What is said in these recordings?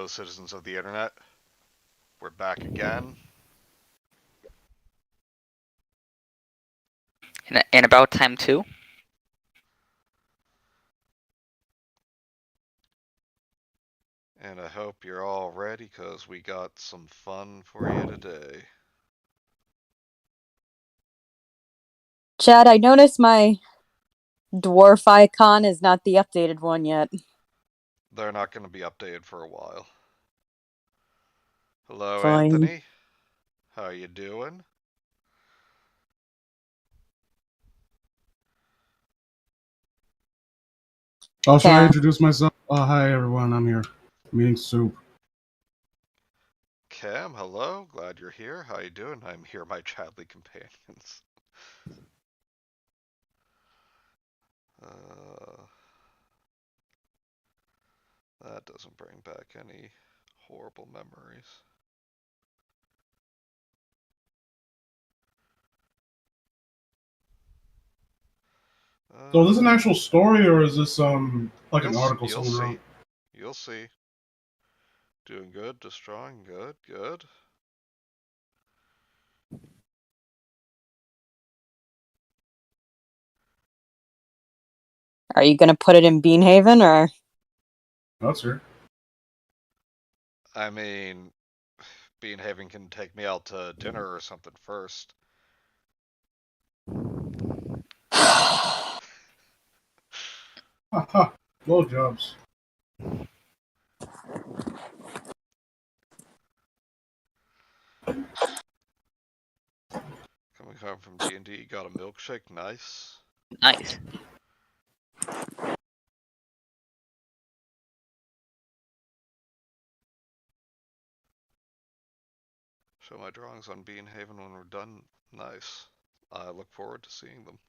Hello, citizens of the internet. We're back again. And about time too. And I hope you're all ready, because we got some fun for you today. Chad, I noticed my dwarf icon is not the updated one yet. They're not going to be updated for a while. Hello, Fine. Anthony. How you doing? Oh, should I Cam. introduce myself? Hi everyone, I'm here. I'm eating soup. Cam, hello. Glad you're here. How you doing? I'm here, my Chadley companions. That doesn't bring back any horrible memories. So is this an actual story or is this like an article You'll someone see. wrote? You'll see. Doing good, destroying good, good. Are you gonna put it in Beanhaven or? That's her. I mean, Beanhaven can take me out to dinner or something first. Haha, blowjobs. Coming home from D&D, got a milkshake, nice. Nice. Show my drawings on Beanhaven when we're done, nice. I look forward to seeing them.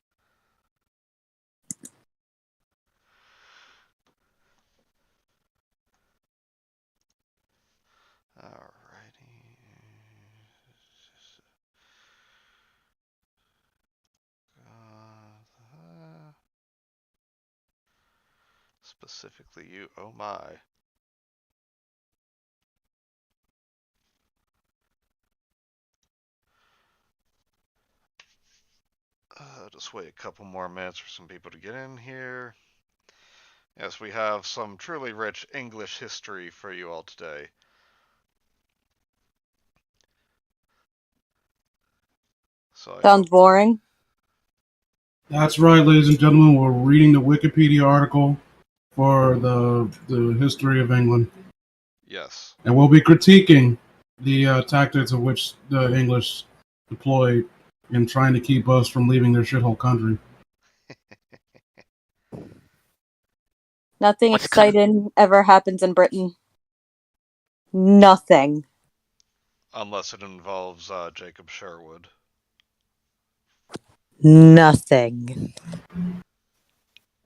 Alrighty. Specifically you, oh my. Just wait a couple more minutes for some people to get in here. Yes, we have some truly rich English history for you all today. So Sounds boring. That's right, ladies and gentlemen. We're reading the Wikipedia article for the history of England. Yes. And we'll be critiquing the tactics of which the English deployed in trying to keep us from leaving their shithole country. Nothing What's exciting ever happens in Britain. Nothing. Unless it involves Jacob Sherwood. Nothing.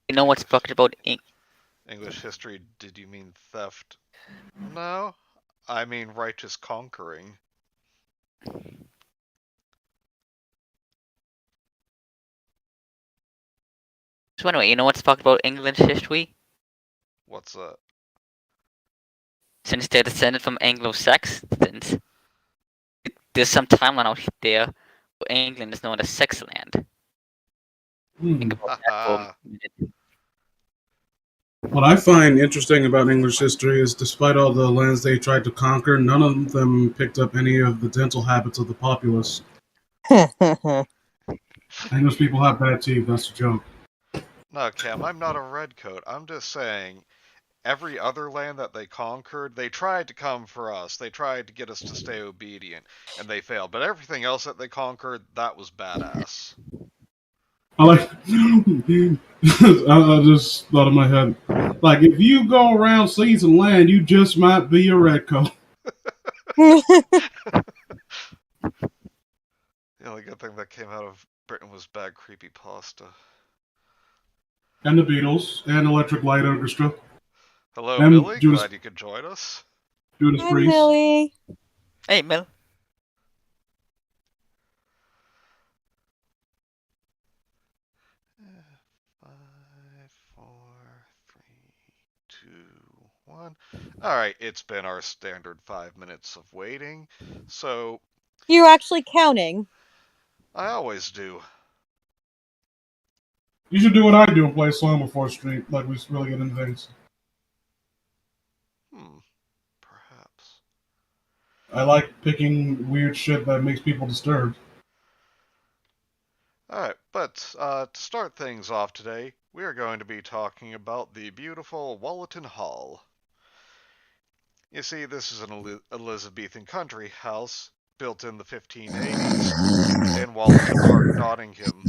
You know what's fucked about English history, did you mean theft? No, I mean righteous conquering. So anyway, you know what's fucked about England's history? What's that? Since they're descended from Anglo-Saxons, there's some timeline out there where England is known as sex land. Think about that for a minute. What I find interesting about English history is despite all the lands they tried to conquer, none of them picked up any of the dental habits of the populace. English people have bad teeth, that's a joke. No, Cam, I'm not a redcoat. I'm just saying, every other land that they conquered, they tried to come for us. They tried to get us to stay obedient, and they failed. But everything else that they conquered, that was badass. I like. I just thought in my head, like if you go around seizing land, you just might be a redcoat. The only good thing that came out of Britain was bad creepypasta. And the Beatles and Electric Light Orchestra. Hello, And Millie. Judas, Glad you could join us. Judas Hi, Priest. Millie. Hey, Mel. Five, four, three, two, 1. Alright, it's been our standard 5 minutes of waiting, so You're actually counting. I always do. You should do what I do and play a song before stream, like we really get into things. Perhaps. I like picking weird shit that makes people disturbed. Alright, but to start things off today, we are going to be talking about the beautiful Wollaton Hall. You see, this is an Elizabethan country house built in the 1580s in Wollaton Park, Nottingham.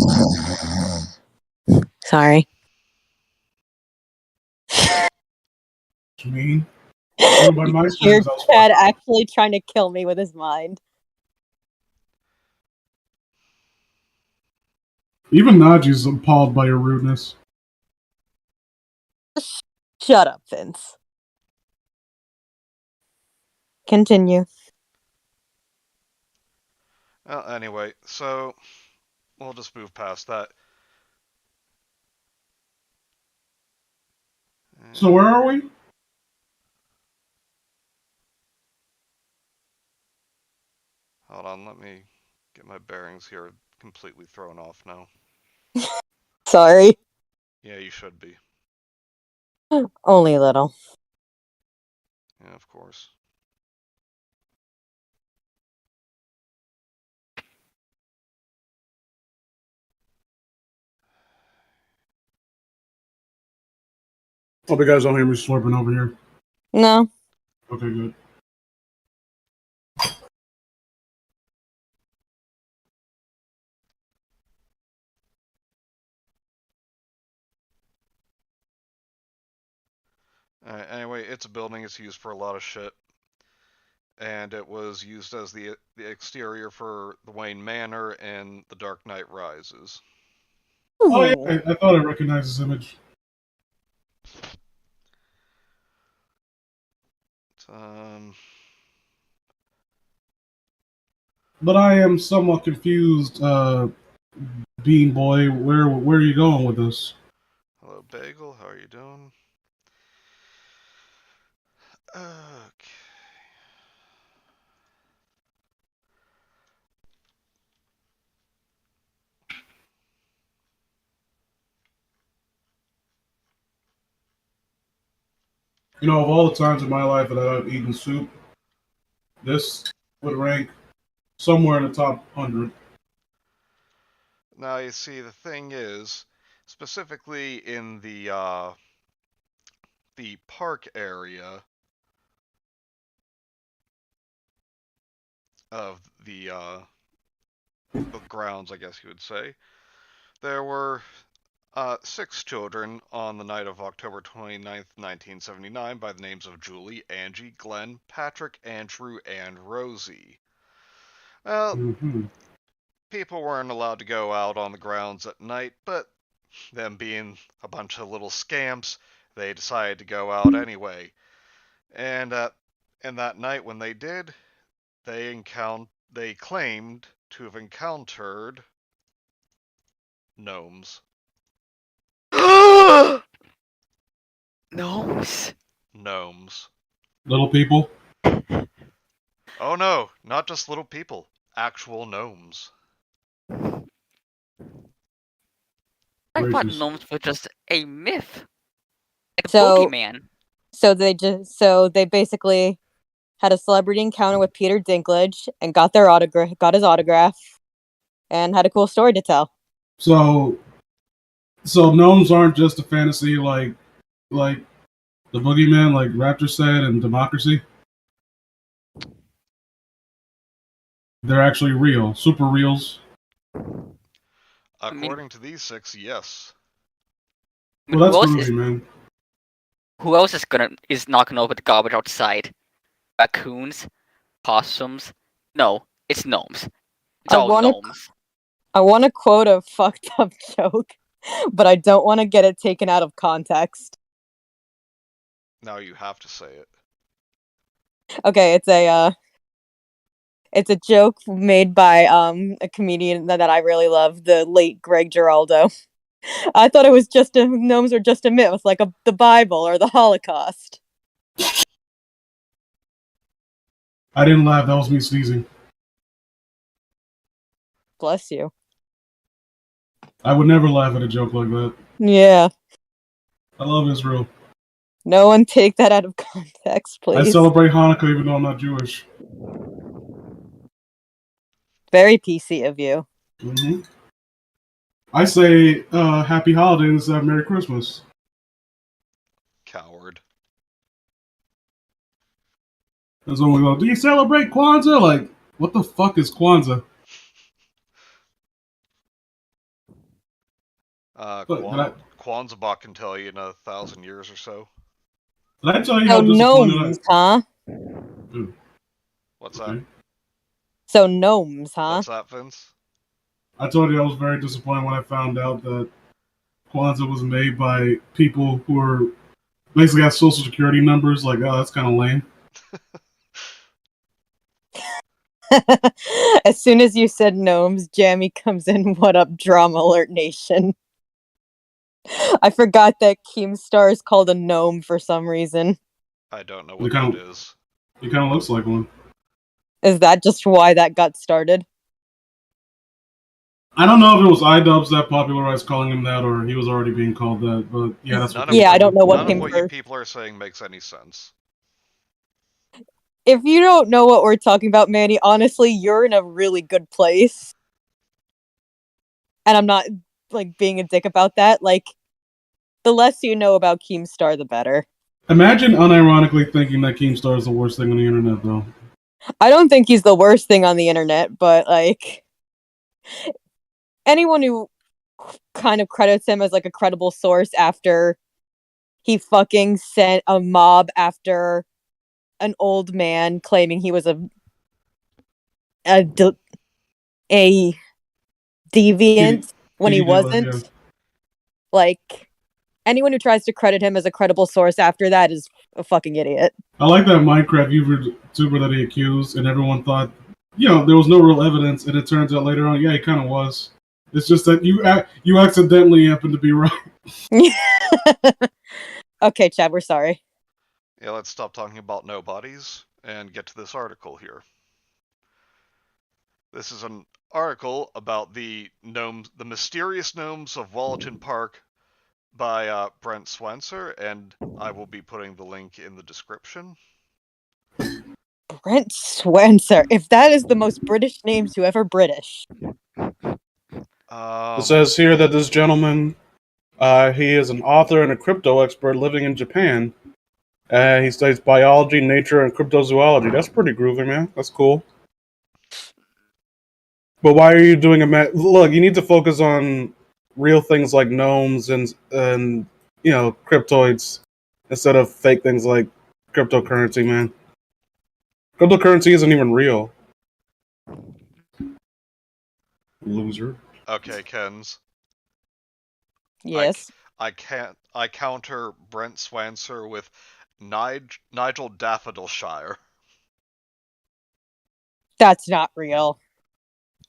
Sorry. To me, even by my Your standards, I was dad fucked up. actually trying to kill me with his mind. Even Naji's appalled by your rudeness. Shut up, Vince. Continue. Well, anyway, so we'll just move past that. So where are we? Hold on, let me get my bearings here completely thrown off now. Sorry. Yeah, you should be. Only a little. Yeah, of course. Hope you guys don't hear me slurping over here. No. Okay, good. Anyway, it's a building. It's used for a lot of shit. And it was used as the exterior for the Wayne Manor and The Dark Knight Rises. Oh yeah, I thought I recognized this image. Um, But I am somewhat confused, Bean Boy. Where are you going with this? hello, Bagel. How are you doing? Okay. You know, of all the times in my life that I've eaten soup, this would rank somewhere in the top 100. Now, you see, the thing is, specifically in the park area of the grounds, I guess you would say, there were 6 children on the night of October 29th, 1979, by the names of Julie, Angie, Glenn, Patrick, Andrew, and Rosie. Well, Mm-hmm. people weren't allowed to go out on the grounds at night, but them being a bunch of little scamps, they decided to go out anyway. And that night when they did, they claimed to have encountered gnomes. Gnomes. Gnomes. Little people. Oh no, not just little people. Actual gnomes. I thought Racist. gnomes were just a myth. Like a So, boogeyman. so they basically had a celebrity encounter with Peter Dinklage and got his autograph, and had a cool story to tell. So gnomes aren't just a fantasy like the boogeyman, like Raptor said, and Democracy. They're actually real, super reals. According to these 6, yes. I mean, Well, that's groovy, man. who else is not gonna open the garbage outside? Raccoons, possums. No, it's gnomes. It's I all wanna- gnomes. I want to quote a fucked up joke, but I don't want to get it taken out of context. Now you have to say it. Okay, it's a joke made by a comedian that I really love, the late Greg Giraldo. I thought it was gnomes were just a myth, like the Bible or the Holocaust. I didn't laugh. That was me sneezing. Bless you. I would never laugh at a joke like that. Yeah. I love Israel. No one take that out of context, I please. celebrate Hanukkah even though I'm not Jewish. Very PC of you. Mm-hmm. I say Happy Holidays instead of Merry Christmas. Coward. That's when we go, do you celebrate Kwanzaa? Like, what the fuck is Kwanzaa? Kwanzaa bot can tell you in 1,000 years or so. Did I tell you So how disappointed gnomes, huh? Ooh. What's that? Okay. So gnomes, huh? What's that, Vince? I told you I was very disappointed when I found out that Kwanzaa was made by people who are basically have social security numbers. Like, oh, that's kind of lame. As soon as you said gnomes, Jammy comes in. What up, Drama Alert Nation? I forgot that Keemstar is called a gnome for some reason. I don't know what that is. He kind of looks like one. Is that just why that got started? I don't know if it was iDubbbz that popularized calling him that, or he was already being called that. But yeah, that's what. Yeah, I don't know what none came of what first. you people are saying makes any sense. If you don't know what we're talking about, Manny, honestly, you're in a really good place. And I'm not, like, being a dick about that. Like, the less you know about Keemstar, the better. Imagine unironically thinking that Keemstar is the worst thing on the internet, though. I don't think he's the worst thing on the internet, but, like, anyone who kind of credits him as, like, a credible source after he fucking sent a mob after an old man claiming he was a deviant when he wasn't. Yeah. Like, anyone who tries to credit him as a credible source after that is a fucking idiot. I like that Minecraft YouTuber that he accused, and everyone thought, there was no real evidence, and it turns out later on, yeah, he kind of was. It's just that you accidentally happened to be right. Okay, Chad, we're sorry. Yeah, let's stop talking about nobodies and get to this article here. This is an article about the gnomes, the mysterious gnomes of Wollaton Park by Brent Swenser, and I will be putting the link in the description. Brent Swenser. If that is the most British name to ever British. It says here that this gentleman, he is an author and a crypto expert living in Japan. He studies biology, nature, and cryptozoology. That's pretty groovy, man. That's cool. But why are you doing look, you need to focus on real things like gnomes and cryptoids instead of fake things like cryptocurrency, man. Cryptocurrency isn't even real. Loser. Okay, Kens. Yes. I counter Brent Swenser with Nigel Daffodilshire. That's not real.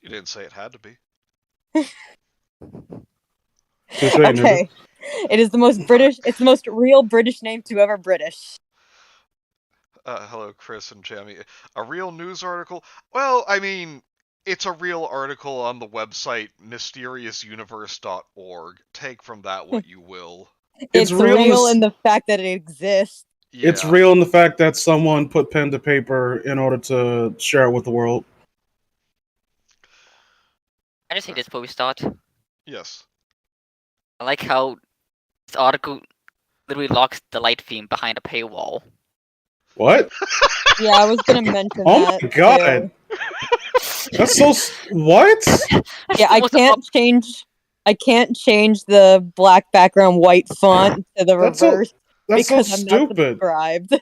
You didn't say it had to be. Okay. It is the most British, it's the most real British name to ever British. Hello, Chris and Jamie. A real news article? Well, I mean, it's a real article on the website mysteriousuniverse.org. Take from that what you will. It's real in the fact that it exists. Yeah. It's real in the fact that someone put pen to paper in order to share it with the world. Can I just say this before we start? Yes. I like how this article literally locks the light theme behind a paywall. What? Yeah, I was gonna mention that. Oh my god! That's so. What? Yeah, I can't change the black background white font to the reverse because I'm not subscribed.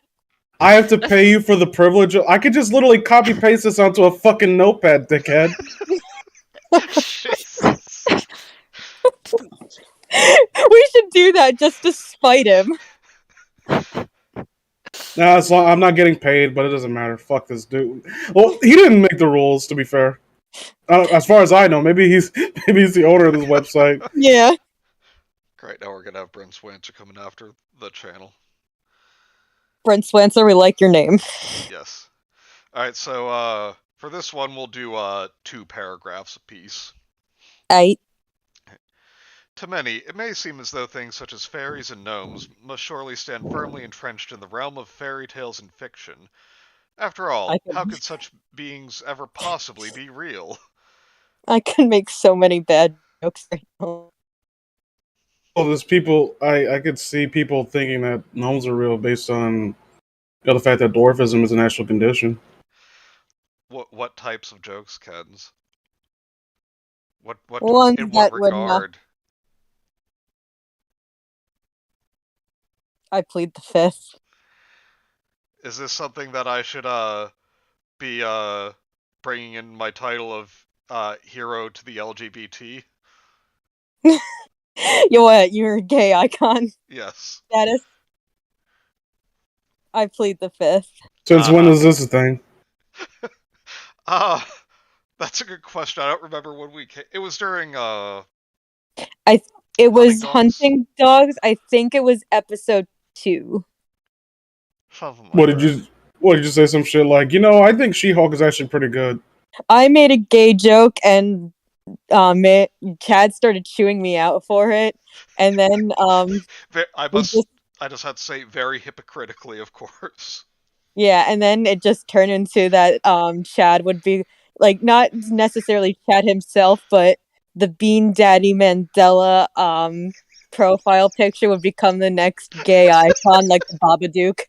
I have to pay you for the privilege. I could just literally copy paste this onto a fucking notepad, dickhead. We should do that just to spite him. Nah, I'm not getting paid, but it doesn't matter. Fuck this dude. Well, he didn't make the rules, to be fair. As far as I know, maybe he's the owner of this website. Yeah. Great, now we're gonna have Brent Swenser coming after the channel. Brent Swancer, we like your name. Yes. Alright, so for this one we'll do 2 paragraphs apiece. I To many, it may seem as though things such as fairies and gnomes must surely stand firmly entrenched in the realm of fairy tales and fiction. After all, how could such beings ever possibly be real? I can make so many bad jokes right now. Well, there's people. I could see people thinking that gnomes are real based on the fact that dwarfism is an actual condition. What types of jokes, Kens? What Ones in what that would not. regard? I plead the fifth. Is this something that I should be bringing in my title of hero to the LGBT? You what? You're a gay icon Yes. status. I plead the fifth. Since when is this a thing? That's a good question. I don't remember when we came. It was during It was Dogs? hunting dogs. I think it was episode 2. Something like What did that. you say? Some shit like, I think She-Hulk is actually pretty good. I made a gay joke and Chad started chewing me out for it, and then I just had to say very hypocritically, of course. yeah, and then it just turned into that Chad would be like not necessarily Chad himself, but the Bean Daddy Mandela profile picture would become the next gay icon, like the Babadook.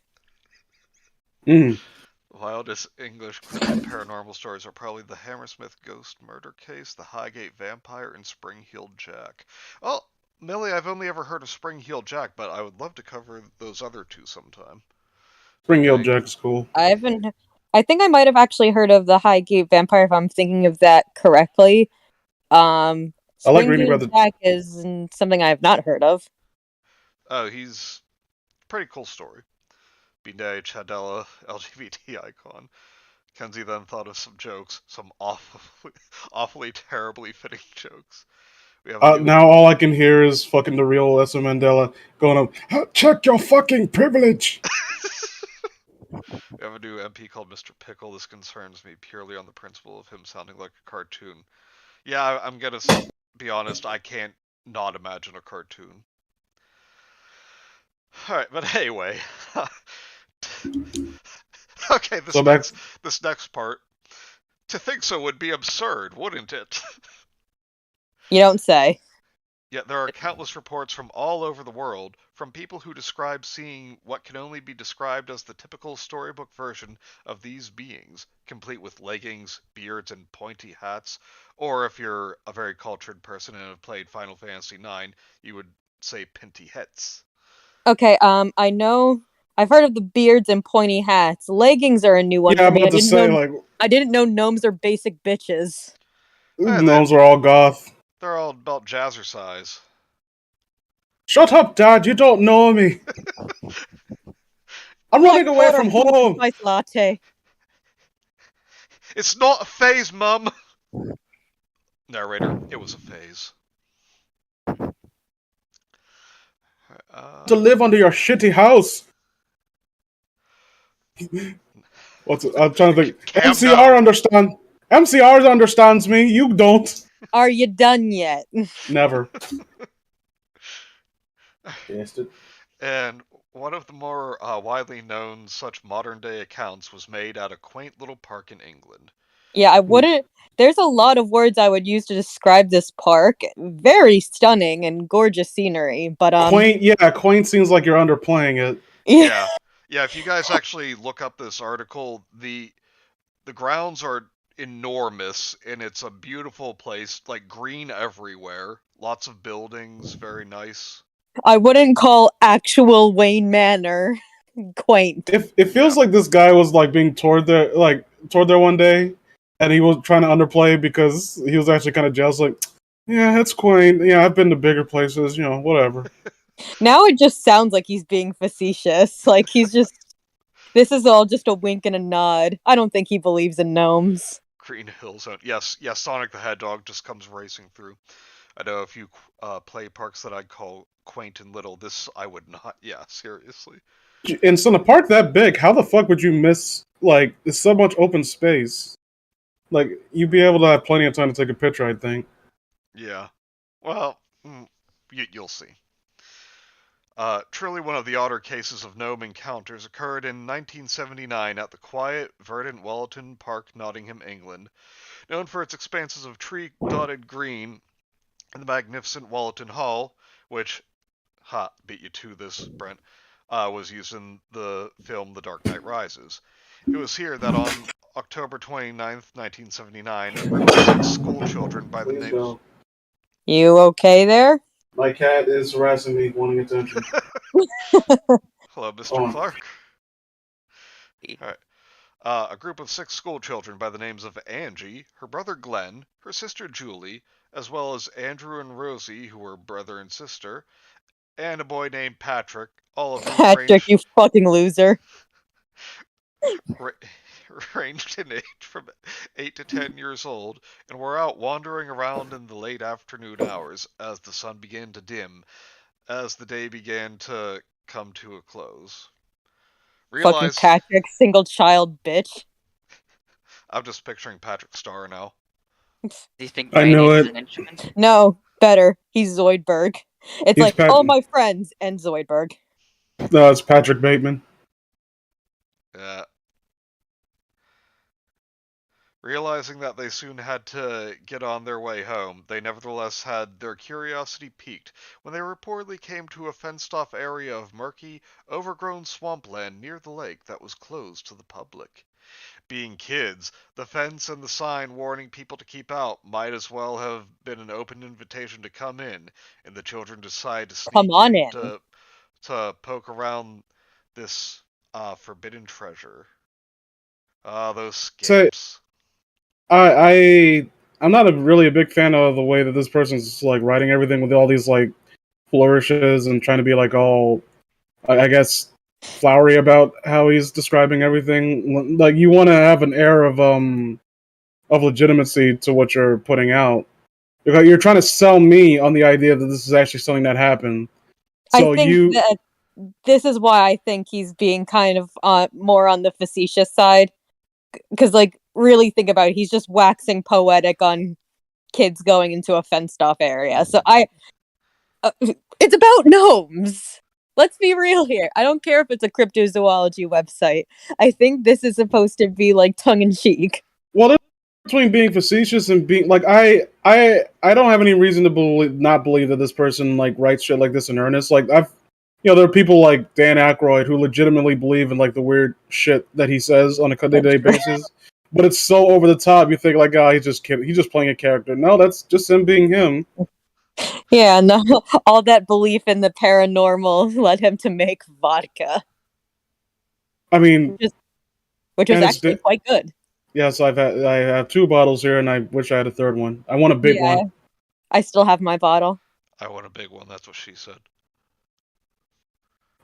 Mm. The wildest English cryptid paranormal stories are probably the Hammersmith ghost murder case, the Highgate vampire, and Spring-Heeled Jack. Well, Millie, I've only ever heard of Spring-Heeled Jack, but I would love to cover those other two sometime. Spring-Heeled Jack is cool. I think I might have actually heard of the Highgate vampire if I'm thinking of that correctly. I like reading about Spring-Heeled Jack is something I have not heard of. Oh, he's a pretty cool story. Bean Daddy Chadella, LGBT icon. Kenzie then thought of some jokes, some awfully terribly fitting jokes. We have a new... Now all I can hear is fucking the real Nelson Mandela going up, check your fucking privilege! We have a new MP called Mr. Pickle. This concerns me purely on the principle of him sounding like a cartoon. Yeah, I'm gonna be honest, I can't not imagine a cartoon. Alright, but anyway. Okay, this next part. To think so would be absurd, wouldn't it? You don't say. Yet there are countless reports from all over the world, from people who describe seeing what can only be described as the typical storybook version of these beings, complete with leggings, beards, and pointy hats. Or if you're a very cultured person and have played Final Fantasy IX, you would say pinty hats. Okay, I know I've heard of the beards and pointy hats. Leggings are a new one Yeah, for I'm me. about to say, I didn't know gnomes are basic bitches. gnomes are all goth. They're all about jazzercise. Shut up, Dad, you don't know me. I'm running away from home. Spice latte. It's not a phase, Mum! Narrator, it was a phase. To live under your shitty house. I'm trying to think. MCR understands me. You don't. Are you done yet? Never. And one of the more widely known such modern-day accounts was made at a quaint little park in England. Yeah, I wouldn't... There's a lot of words I would use to describe this park. Very stunning and gorgeous scenery, but Quaint, yeah, quaint seems like you're underplaying it. Yeah. Yeah, if you guys actually look up this article, the grounds are enormous, and it's a beautiful place, like green everywhere. Lots of buildings, very nice. I wouldn't call actual Wayne Manor quaint. It feels like this guy was like being toured there one day, and he was trying to underplay because he was actually kind of jealous. Like, yeah, it's quaint. Yeah, I've been to bigger places. Whatever. Now it just sounds like he's being facetious. Like he's just... This is all just a wink and a nod. I don't think he believes in gnomes. Green Hill Zone. Yes, Sonic the Hedgehog just comes racing through. I know a few play parks that I'd call quaint and little. This I would not. Yeah, seriously. And so, in a park that big, how the fuck would you miss, like, there's so much open space? Like, you'd be able to have plenty of time to take a picture, I think. Yeah. Well, you'll see. Truly one of the odder cases of gnome encounters occurred in 1979 at the quiet, verdant Wollaton Park, Nottingham, England. Known for its expanses of tree-dotted green and the magnificent Wollaton Hall, which, beat you to this, Brent, was used in the film The Dark Knight Rises. It was here that on October 29th, 1979, a group of 6 schoolchildren by the Please name... go. You okay there? My cat is harassing me, wanting attention. Hello, Mr. Clark. Alright. A group of 6 schoolchildren by the names of Angie, her brother Glenn, her sister Julie, as well as Andrew and Rosie, who were brother and sister, and a boy named Patrick, all of whom Patrick, you fucking loser. ranged in age from 8 to 10 years old, and were out wandering around in the late afternoon hours as the sun began to dim, as the day began to come to a close. Fucking Patrick, single child bitch. I'm just picturing Patrick Star now. Do you think I know is it. an instrument? No, better. He's Zoidberg. It's He's like, oh, my friends, and Zoidberg. No, it's Patrick Bateman. Yeah. Realizing that they soon had to get on their way home, they nevertheless had their curiosity piqued when they reportedly came to a fenced-off area of murky, overgrown swampland near the lake that was closed to the public. Being kids, the fence and the sign warning people to keep out might as well have been an open invitation to come in, and the children decide to sneak in to poke around this forbidden treasure. Those scamps. I'm not really a big fan of the way that this person's like writing everything with all these like flourishes and trying to be like all, I guess, flowery about how he's describing everything. Like you want to have an air of legitimacy to what you're putting out. Because you're trying to sell me on the idea that this is actually something that happened. So I think that this is why I think he's being kind of more on the facetious side. Because, like, really think about it, he's just waxing poetic on kids going into a fenced-off area. So it's about gnomes. Let's be real here. I don't care if it's a cryptozoology website. I think this is supposed to be, like, tongue-in-cheek. Well, between being facetious and being like, I don't have any reason to not believe that this person like writes shit like this in earnest. Like there are people like Dan Aykroyd who legitimately believe in like the weird shit that he says on a day-to-day basis. But it's so over the top. You think like, he's just kidding. He's just playing a character. No, that's just him being him. Yeah, no, all that belief in the paranormal led him to make vodka. I mean, which was actually quite good. Yes, I have 2 bottles here, and I wish I had a third one. I want a big one. I still have my bottle. I want a big one. That's what she said.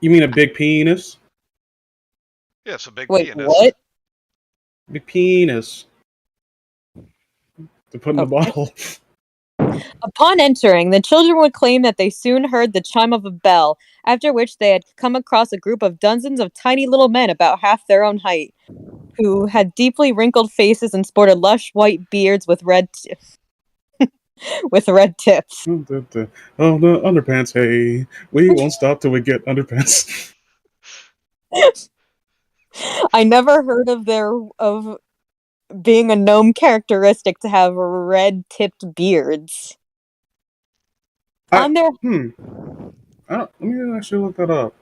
You mean a big penis? Yes, a big penis. Wait, what? Big penis. To put in the bottle. Upon entering, the children would claim that they soon heard the chime of a bell, after which they had come across a group of dozens of tiny little men about half their own height, who had deeply wrinkled faces and sported lush white beards with red tips. Oh, the underpants, hey. We won't stop till we get underpants. I never heard of being a gnome characteristic to have red-tipped beards. Let me actually look that up.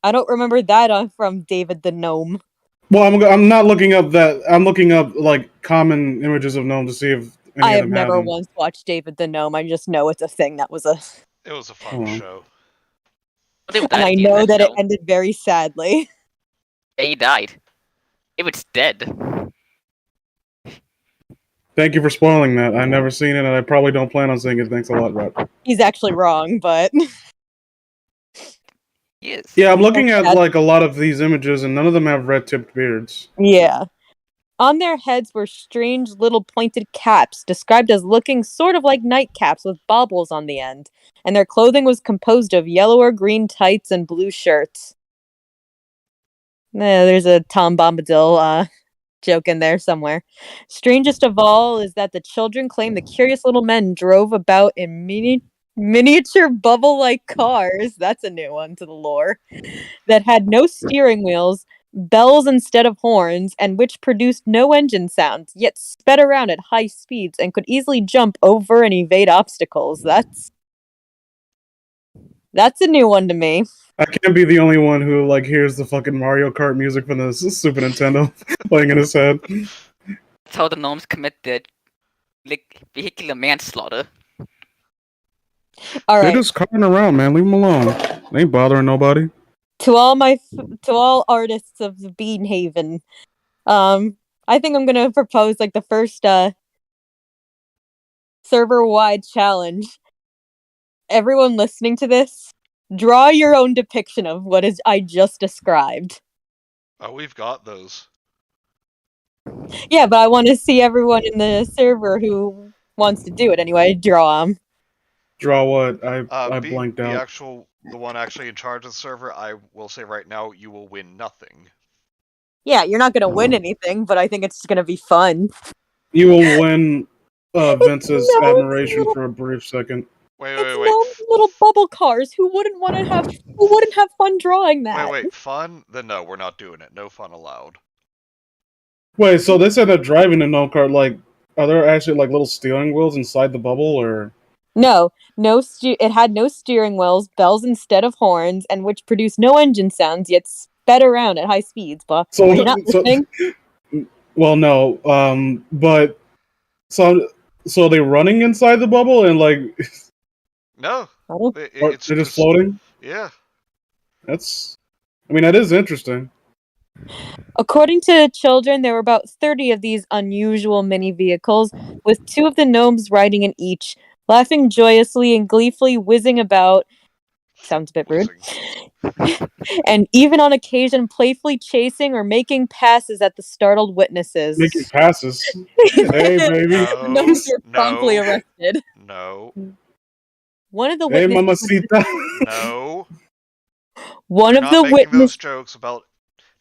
I don't remember that from David the Gnome. Well, I'm not looking up that. I'm looking up like common images of gnome to see if I have never once watched David the Gnome. I just know it's a thing. It was a fun show. And I know that it ended very sadly. He died. It was dead. Thank you for spoiling that. I've never seen it, and I probably don't plan on seeing it. Thanks a lot, Rep. He's actually wrong, but... Yes. Yeah, I'm looking at like a lot of these images, and none of them have red-tipped beards. Yeah. On their heads were strange little pointed caps, described as looking sort of like nightcaps with baubles on the end, and their clothing was composed of yellow or green tights and blue shirts. There's a Tom Bombadil joke in there somewhere. Strangest of all is that the children claim the curious little men drove about in miniature bubble-like cars. That's a new one to the lore. That had no steering wheels, bells instead of horns, and which produced no engine sounds, yet sped around at high speeds and could easily jump over and evade obstacles. That's a new one to me. I can't be the only one who like hears the fucking Mario Kart music from the Super Nintendo playing in his head. That's how the gnomes commit their vehicular manslaughter. All They're right. just carting around, man. Leave them alone. They ain't bothering nobody. To all artists of the Beanhaven, I think I'm gonna propose like the first server-wide challenge. Everyone listening to this, draw your own depiction of what is I just described. Oh, we've got those. Yeah, but I want to see everyone in the server who wants to do it anyway. Draw them. Draw what? I blanked The out. the one actually in charge of the server, I will say right now, you will win nothing. Yeah, you're not gonna win anything, but I think it's gonna be fun. You will win Vince's No, admiration little, for a brief second. Wait. little bubble cars. Who wouldn't have fun drawing that? Wait, fun? Then no, we're not doing it. No fun allowed. Wait, so they said that driving a gnome cart, like, are there actually like little steering wheels inside the bubble, or? No, it had no steering wheels, bells instead of horns, and which produced no engine sounds, yet sped around at high speeds. But So, are you not listening? Well, no. But so are they running inside the bubble and like? No, Oh. They're just floating. Yeah. That is interesting. According to children, there were about 30 of these unusual mini vehicles, with 2 of the gnomes riding in each, laughing joyously and gleefully whizzing about. Sounds a bit rude. And even on occasion playfully chasing or making passes at the startled witnesses. Making passes. Hey, baby. The gnomes were promptly arrested. No. One of the Hey, witnesses. mamacita. No. One You're of not the making witnesses. those jokes about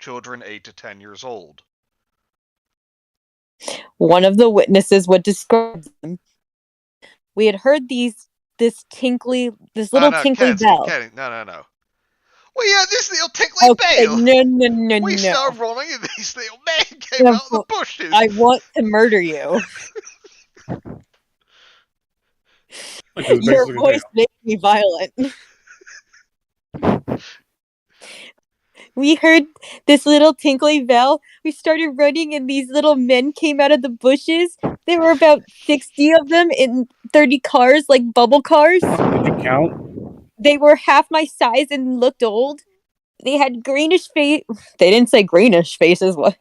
children 8 to 10 years old. One of the witnesses would describe them. We had heard this little tinkly bell. Kenzie, no. Well, yeah, this little tinkly bell. No. We started rolling and this little man came out of the bushes. I want to murder you. Your voice makes me violent. We heard this little tinkly bell. We started running and these little men came out of the bushes. There were about 60 of them in 30 cars, like bubble cars. Did you count? They were half my size and looked old. They had greenish face. They didn't say greenish faces. What?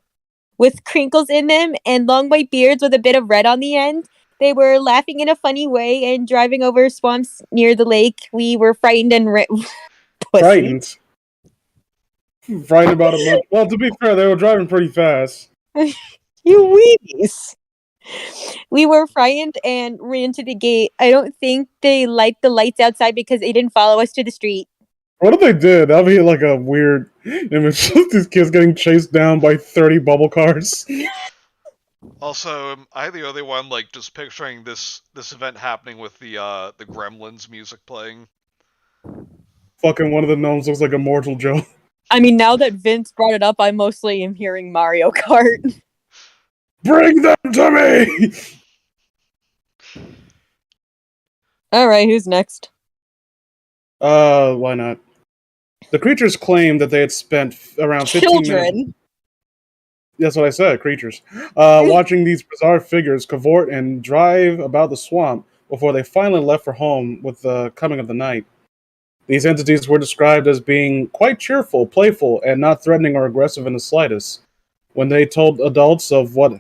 With crinkles in them and long white beards with a bit of red on the end. They were laughing in a funny way and driving over swamps near the lake. We were frightened and frightened. Frightened about a month. Well, to be fair, they were driving pretty fast. You weebies. We were frightened and ran to the gate. I don't think they liked the lights outside because they didn't follow us to the street. What if they did? That'd be like a weird image. These kids getting chased down by 30 bubble cars. Also, am I the only one like just picturing this event happening with the Gremlins music playing? Fucking one of the gnomes looks like Immortal Joe. I mean, now that Vince brought it up, I mostly am hearing Mario Kart. Bring them to me! Alright, who's next? Why not? The creatures claimed that they had spent around 15 minutes. That's what I said, creatures. Watching these bizarre figures cavort and drive about the swamp before they finally left for home with the coming of the night. These entities were described as being quite cheerful, playful, and not threatening or aggressive in the slightest. When they told adults of what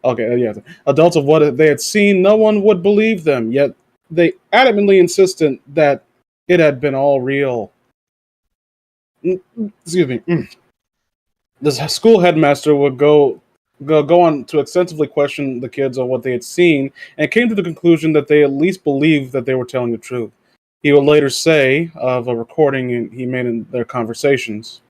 they had seen, no one would believe them, yet they adamantly insisted that it had been all real. Excuse me. The school headmaster would go go on to extensively question the kids on what they had seen, and came to the conclusion that they at least believed that they were telling the truth. He would later say of a recording he made in their conversations.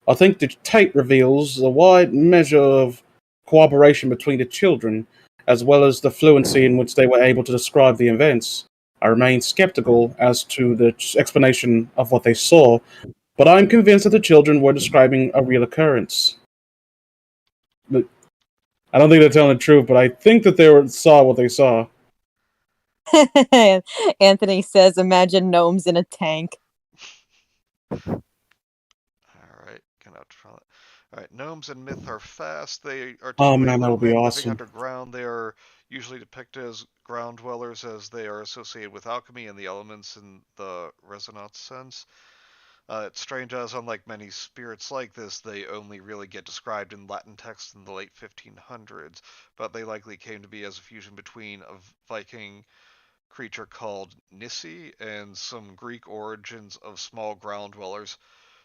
I think the tape reveals a wide measure of cooperation between the children, as well as the fluency in which they were able to describe the events. I remain skeptical as to the explanation of what they saw, but I'm convinced that the children were describing a real occurrence. But I don't think they're telling the truth, but I think that saw what they saw. Anthony says, imagine gnomes in a tank. Alright, cannot try it. Alright, gnomes in myth are fast. They are Oh typically man, that little would be men living awesome. underground. They are usually depicted as ground dwellers, as they are associated with alchemy and the elements in the resonance sense. It's strange as, unlike many spirits like this, they only really get described in Latin texts in the late 1500s, but they likely came to be as a fusion between a Viking creature called Nissi and some Greek origins of small ground dwellers.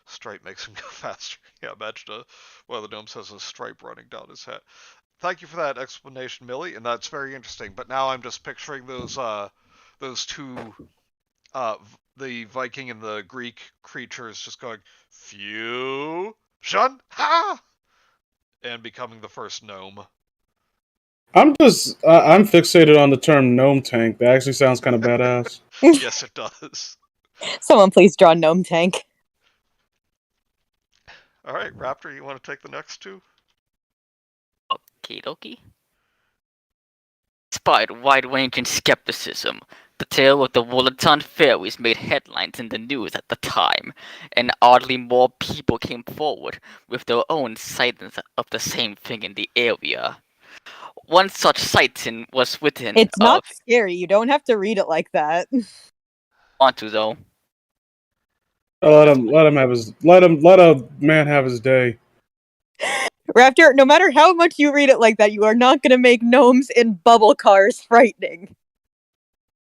Stripe makes him go faster. Yeah, imagine one of the gnomes has a stripe running down his head. Thank you for that explanation, Millie, and that's very interesting. But now I'm just picturing those two the Viking and the Greek creatures just going fusion ha and becoming the first gnome. I'm fixated on the term gnome tank. That actually sounds kind of badass. Yes, it does. Someone please draw gnome tank. All right, Raptor, you want to take the next two? Okie dokie. Despite wide-ranging skepticism, the tale of the Wollaton fairies made headlines in the news at the time, and oddly more people came forward with their own sightings of the same thing in the area. One such sighting was written It's not of... scary. You don't have to read it like that. Want to, though. Let a man have his day. Raptor, no matter how much you read it like that, you are not going to make gnomes in bubble cars frightening.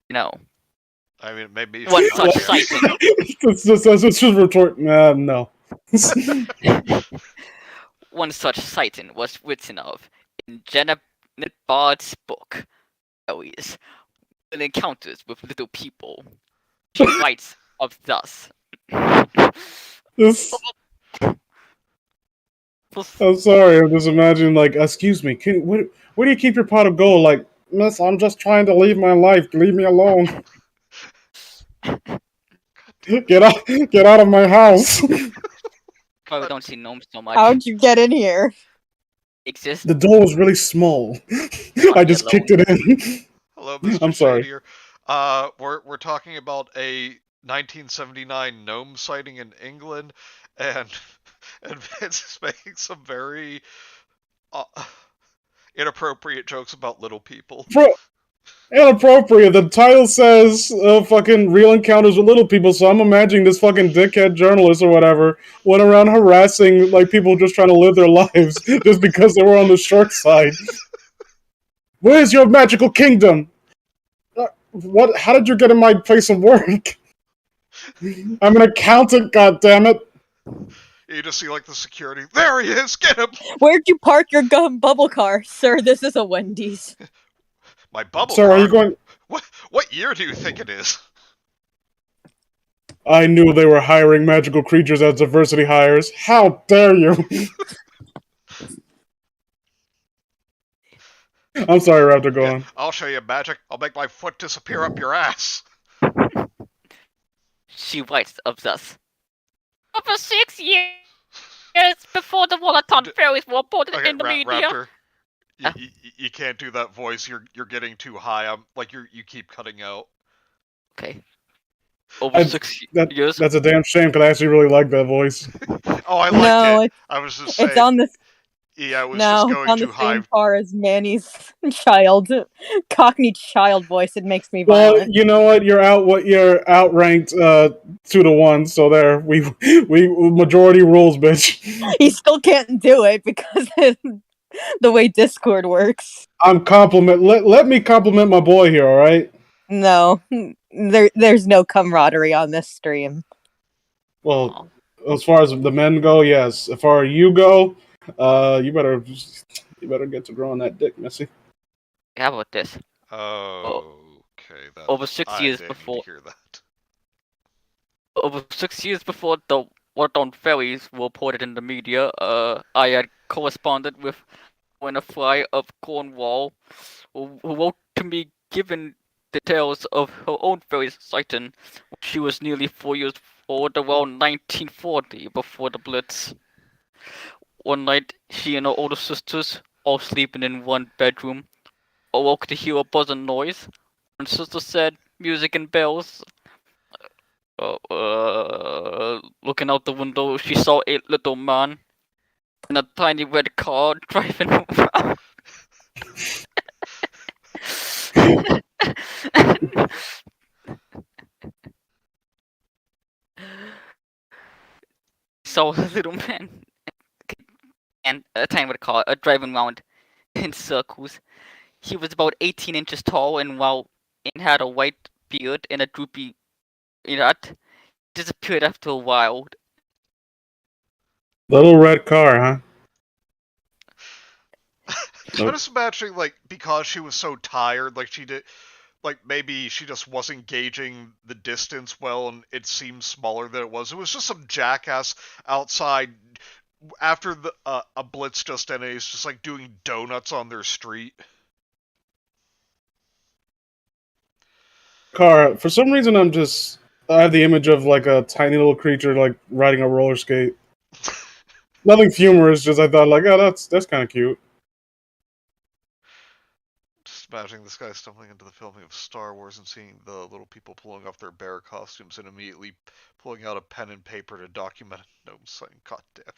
No. I mean, maybe One such sighting. Let's just retort. No. One such sighting was written of in Janet Bard's book, Fairies, and Encounters with Little People. She writes of thus. This. I'm sorry. I'm just imagining, like, excuse me, where do you keep your pot of gold? Like, miss, I'm just trying to leave my life. Leave me alone. Get out of my house. Probably don't see gnomes so much. How'd you get in here? Exist. The door was really small. I just kicked it in. Hello, Mr. I'm sorry. Shadier. We're talking about a 1979 gnome sighting in England, and Vince is making some very inappropriate jokes about little people. Inappropriate. The title says fucking real encounters with little people, so I'm imagining this fucking dickhead journalist or whatever went around harassing like people just trying to live their lives just because they were on the short side. Where's your magical kingdom? What? How did you get in my place of work? I'm an accountant, goddammit. You just see like the security. There he is. Get him. Where'd you park your bubble car? Sir, this is a Wendy's. My bubble Sir, car? are you going? What year do you think it is? I knew they were hiring magical creatures as diversity hires. How dare you? I'm sorry, Raptor, go on. I'll show you magic. I'll make my foot disappear up your ass. She writes of thus. Over 6 years before the Wollaton fairies were reported in the media. Raptor, you can't do that voice. You're getting too high. You keep cutting out. Okay. Over 6 years. That's a damn shame because I actually really like that voice. Oh, I liked it. I was just saying. It's on the. Yeah, it was just going on too the high. same par as Manny's Cockney child voice. It makes me Well, violent. you know what? You're outranked 2-1. So there, we majority rules, bitch. He still can't do it because the way Discord works. Let me compliment my boy here. All right. No, there's no camaraderie on this stream. Well, as far as the men go, yes. As far as you go, You better get to growing that dick, Missy. How about this? Okay, that Over 6 years I didn't need to before, hear that. over 6 years before the Wollaton ferries were reported in the media, I had corresponded with Winifred of Cornwall, who wrote to me giving details of her own ferry sighting when she was nearly 4 years old, around 1940, before the Blitz. One night, she and her older sisters, all sleeping in one bedroom, awoke to hear a buzzing noise. One sister said, "Music and bells." Looking out the window, she saw a little man in a tiny red car driving around. Saw a little man and a tiny red car driving around in circles. He was about 18 inches tall and had a white beard and a droopy hat. Disappeared after a while. Little red car, huh? I'm just imagining, like, because she was so tired, like she did, like maybe she just wasn't gauging the distance well, and it seemed smaller than it was. It was just some jackass outside after the a blitz just ended. He's just like doing donuts on their street. Car. For some reason, I have the image of like a tiny little creature like riding a roller skate. Nothing humorous. Just I thought like, oh, that's kind of cute. Just imagining this guy stumbling into the filming of Star Wars and seeing the little people pulling off their bear costumes and immediately pulling out a pen and paper to document a gnome saying, "God damn it."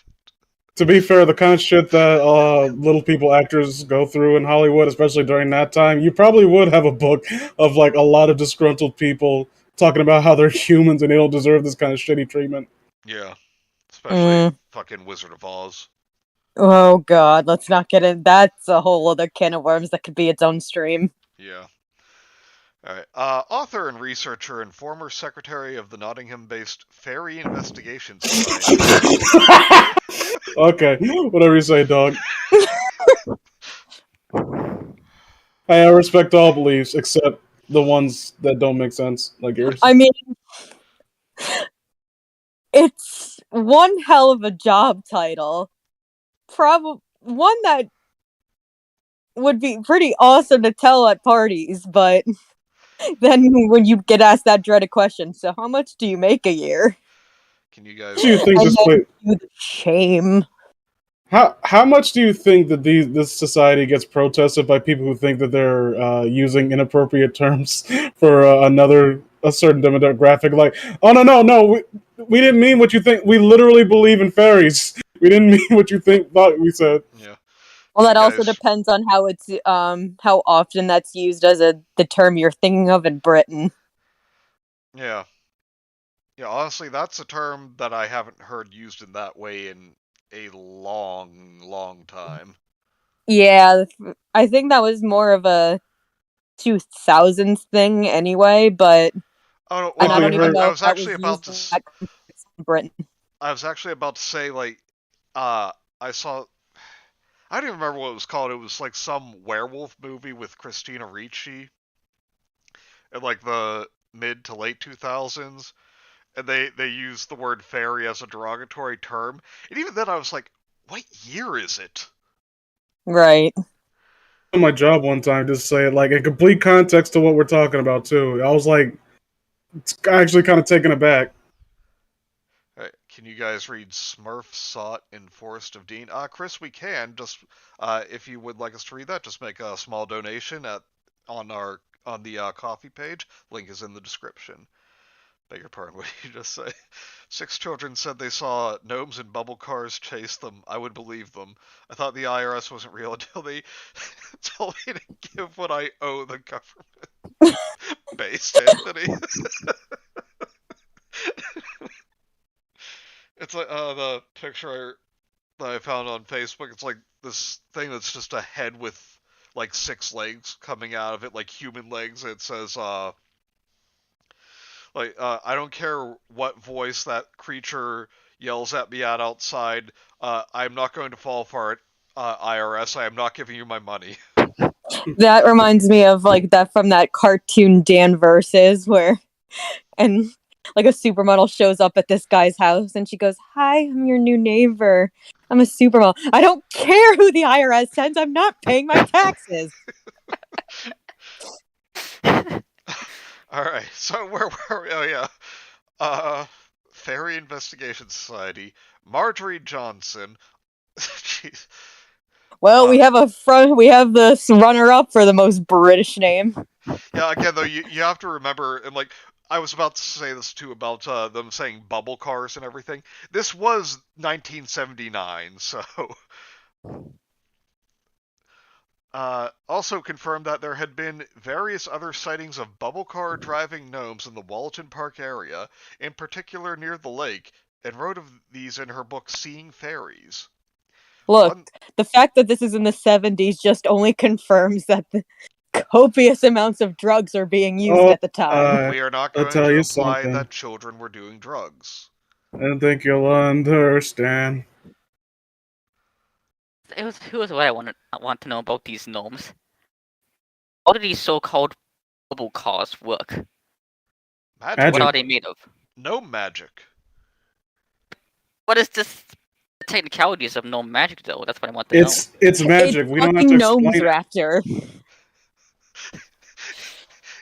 To be fair, the kind of shit that little people actors go through in Hollywood, especially during that time, you probably would have a book of like a lot of disgruntled people talking about how they're humans and they don't deserve this kind of shitty treatment. Yeah, especially Mm. fucking Wizard of Oz. Oh god, let's not get in. That's a whole other can of worms that could be its own stream. Yeah. Alright. Author and researcher and former secretary of the Nottingham-based Fairy Investigation Society. Okay, whatever you say, dog. Hey, I respect all beliefs except the ones that don't make sense, like yours. I mean, it's one hell of a job title. Probably one that would be pretty awesome to tell at parties, but then when you get asked that dreaded question, so how much do you make a year? Can you guys Do you think And this then play? the shame. How much do you think that this society gets protested by people who think that they're using inappropriate terms for a certain demographic? Like, oh no, we didn't mean what you think. We literally believe in fairies. We didn't mean what you thought we said. Yeah. Well, You that also guys depends on how often that's used as the term you're thinking of in Britain. Yeah. Yeah, honestly, that's a term that I haven't heard used in that way in a long, long time. Yeah, I think that was more of a 2000s thing anyway, but Oh no, and I well, don't even I know if was that was actually about used to in that context in Britain. I was actually about to say, like, I saw, I don't even remember what it was called. It was like some werewolf movie with Christina Ricci in like the mid to late 2000s, and they used the word fairy as a derogatory term. And even then, I was like, what year is it? Right. On my job one time, just say it like in complete context to what we're talking about too. I was like, it's actually kind of taken aback. Alright, can you guys read Smurf, Sot, in Forest of Dean? Chris, we can. Just if you would like us to read that, just make a small donation on the coffee page. Link is in the description. Beg your pardon, what did you just say? 6 children said they saw gnomes in bubble cars chase them. I would believe them. I thought the IRS wasn't real until they told me to give what I owe the government. Based, Anthony. It's like the picture that I found on Facebook. It's like this thing that's just a head with like 6 legs coming out of it, like human legs. It says Like, I don't care what voice that creature yells at me at outside. I'm not going to fall for it, IRS. I am not giving you my money. That reminds me of like that from that cartoon Dan Versus where and like a supermodel shows up at this guy's house and she goes, "Hi, I'm your new neighbor. I'm a supermodel. I don't care who the IRS sends. I'm not paying my taxes." All right. So where were we? Oh yeah. Fairy Investigation Society. Marjorie Johnson. Jeez. Well, we have the runner-up for the most British name. Yeah. Again, though, you have to remember, and like I was about to say this too about them saying bubble cars and everything. This was 1979, so. Also confirmed that there had been various other sightings of bubble car driving gnomes in the Wollaton Park area, in particular near the lake, and wrote of these in her book Seeing Fairies. Look, the fact that this is in the 70s just only confirms that the copious amounts of drugs are being used at the time. We are not I'll going tell to you imply something. that children were doing drugs. I think you'll understand. Here's what I want to know about these gnomes. How do these so-called bubble cars work? Magic. What are they made of? Gnome magic. What is this? The technicalities of gnome magic, though. That's what I want to know. It's magic. It's We don't have fucking to Gnomes explain it. Raptor.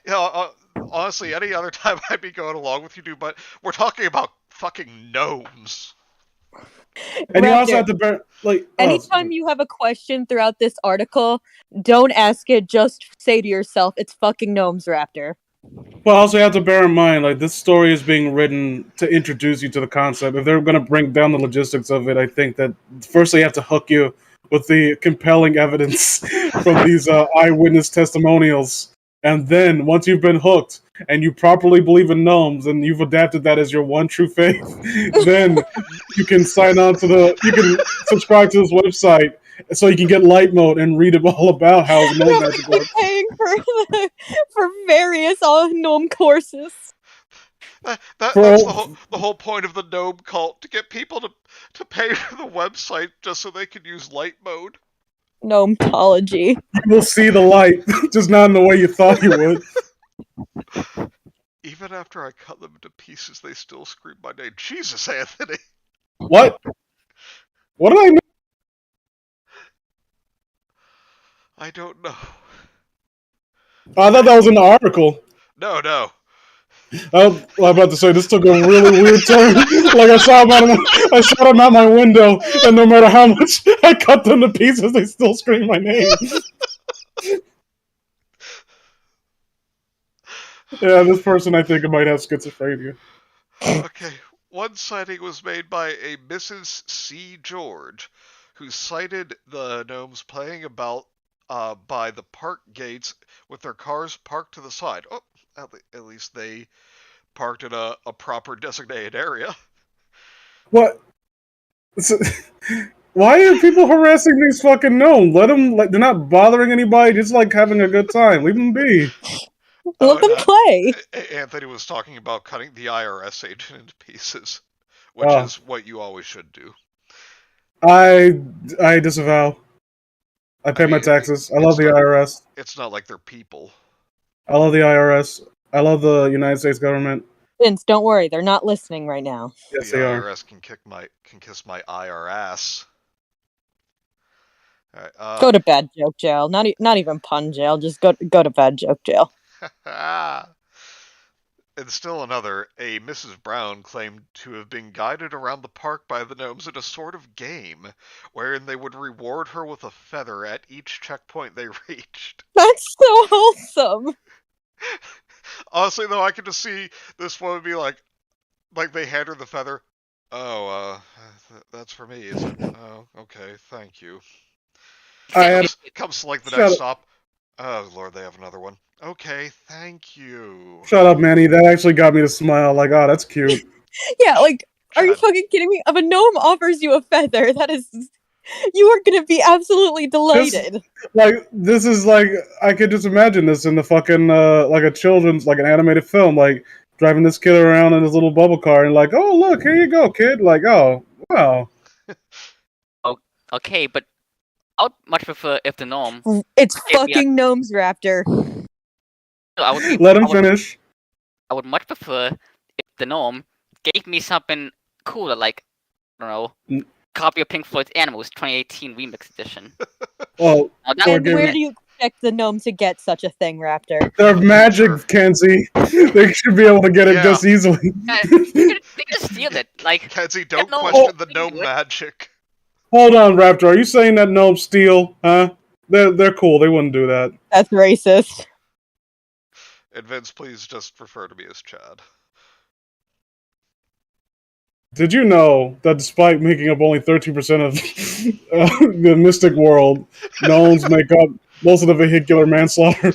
Yeah, honestly, any other time I'd be going along with you, dude, but we're talking about fucking gnomes. And you also Raptor, have to bear like anytime you have a question throughout this article, don't ask it, just say to yourself, it's fucking Gnomes Raptor. Well, also you have to bear in mind, like, this story is being written to introduce you to the concept. If they're going to break down the logistics of it, I think that first they have to hook you with the compelling evidence from these eyewitness testimonials. And then, once you've been hooked, and you properly believe in gnomes, and you've adapted that as your one true faith, then you can you can subscribe to this website, so you can get light mode and read all about how gnome magic works. Paying for various gnome courses. That's the whole point of the gnome cult, to get people to pay for the website just so they can use light mode. Gnometology. You will see the light, just not in the way you thought you would. Even after I cut them into pieces, they still scream my name. Jesus, Anthony! What? What did I know? I don't know. I thought that was in the article. No. I was about to say, this took a really weird turn. Like, I saw them out my window, and no matter how much I cut them to pieces, they still scream my name. Yeah, this person, I think, might have schizophrenia. Okay, one sighting was made by a Mrs. C. George, who sighted the gnomes playing about by the park gates with their cars parked to the side. Oh, at least they parked in a proper designated area. What? Why are people harassing these fucking gnomes? Let them, they're not bothering anybody, just like having a good time. Leave them be. Let them play. Anthony was talking about cutting the IRS agent into pieces, which is what you always should do. I disavow. I pay my taxes. I love the IRS. It's not like they're people. I love the IRS. I love the United States government. Vince, don't worry, they're not listening right now. Yes, the they IRS are. can kiss my IRS. All right, go to bed, joke jail. Not even pun jail. Just go to bed, joke jail. And still another, a Mrs. Brown claimed to have been guided around the park by the gnomes in a sort of game, wherein they would reward her with a feather at each checkpoint they reached. That's so wholesome. Honestly, though, I could just see this woman be like they hand her the feather. Oh, that's for me, is it? Oh, okay, thank you. Comes to like the next stop. Oh, Lord, they have another one. Okay, thank you. Shut up, Manny. That actually got me to smile. Like, oh, that's cute. Yeah, like, are you fucking kidding me? If a gnome offers you a feather, that is... You are gonna be absolutely delighted. This is like, I could just imagine this in the fucking, like a children's, like an animated film. Like, driving this kid around in his little bubble car, and like, oh look, here you go, kid. Like, oh wow. Okay, but I would much prefer if the gnome. It's Give me a- fucking Gnome's Raptor. Let him finish. I would much prefer if the gnome gave me something cooler, like, I don't know, copy of Pink Floyd's Animals 2018 Remix Edition. Oh, Now, And where do you expect the gnome to get such a thing, Raptor? they're magic, Kenzie. They should be able to get it just easily. They can steal it. Like, Kenzie, don't gnome question the can gnome do it. magic. Hold on, Raptor. Are you saying that gnomes steal? Huh? They're cool. They wouldn't do that. That's racist. And Vince, please just refer to me as Chad. Did you know that despite making up only 13% of the mystic world, gnomes make up most of the vehicular manslaughter?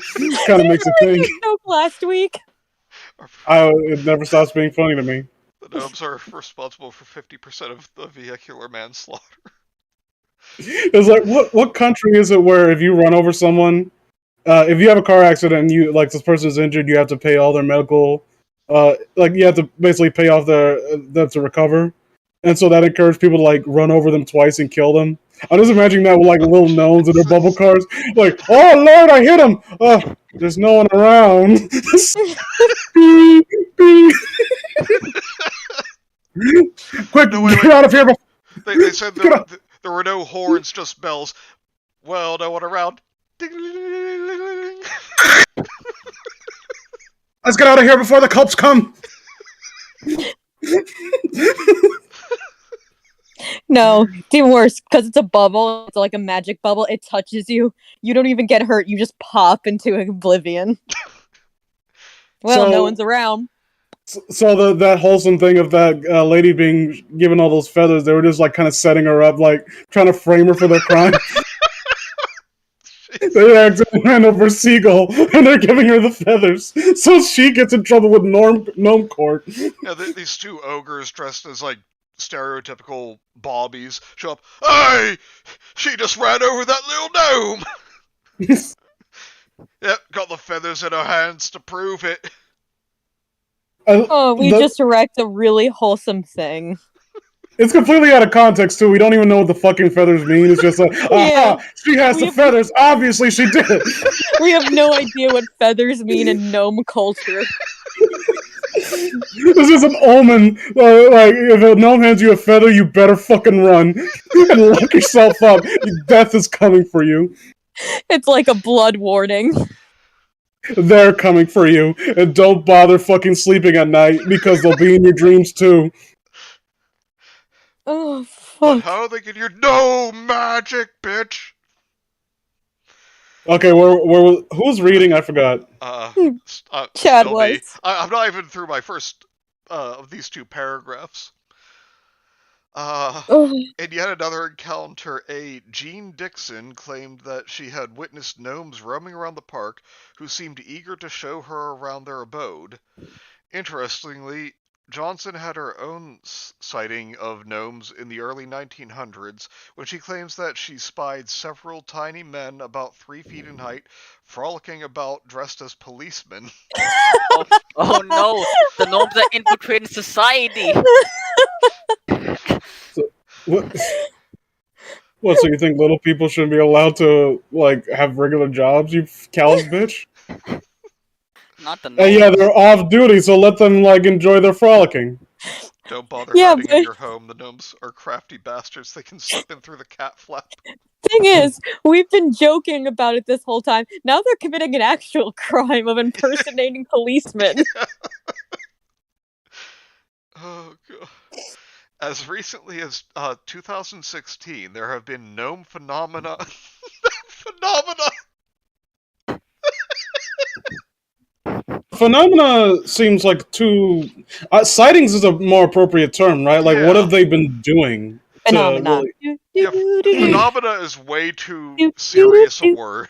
Kind of makes it think. Joke last week. It never stops being funny to me. The gnomes are responsible for 50% of the vehicular manslaughter. It's like, what country is it where if you run over someone, if you have a car accident and you like this person is injured, you have to pay all their medical, like you have to basically pay off them to recover, and so that encouraged people to like run over them twice and kill them. I'm just imagining that with like little gnomes in their bubble cars, like, oh Lord, I hit him. There's no one around. Quick, No, wait. get out of here! They said there were no horns, just bells. Well, no one around. Ding-a-ling-a-ling-a-ling-a-ling. Let's get out of here before the cops come. No, it's even worse because it's a bubble. It's like a magic bubble. It touches you. You don't even get hurt. You just pop into oblivion. Well, no one's around. So that wholesome thing of that lady being given all those feathers, they were just like kind of setting her up, like trying to frame her for their crime. They accidentally ran over a seagull, and they're giving her the feathers, so she gets in trouble with gnome court. Yeah, these two ogres dressed as like stereotypical bobbies show up. Hey, she just ran over that little gnome. Yep, got the feathers in her hands to prove it. We just wrecked a really wholesome thing. It's completely out of context too. We don't even know what the fucking feathers mean. It's just like, she has the feathers. Obviously, she did it. We have no idea what feathers mean in gnome culture. This is an omen. Like, if a gnome hands you a feather, you better fucking run and lock yourself up. Death is coming for you. It's like a blood warning. They're coming for you, and don't bother fucking sleeping at night because they'll be in your dreams too. Oh fuck! But how they get your no magic, bitch? Okay, who's reading? I forgot. Chad still was. me. I'm not even through my first of these two paragraphs. In yet another encounter, a Jean Dixon claimed that she had witnessed gnomes roaming around the park who seemed eager to show her around their abode. Interestingly, Johnson had her own sighting of gnomes in the early 1900s when she claims that she spied several tiny men about 3 feet in height frolicking about dressed as policemen. Oh no, the gnomes are infiltrating society. What? So you think little people shouldn't be allowed to like have regular jobs? You callous bitch. Not the gnomes. And yeah, they're off duty, so let them like enjoy their frolicking. Don't bother hiding in your home. The gnomes are crafty bastards. They can slip in through the cat flap. Thing is, we've been joking about it this whole time. Now they're committing an actual crime of impersonating policemen. Oh god. As recently as 2016, there have been gnome phenomena. Phenomena seems like too. Sightings is a more appropriate term, right? Like, what have they been doing? Phenomena. Phenomena is way too serious a word.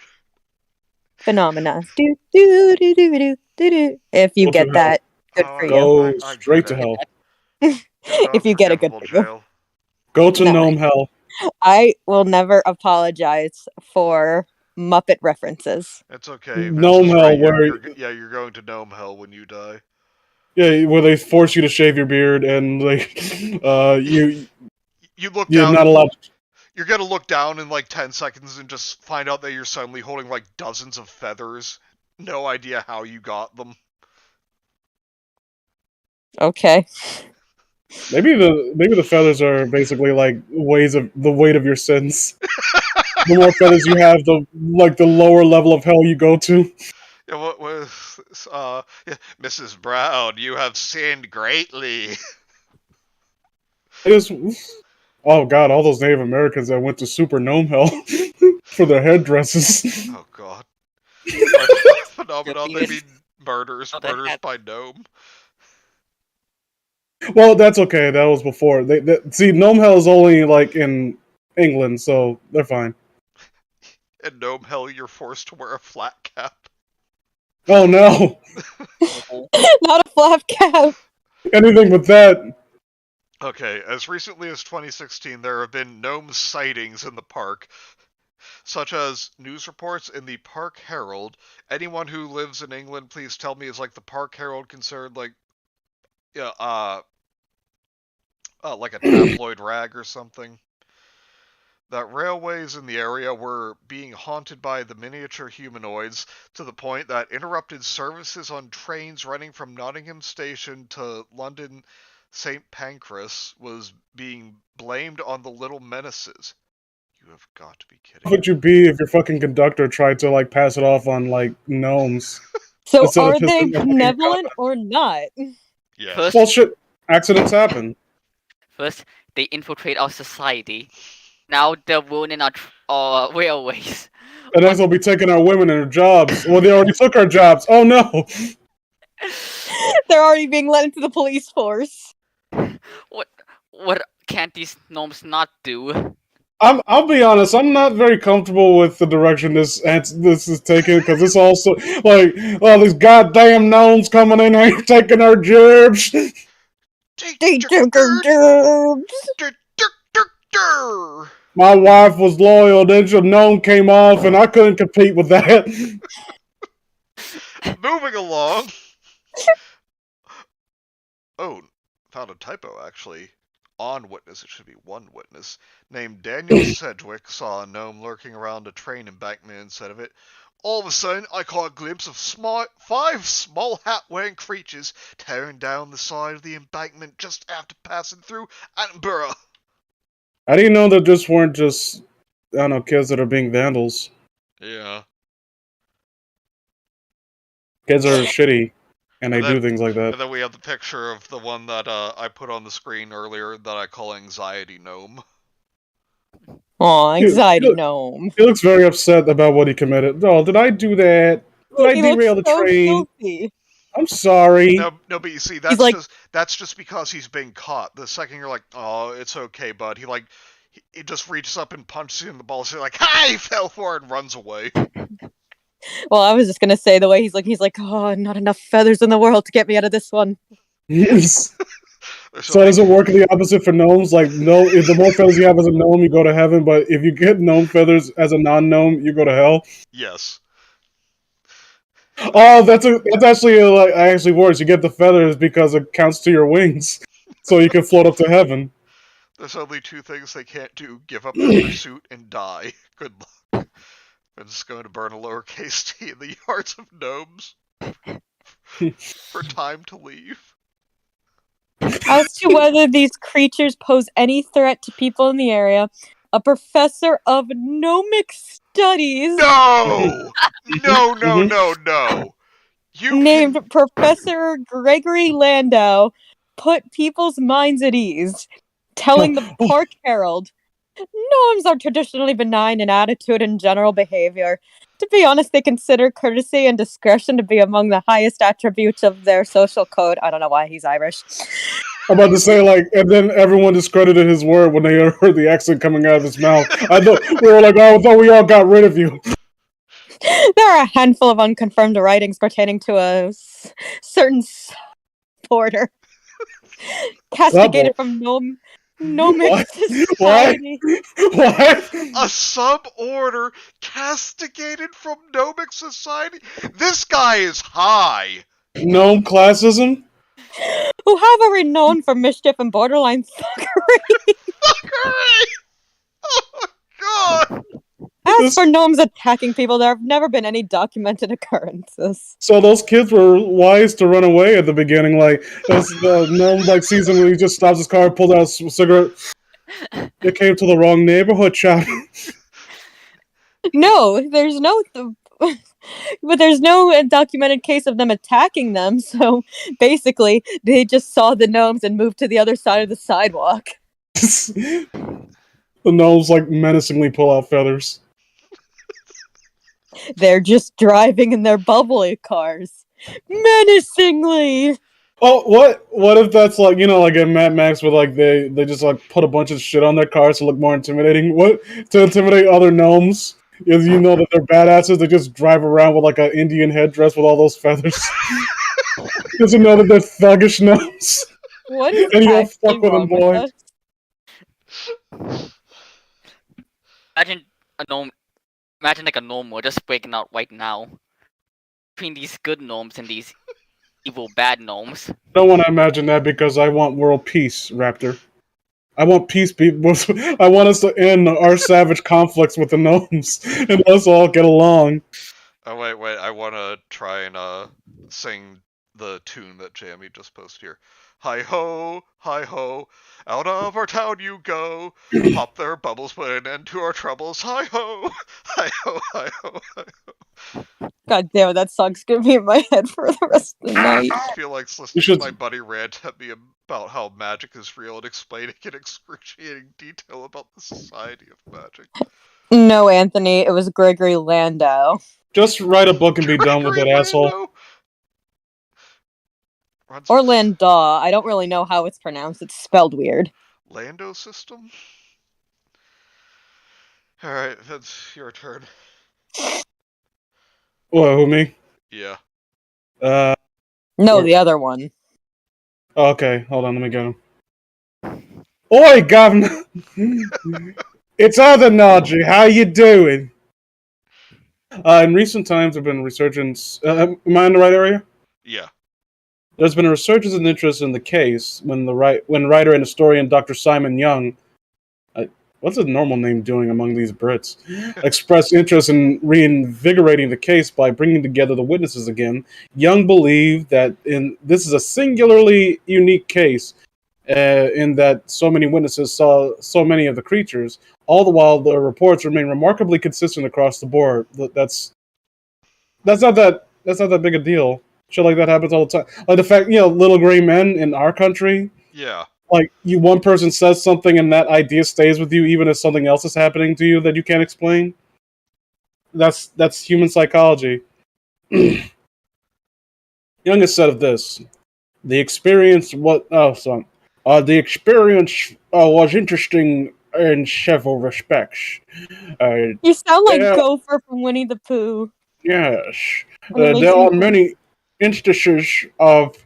Phenomena. If you get that, good for you. Go straight to hell. If you get a good for Go to gnome hell. I will never apologize for Muppet references. It's okay. Gnome hell, right. You're going to gnome hell when you die. Yeah, where they force you to shave your beard and like You look you're down. not allowed. You're gonna look down in like 10 seconds and just find out that you're suddenly holding like dozens of feathers. No idea how you got them. Okay. Maybe the feathers are basically like ways of the weight of your sins. The more feathers you have, the lower level of hell you go to. Yeah, what was yeah, Mrs. Brown? You have sinned greatly. It is, oh god, all those Native Americans that went to super gnome hell for their headdresses. Oh god. By phenomenon, they mean murders by gnome. Well, that's okay. That was before. See, gnome hell is only like in England, so they're fine. In gnome hell, you're forced to wear a flat cap. Oh no! Not a flap cap. Anything but that. Okay, as recently as 2016, there have been gnome sightings in the park, such as news reports in the Park Herald. Anyone who lives in England, please tell me, is like the Park Herald considered like, yeah, like a tabloid rag or something? That railways in the area were being haunted by the miniature humanoids to the point that interrupted services on trains running from Nottingham Station to London St. Pancras was being blamed on the little menaces. You have got to be kidding. What would you be if your fucking conductor tried to like pass it off on like gnomes? So Instead of are they pissing off benevolent or not? Yeah. First, Well, shit. Accidents happen. first, they infiltrate our society. Now they're ruining our railways. And next they'll be taking our women and their jobs. Well, they already took our jobs. Oh no! They're already being let into the police force. What can't these gnomes not do? I'll be honest. I'm not very comfortable with the direction this is taking because it's also like, oh, these goddamn gnomes coming in here taking our jobs. They took her jobs. My wife was loyal, then the gnome came off, and I couldn't compete with that. Moving along. Oh, found a typo actually. On witness, it should be one witness, named Daniel Sedgwick saw a gnome lurking around a train embankment instead of it. All of a sudden, I caught a glimpse of 5 small hat-wearing creatures tearing down the side of the embankment just after passing through Edinburgh. How do you know that just weren't just, I don't know, kids that are being vandals? Yeah. Kids are shitty, and they And then- do things like that. And then we have the picture of the one that I put on the screen earlier that I call Anxiety Gnome. Aw, anxiety Look. gnome. He looks very upset about what he committed. Oh, did I do that? Did I derail the train? Guilty. I'm sorry. No, but you see, that's just because he's been caught. The second you're like, oh, it's okay, bud. He just reaches up and punches you in the balls. You're like, hi, he fell for it, and runs away. Well, I was just gonna say the way he's like, oh, not enough feathers in the world to get me out of this one. Yes. So does it work in the opposite for gnomes? Like, no, if the more feathers you have as a gnome, you go to heaven. But if you get gnome feathers as a non-gnome, you go to hell. Yes. Oh, that's actually actually works. You get the feathers because it counts to your wings, so you can float up to heaven. There's only 2 things they can't do: give up their pursuit and die. Good luck. I'm just going to burn a lowercase t in the yards of gnomes for time to leave. As to whether these creatures pose any threat to people in the area, a professor of gnomic studies No! No! named Professor Gregory Landau put people's minds at ease, telling the Park Herald, gnomes are traditionally benign in attitude and general behavior. To be honest, they consider courtesy and discretion to be among the highest attributes of their social code. I don't know why he's Irish. I'm about to say, like, and then everyone discredited his word when they heard the accent coming out of his mouth. I thought we were like, oh, I thought we all got rid of you. There are a handful of unconfirmed writings pertaining to a certain porter castigated from gnomic society. What? A sub-order castigated from gnomic society? This guy is high. Gnome classism? who have already known for mischief and borderline thuggery. Hooray! Oh god! As for gnomes attacking people, there have never been any documented occurrences. So those kids were wise to run away at the beginning. Like, as the gnome like sees him when he just stops his car, pulls out a cigarette. They came to the wrong neighborhood, child. No, there's no. But there's no documented case of them attacking them, so basically, they just saw the gnomes and moved to the other side of the sidewalk. The gnomes like menacingly pull out feathers. They're just driving in their bubbly cars. Menacingly! Oh, what if that's like, you know, like in Mad Max where like they just like put a bunch of shit on their cars to look more intimidating? What, to intimidate other gnomes? Is, you know that they're badasses, they just drive around with like an Indian headdress with all those feathers. Doesn't know that they're thuggish gnomes. What is And you don't actually fuck with them, wrong with boy. us? Imagine a gnome. Imagine like a gnome we're just breaking out right now. Between these good gnomes and these evil bad gnomes. Don't want to imagine that because I want world peace, Raptor. I want peace, people. I want us to end our savage conflicts with the gnomes and let's all get along. Oh wait, I wanna try and sing the tune that Jamie just posted here. Hi ho, out of our town you go. Pop their bubbles, put an end to our troubles. Hi ho, hi ho, hi ho, hi ho. God damn it, that song's gonna be in my head for the rest of the night. I feel like listening to my buddy rant at me about how magic is real and explaining in excruciating detail about the society of magic. No, Anthony, it was Gregory Landau. Just write a book and be done with it, asshole. Or Landau. I don't really know how it's pronounced. It's spelled weird. Lando system? Alright, that's your turn. What, who, me? Yeah. No, the other one. Okay, hold on, let me get him. Oi, governor! It's other Naji, how you doing? In recent times, there have been resurgence. Am I in the right area? Yeah. There's been a resurgence in interest in the case when writer and historian Dr. Simon Young, what's a normal name doing among these Brits, expressed interest in reinvigorating the case by bringing together the witnesses again. Young believed that this is a singularly unique case, in that so many witnesses saw so many of the creatures, all the while the reports remain remarkably consistent across the board. That's not that big a deal. Shit like that happens all the time. Like the fact, little gray men in our country. Yeah. Like, one person says something and that idea stays with you even if something else is happening to you that you can't explain. That's human psychology. Young has said of this, the experience was interesting in several respects. You sound like Gopher from Winnie the Pooh. Yes. There are many instances of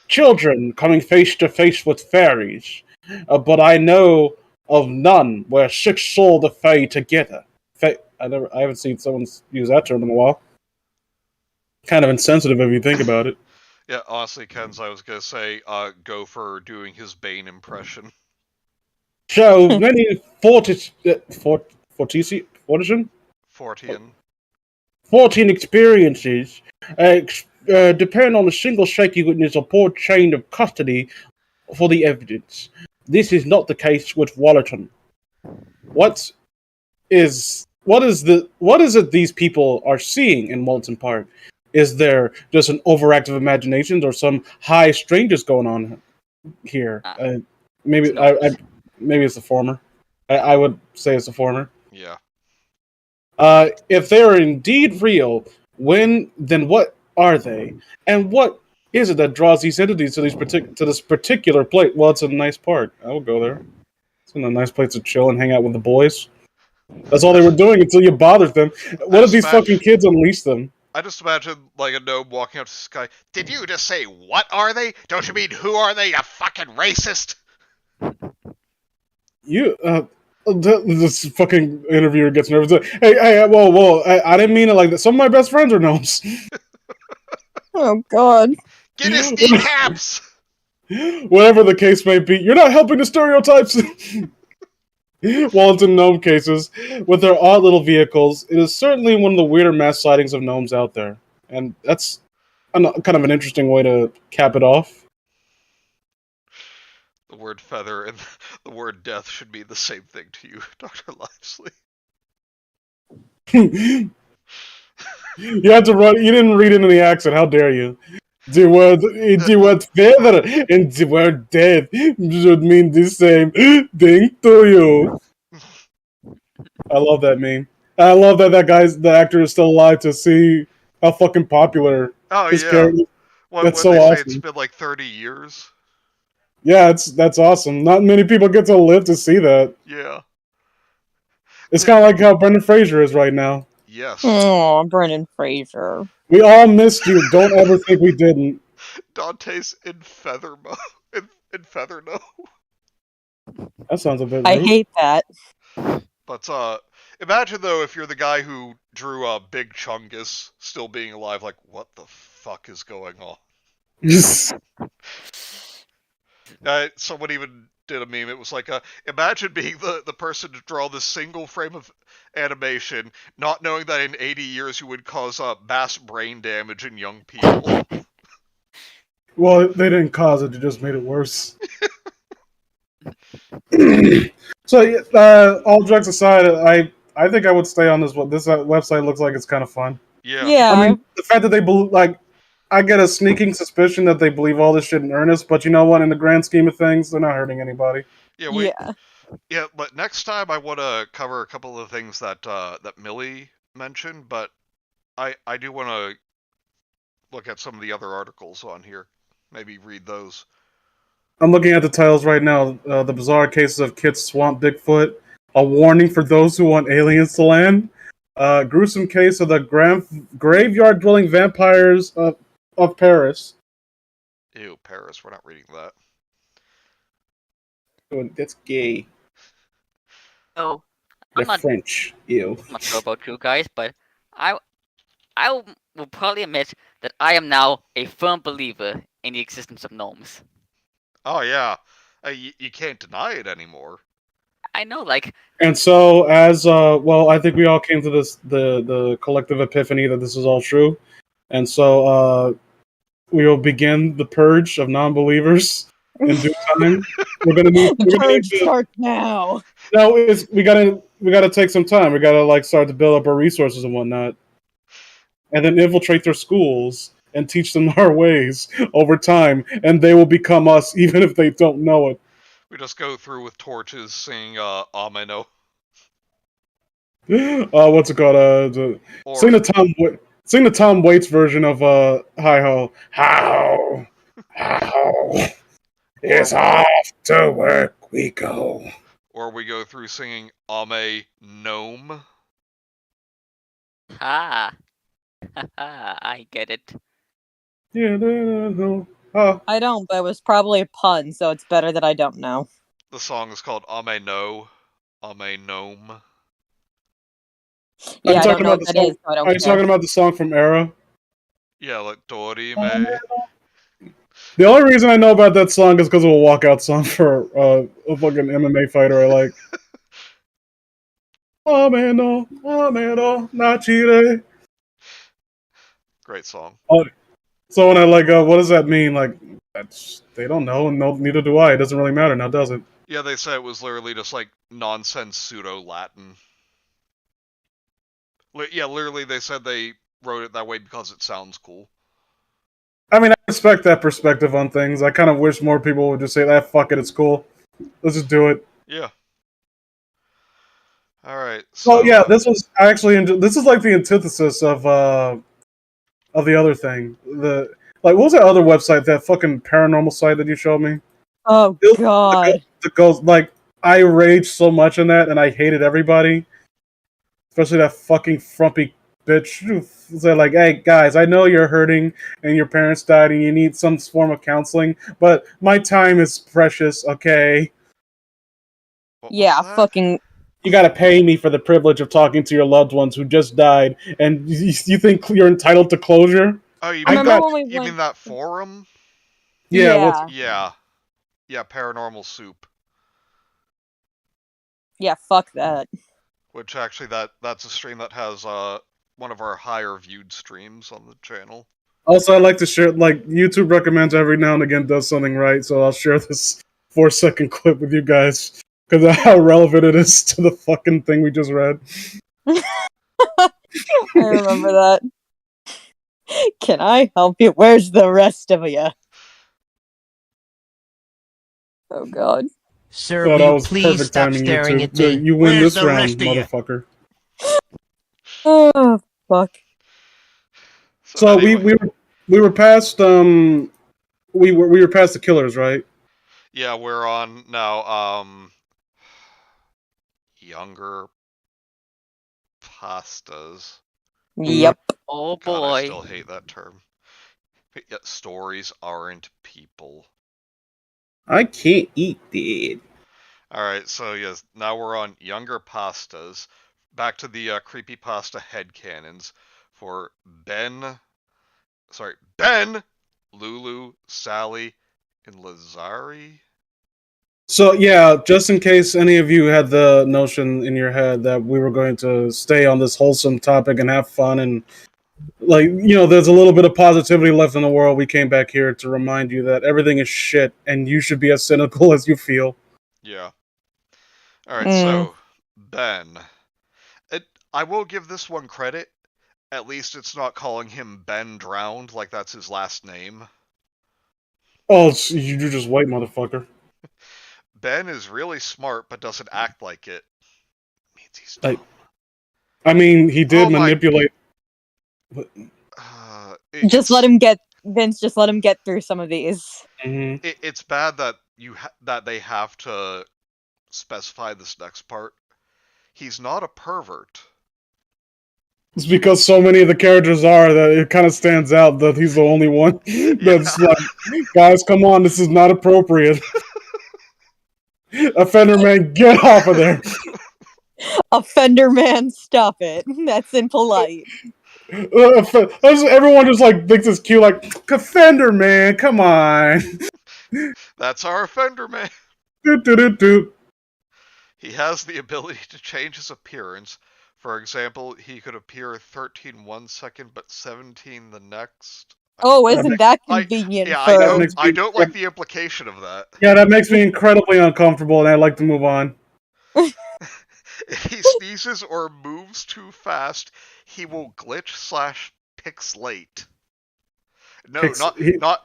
children coming face to face with fairies, but I know of none where six saw the fae together. I haven't seen someone use that term in a while. Kind of insensitive if you think about it. Yeah, honestly, Ken's, I was gonna say, Gopher doing his Bane impression. So many Fortian 14 experiences depend on a single shaky witness or poor chain of custody for the evidence. This is not the case with Wollaton. What is it these people are seeing in Wollaton Park? Is there just an overactive imagination or some high strangers going on here? Maybe it's the former. I would say it's the former. Yeah. If they are indeed real, then what are they? And what is it that draws these entities to this particular place? Well, it's a nice park. I will go there. It's a nice place to chill and hang out with the boys. That's all they were doing until you bothered them. What if these fucking kids unleashed them? I just imagine, like, a gnome walking up to this guy. Did you just say, what are they? Don't you mean, who are they, you fucking racist? This fucking interviewer gets nervous. Hey, whoa, I didn't mean it like that. Some of my best friends are gnomes. Oh, God. Get his kneecaps! Whatever the case may be, you're not helping the stereotypes. Wollaton gnome cases, with their odd little vehicles, it is certainly one of the weirder mass sightings of gnomes out there, and that's kind of an interesting way to cap it off. The word feather and the word death should be the same thing to you, Dr. Livesley. You had to run. You didn't read it in the accent. How dare you? The word feather and the word death should mean the same thing to you. I love that meme. I love that the actor is still alive to see how fucking popular Oh, his yeah. character. When That's so they say awesome. it's been like 30 years. Yeah, that's awesome. Not many people get to live to see that. Yeah. It's kind of like how Brendan Fraser is right now. Yes. Oh, Brendan Fraser. We all missed you. Don't ever think we didn't. Dante's in feather mode. In feather no. That sounds a bit I rude. hate that. But imagine though if you're the guy who drew Big Chungus still being alive. Like, what the fuck is going on? Someone even did a meme. It was like, imagine being the person to draw this single frame of animation, not knowing that in 80 years you would cause mass brain damage in young people. Well, they didn't cause it; they just made it worse. So, all jokes aside, I think I would stay on this one. This website looks like it's kind of fun. Yeah. I mean, the fact that they I get a sneaking suspicion that they believe all this shit in earnest. But you know what? In the grand scheme of things, they're not hurting anybody. Yeah, but next time I want to cover a couple of things that that Millie mentioned, but I do want to look at some of the other articles on here. Maybe read those. I'm looking at the titles right now. The bizarre cases of Kit's Swamp Bigfoot. A warning for those who want aliens to land. Gruesome case of the graveyard-dwelling vampires of Paris. Ew, Paris. We're not reading that. Oh, that's gay. Oh, They're I'm not, French. Ew. I'm not sure about you guys, but I will probably admit that I am now a firm believer in the existence of gnomes. Oh yeah, you can't deny it anymore. I know, like, And so, as well, I think we all came to the collective epiphany that this is all true, and so we will begin the purge of non-believers in due time. We're gonna need. The purge starts now. No, we gotta take some time. We gotta start to build up our resources and whatnot, and then infiltrate their schools and teach them our ways over time, and they will become us, even if they don't know it. We just go through with torches, singing Ameno. What's it called? Sing the Tom Waits version of Hi Ho. How it's off to work we go. Or we go through singing Ame Gnome. ha, I get it. Yeah, I don't, but it was probably a pun, so it's better that I don't know. The song is called Ame No. Ame Gnome. Yeah, I don't know what that is, so I don't Are you talking about the song from Era? Yeah, like Dorime. The only reason I know about that song is because of a walkout song for a fucking MMA fighter I like. Oh man, no, not Chile. Great song. So when I what does that mean? Like, they don't know, and no, neither do I. It doesn't really matter now, does it? Yeah, they said it was literally just like nonsense pseudo-Latin. Yeah, literally they said they wrote it that way because it sounds cool. I mean, I respect that perspective on things. I kind of wish more people would just say, "That fuck it, it's cool. Let's just do it." Yeah. All right. So yeah, this was actually this is like the antithesis of the other thing. What was that other website? That fucking paranormal site that you showed me? Oh god. The ghost. I raged so much in that, and I hated everybody, especially that fucking frumpy bitch. They're like, "Hey guys, I know you're hurting and your parents died and you need some form of counseling, but my time is precious, okay? Yeah, fucking. You gotta pay me for the privilege of talking to your loved ones who just died, and you think you're entitled to closure?" Oh, you I mean remember when we you went. mean that forum? Yeah. Yeah. Yeah, Paranormal Soup. Yeah, fuck that. Which actually, that's a stream that has one of our higher viewed streams on the channel. Also, I like to share, like, YouTube recommends every now and again does something right, so I'll share this 4-second clip with you guys because of how relevant it is to the fucking thing we just read. I remember that. Can I help you? Where's the rest of you? Oh god. Sir, Oh, will that you was please perfect stop timing, staring YouTube. at me? You win Where's this the round, rest of you? motherfucker. Oh, fuck. So Anyway, we were past we were past the killers, right? yeah, we're on now. Younger pastas. Yep. Oh God, I boy. still hate that term. Yet stories aren't people. I can't eat that. Alright, so yes, now we're on younger pastas. Back to the creepypasta headcanons for Ben, Lulu, Sally, and Lazari. So yeah, just in case any of you had the notion in your head that we were going to stay on this wholesome topic and have fun and like, you know, there's a little bit of positivity left in the world, we came back here to remind you that everything is shit and you should be as cynical as you feel. Yeah. Alright, Mm. so, Ben. I will give this one credit. At least it's not calling him Ben Drowned, like that's his last name. Oh, you're just white, motherfucker. Ben is really smart, but doesn't act like it. Means he's dumb. I mean, he did Oh my- manipulate. Just let him get Vince. Just let him get through some of these. Mhm. It's bad that that they have to specify this next part. He's not a pervert. It's because so many of the characters are that it kind of stands out that he's the only one that's like, guys, come on, this is not appropriate. Offender man, get off of there. Offender man, stop it. That's impolite. Everyone just like thinks it's cute, like, offender man, come on. That's our offender man. Doot, doot, doot, doot. He has the ability to change his appearance. For example, he could appear 13 one second, but 17 the next. Oh, isn't that convenient yeah, for... I don't like the implication of that. Yeah, that makes me incredibly uncomfortable, and I'd like to move on. If he sneezes or moves too fast, he will glitch/pixelate. No,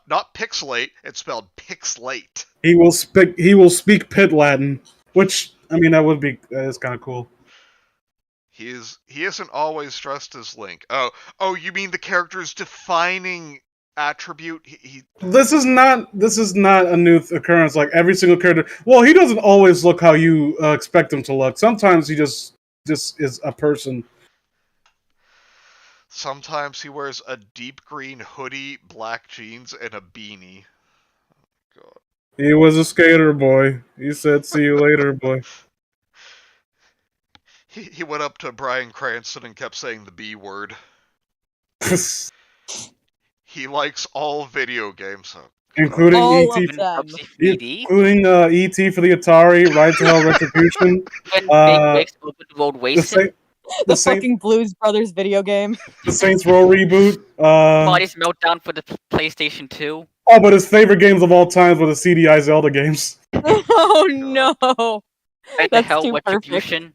not pixelate. It's spelled pixelate. He will speak Pit Latin, which I mean that is kind of cool. He isn't always dressed as Link. Oh, you mean the character's defining attribute? This is not a new occurrence. Like every single character, well, he doesn't always look how you expect him to look. Sometimes he just is a person. Sometimes he wears a deep green hoodie, black jeans, and a beanie. Oh, God. He was a skater boy. He said, "See you later, boy." He went up to Bryan Cranston and kept saying the B word. He likes all video games, including all ET, of them. including ET for the Atari, Ride to Hell Retribution, Big Wigs Open Road Racing. The fucking Blues Brothers video game. The Saints Row reboot. Body's Meltdown for the PlayStation 2. Oh, but his favorite games of all time were the CDI Zelda games. Oh no! Right the Hell Retribution.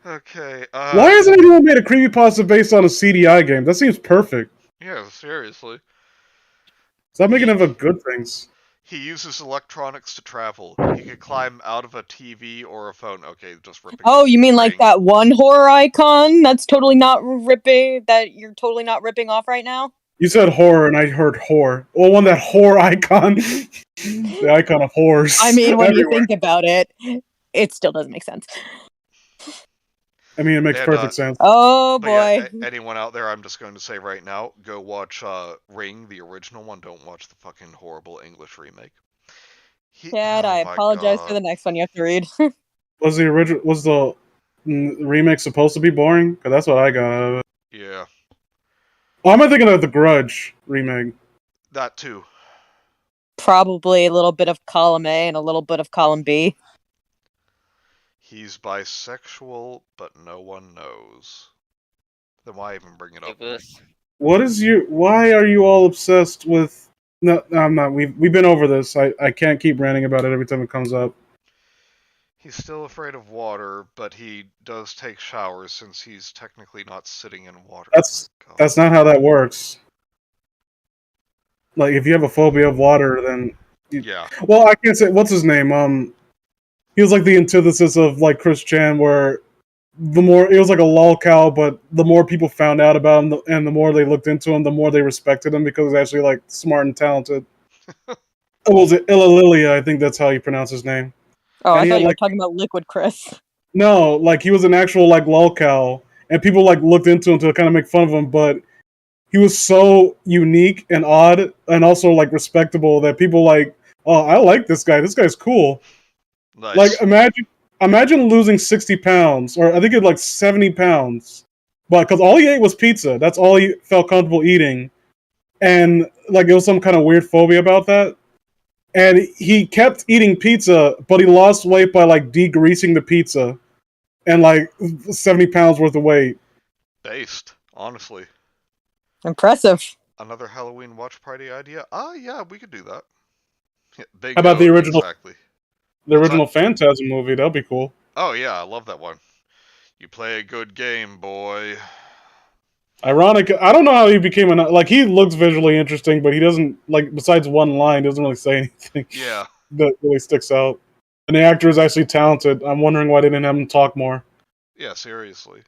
Okay. Why hasn't anyone made a creepypasta based on a CDI game? That seems perfect. Yeah, seriously. Stop making them of good things. He uses electronics to travel. He could climb out of a TV or a phone. Okay, just ripping. Oh, you mean like that one horror icon that's totally not ripping, that you're totally not ripping off right now? You said horror and I heard whore. Well, one that whore icon. The icon of whores. I mean, when everywhere. you think about it, it still doesn't make sense. I mean, it makes perfect sense. Oh boy. Yeah, anyone out there, I'm just going to say right now, go watch Ring, the original one. Don't watch the fucking horrible English remake. Chad, I apologize for the next one you have to read. Was the remake supposed to be boring? Because that's what I got out of it. Yeah. Oh, am I thinking of the Grudge remake? That too. probably a little bit of column A and a little bit of column B. He's bisexual, but no one knows. Then why even bring it up? Why are you all obsessed with? No, I'm not. We've been over this. I can't keep ranting about it every time it comes up. He's still afraid of water, but he does take showers since he's technically not sitting in water. That's not how that works. Like, if you have a phobia of water, then yeah. Well, I can't say what's his name. He was like the antithesis of like Chris Chan, where the more it was like a lolcow, but the more people found out about him and the more they looked into him, the more they respected him because he's actually like smart and talented. Was it Illalilia? I think that's how you pronounce his name. Oh, And I he thought had, you were like, talking about Liquid Chris. No, like he was an actual like lolcow, and people like looked into him to kind of make fun of him, but he was so unique and odd, and also like respectable that people like, oh, I like this guy. This guy's cool. Nice. Like imagine losing 60 pounds, or I think it like 70 pounds, but because all he ate was pizza. That's all he felt comfortable eating, and like it was some kind of weird phobia about that. And he kept eating pizza, but he lost weight by like degreasing the pizza, and like 70 pounds worth of weight. Based, honestly. Impressive. Another Halloween watch party idea? Yeah, we could do that. Bingo, How about the original? Exactly. The original Phantasm movie. That'd be cool. Oh yeah, I love that one. You play a good game, boy. Ironic. I don't know how he became like he looks visually interesting, but he doesn't like besides one line, doesn't really say anything. Yeah. That really sticks out. And the actor is actually talented. I'm wondering why they didn't have him talk more. Yeah, seriously.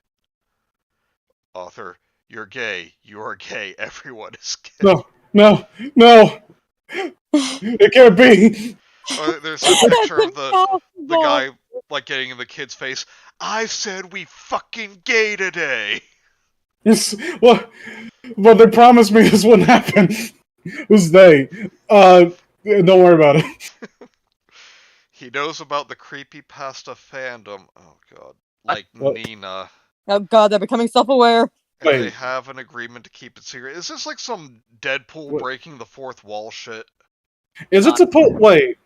Author, you're gay. You're gay. Everyone is gay. No. It can't be. There's a picture of the guy like getting in the kid's face. I said we fucking gay today. Well, but they promised me this wouldn't happen. Who's they? Don't worry about it. He knows about the Creepypasta fandom. Oh god. Like What? Nina. Oh god, they're becoming self-aware. And Wait. they have an agreement to keep it secret. Is this like some Deadpool breaking the fourth wall shit? Is it supposed? Wait.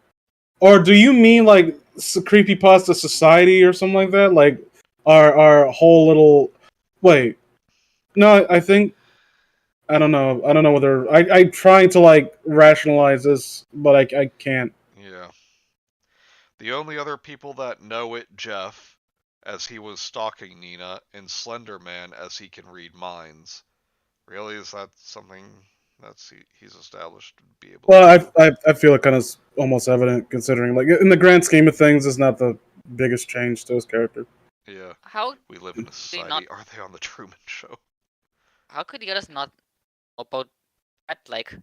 Or do you mean like Creepypasta Society or something like that? Like our whole little. Wait. No, I think. I don't know whether I'm trying to like rationalize this, but I can't. Yeah. The only other people that know it, Jeff, as he was stalking Nina, and Slenderman, as he can read minds. Really, is that something he's established to be able? Well, I feel it kind of almost evident considering, like, in the grand scheme of things, it's not the biggest change to his character. Yeah. How We live in a society. Are they on the Truman Show? How could you guys not know about that? Like, do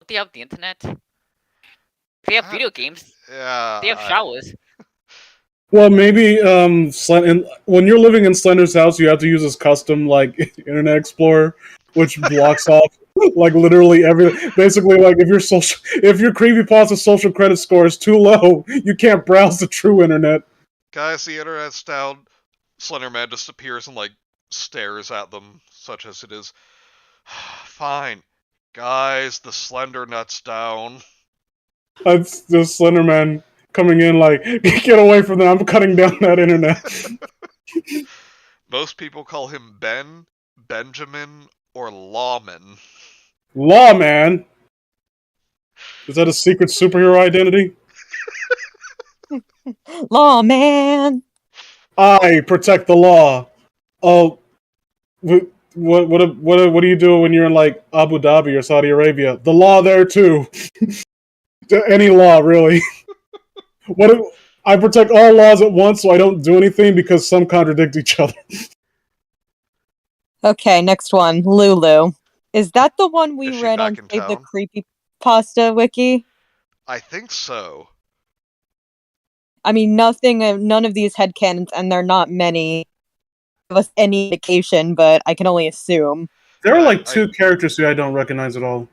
they have the internet? They have video games. Yeah. They have showers. Well, maybe when you're living in Slender's house, you have to use his custom like Internet Explorer, which blocks off like literally everything. Basically, like if your Creepypasta social credit score is too low, you can't browse the true internet. Guys, the internet's down. Slenderman just appears and like stares at them, such as it is. Fine, guys, the Slender Nut's down. That's the Slenderman coming in like, get away from them! I'm cutting down that internet. Most people call him Ben, Benjamin, or Lawman. Lawman? Is that a secret superhero identity? Lawman. I protect the law. Oh, what do you do when you're in like Abu Dhabi or Saudi Arabia? The law there too. Any law, really. I protect all laws at once, so I don't do anything because some contradict each other. Okay, next one. Lulu. Is that the one we read on Save the Creepypasta wiki? I think so. I mean, none of these headcanons, and there are not many, give us any indication, but I can only assume. There are like two characters who I don't recognize at all.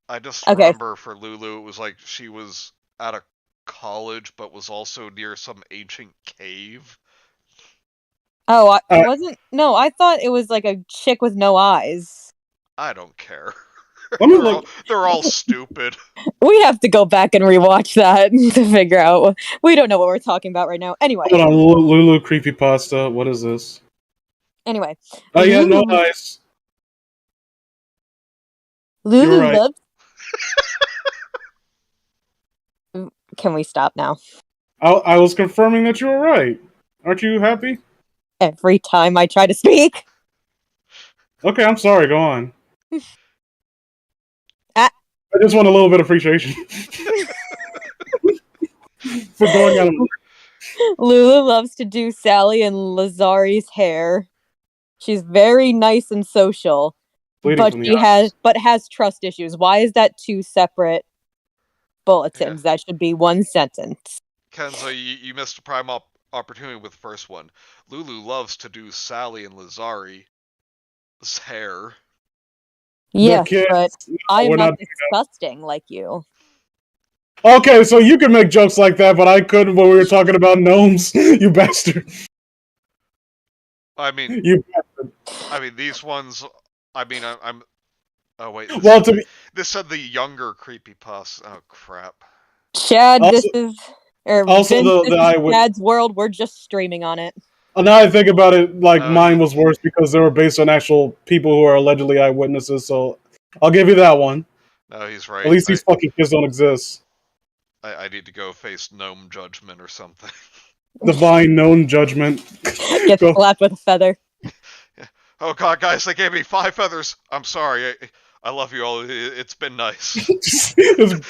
I just remember for Lulu, it was like she was at a college, but was also near some ancient cave. Oh, it wasn't? No, I thought it was like a chick with no eyes. I don't care. Let me look. They're all stupid. We have to go back and rewatch that to figure out. We don't know what we're talking about right now. Anyway, Hold on, Lulu Creepypasta. What is this? anyway. Oh yeah, no ice. You were Lulu right. loves. Can we stop now? I was confirming that you were right. Aren't you happy? Every time I try to speak. Okay, I'm sorry. Go on. Ah. I just want a little bit of appreciation for going out. Lulu loves to do Sally and Lazari's hair. She's very nice and social, Bleeding but from the she eyes. has trust issues. Why is that two separate bulletins? Yeah. That should be one sentence. Kenzo, you missed a prime opportunity with the first one. Lulu loves to do Sally and Lazari's hair. Yes, kids, but no, I am we're not not. disgusting like you. Okay, so you can make jokes like that, but I couldn't when we were talking about gnomes. You bastard. I mean, You. these ones. I'm. Oh wait. Well, to be This said the younger creepypasta. Oh crap. Chad, Also- this is also Vince, the this is eyewitness. Chad's world. We're just streaming on it. Now I think about it, like Oh, mine was worse because they were based on actual people who are allegedly eyewitnesses. So I'll give you that one. No, he's right. At least these fucking kids don't exist. I need to go face gnome judgment or something. Divine known judgment. Get Go. slapped with a feather. Oh god, guys, they gave me 5 feathers. I'm sorry. I love you all. It's been nice. Just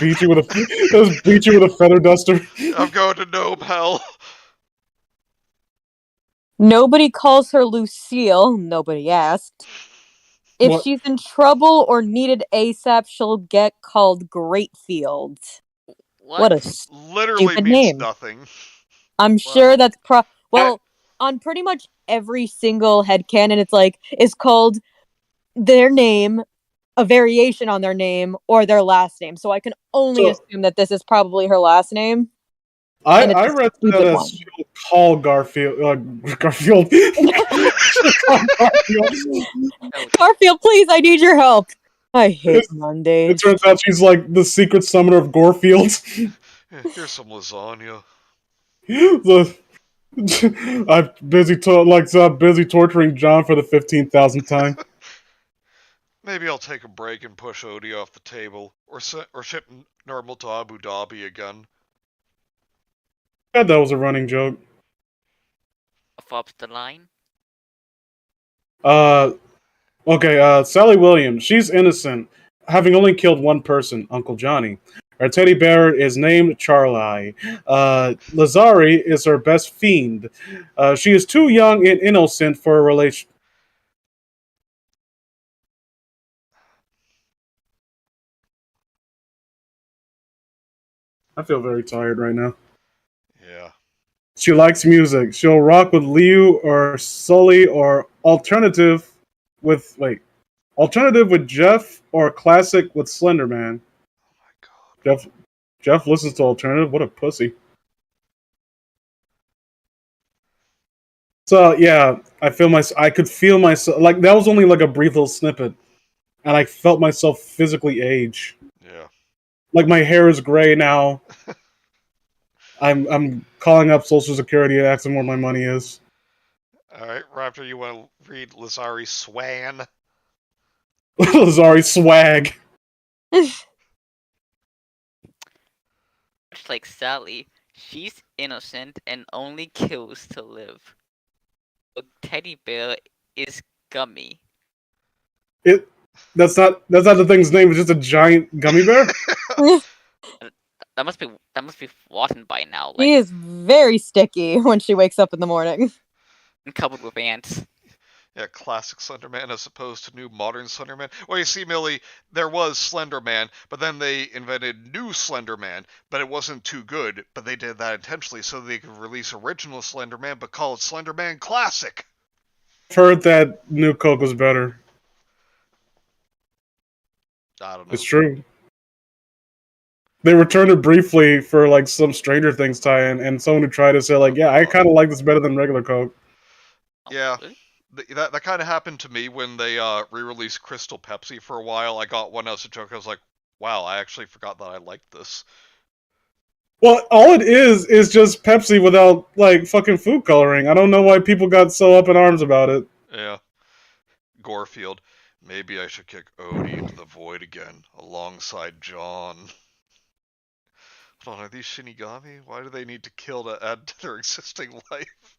beat you with a feather duster. I'm going to gnome hell. Nobody calls her Lucille. Nobody asked. If What? she's in trouble or needed ASAP, she'll get called Greatfield. What a Literally stupid means name. nothing. I'm sure that's on pretty much every single headcanon, it's called their name, a variation on their name, or their last name. So I can only assume that this is probably her last name. I read that as she'll call Garfield. Garfield. Garfield, please, I need your help. I hate Mondays. It turns out she's like the secret summoner of Gorefield. Here's some lasagna. I'm busy torturing John for the 15,000th time. Maybe I'll take a break and push Odie off the table, or ship normal to Abu Dhabi again. God, that was a running joke. Up the line. Okay, Sally Williams. She's innocent, having only killed one person, Uncle Johnny. Her teddy bear is named Charlie. Lazari is her best fiend. She is too young and innocent for a relation. I feel very tired right now. Yeah. She likes music. She'll rock with Liu or Sully or alternative with Jeff or classic with Slenderman. Oh my god. Jeff listens to alternative. What a pussy. So yeah, I could feel myself like that was only like a brief little snippet, and I felt myself physically age. Yeah. Like my hair is gray now. I'm calling up Social Security and asking where my money is. Alright, Raptor, you want to read Lazari Swan? Lazari swag. Much like Sally, she's innocent and only kills to live. The teddy bear is Gummy. That's not the thing's name. It's just a giant gummy bear. That must be Wollaton by now. She is very sticky when she wakes up in the morning. And covered with ants. Yeah, classic Slenderman as opposed to new modern Slenderman. Well, you see, Millie, there was Slenderman, but then they invented new Slenderman, but it wasn't too good, but they did that intentionally so they could release original Slenderman, but call it Slenderman Classic. I've heard that New Coke was better. I don't know. It's true. They returned it briefly for like some Stranger Things tie-in, and someone who tried to say like, yeah, I kind of like this better than regular Coke. Yeah. That kind of happened to me when they re-released Crystal Pepsi for a while. I got one as a joke. I was like, wow, I actually forgot that I liked this. Well, all it is just Pepsi without like fucking food coloring. I don't know why people got so up in arms about it. Yeah. Gorefield. Maybe I should kick Odie into the void again, alongside John. Hold on, are these Shinigami? Why do they need to kill to add to their existing life?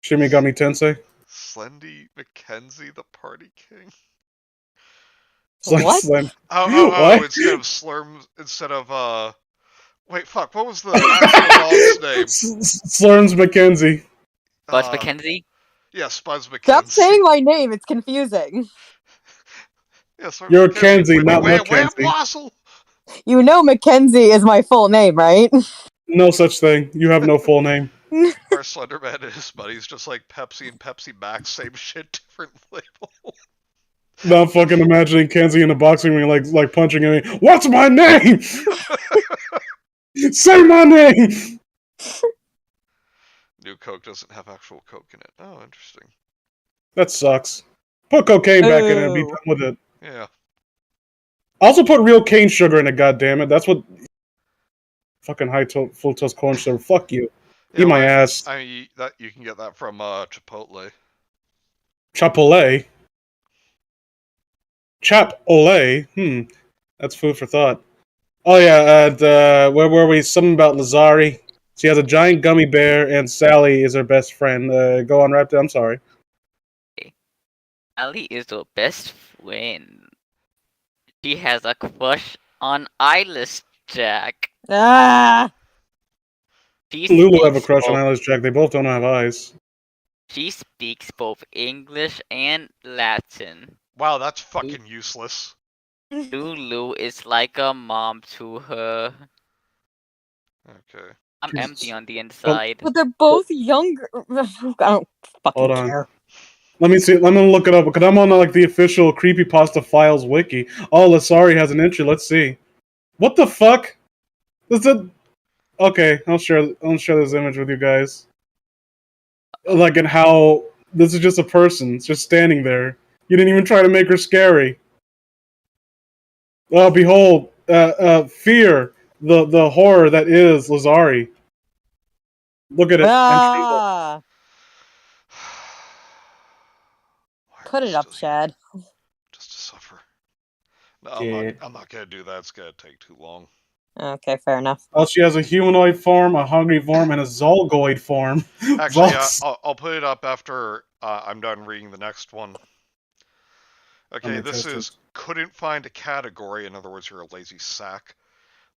Shimigami Tensei. Slendy Mackenzie, the party king? What? Slim. Oh, What? instead of Slurms, instead of, wait, fuck, what was the actual dog's name? Slurms Mackenzie. Buzz Mackenzie? Yeah, Spuzz Stop Mackenzie. saying my name, it's confusing. Yeah, Slurms You're Mackenzie. Kenzie, not Wham, Mackenzie. Wassel! You know Mackenzie is my full name, right? No such thing. You have no full name. Our Slenderman is, but he's just like Pepsi and Pepsi Max, same shit, different label. Now I'm fucking imagining Kenzie in a boxing ring, like punching me. What's my name? Say my name. New Coke doesn't have actual Coke in it. Oh, interesting. That sucks. Put cocaine back in it and be Ooh. done with it. Yeah. Also put real cane sugar in it, goddammit. That's what fucking full-toast corn syrup. Fuck you. Yeah, Eat my well, ass. I mean, that you can get that from Chipotle. Chapole. Chap-ole. That's food for thought. Oh yeah, and where were we? Something about Lazari. She has a giant gummy bear, and Sally is her best friend. Go on, Raptor. I'm sorry. Ali is her best friend. She has a crush on Eyeless Jack. Ah! She Lulu have a speaks crush on both, Alice Jack. They both don't have eyes. she speaks both English and Latin. Wow, that's fucking useless. Lulu is like a mom to her. Okay. I'm Jesus. empty on the inside. But they're both younger. I don't fucking Hold on. care. Let me see. Let me look it up because I'm on like the official Creepypasta Files wiki. Oh, Lasari has an entry. Let's see. What the fuck? Is it? Okay, I'll share this image with you guys. Like, and how this is just a person. It's just standing there. You didn't even try to make her scary. Oh, behold, fear, the horror that is Lazari. Look at it. Entry. Ah! Why are Put we it up, still here? Chad. Just to suffer. No, Yeah. I'm not gonna do that. It's gonna take too long. Okay, fair enough. Oh, she has a humanoid form, a hungry form, and a Zolgoid form. Actually, Zox. I'll put it up after I'm done reading the next one. Okay, this is couldn't find a category. In other words, you're a lazy sack.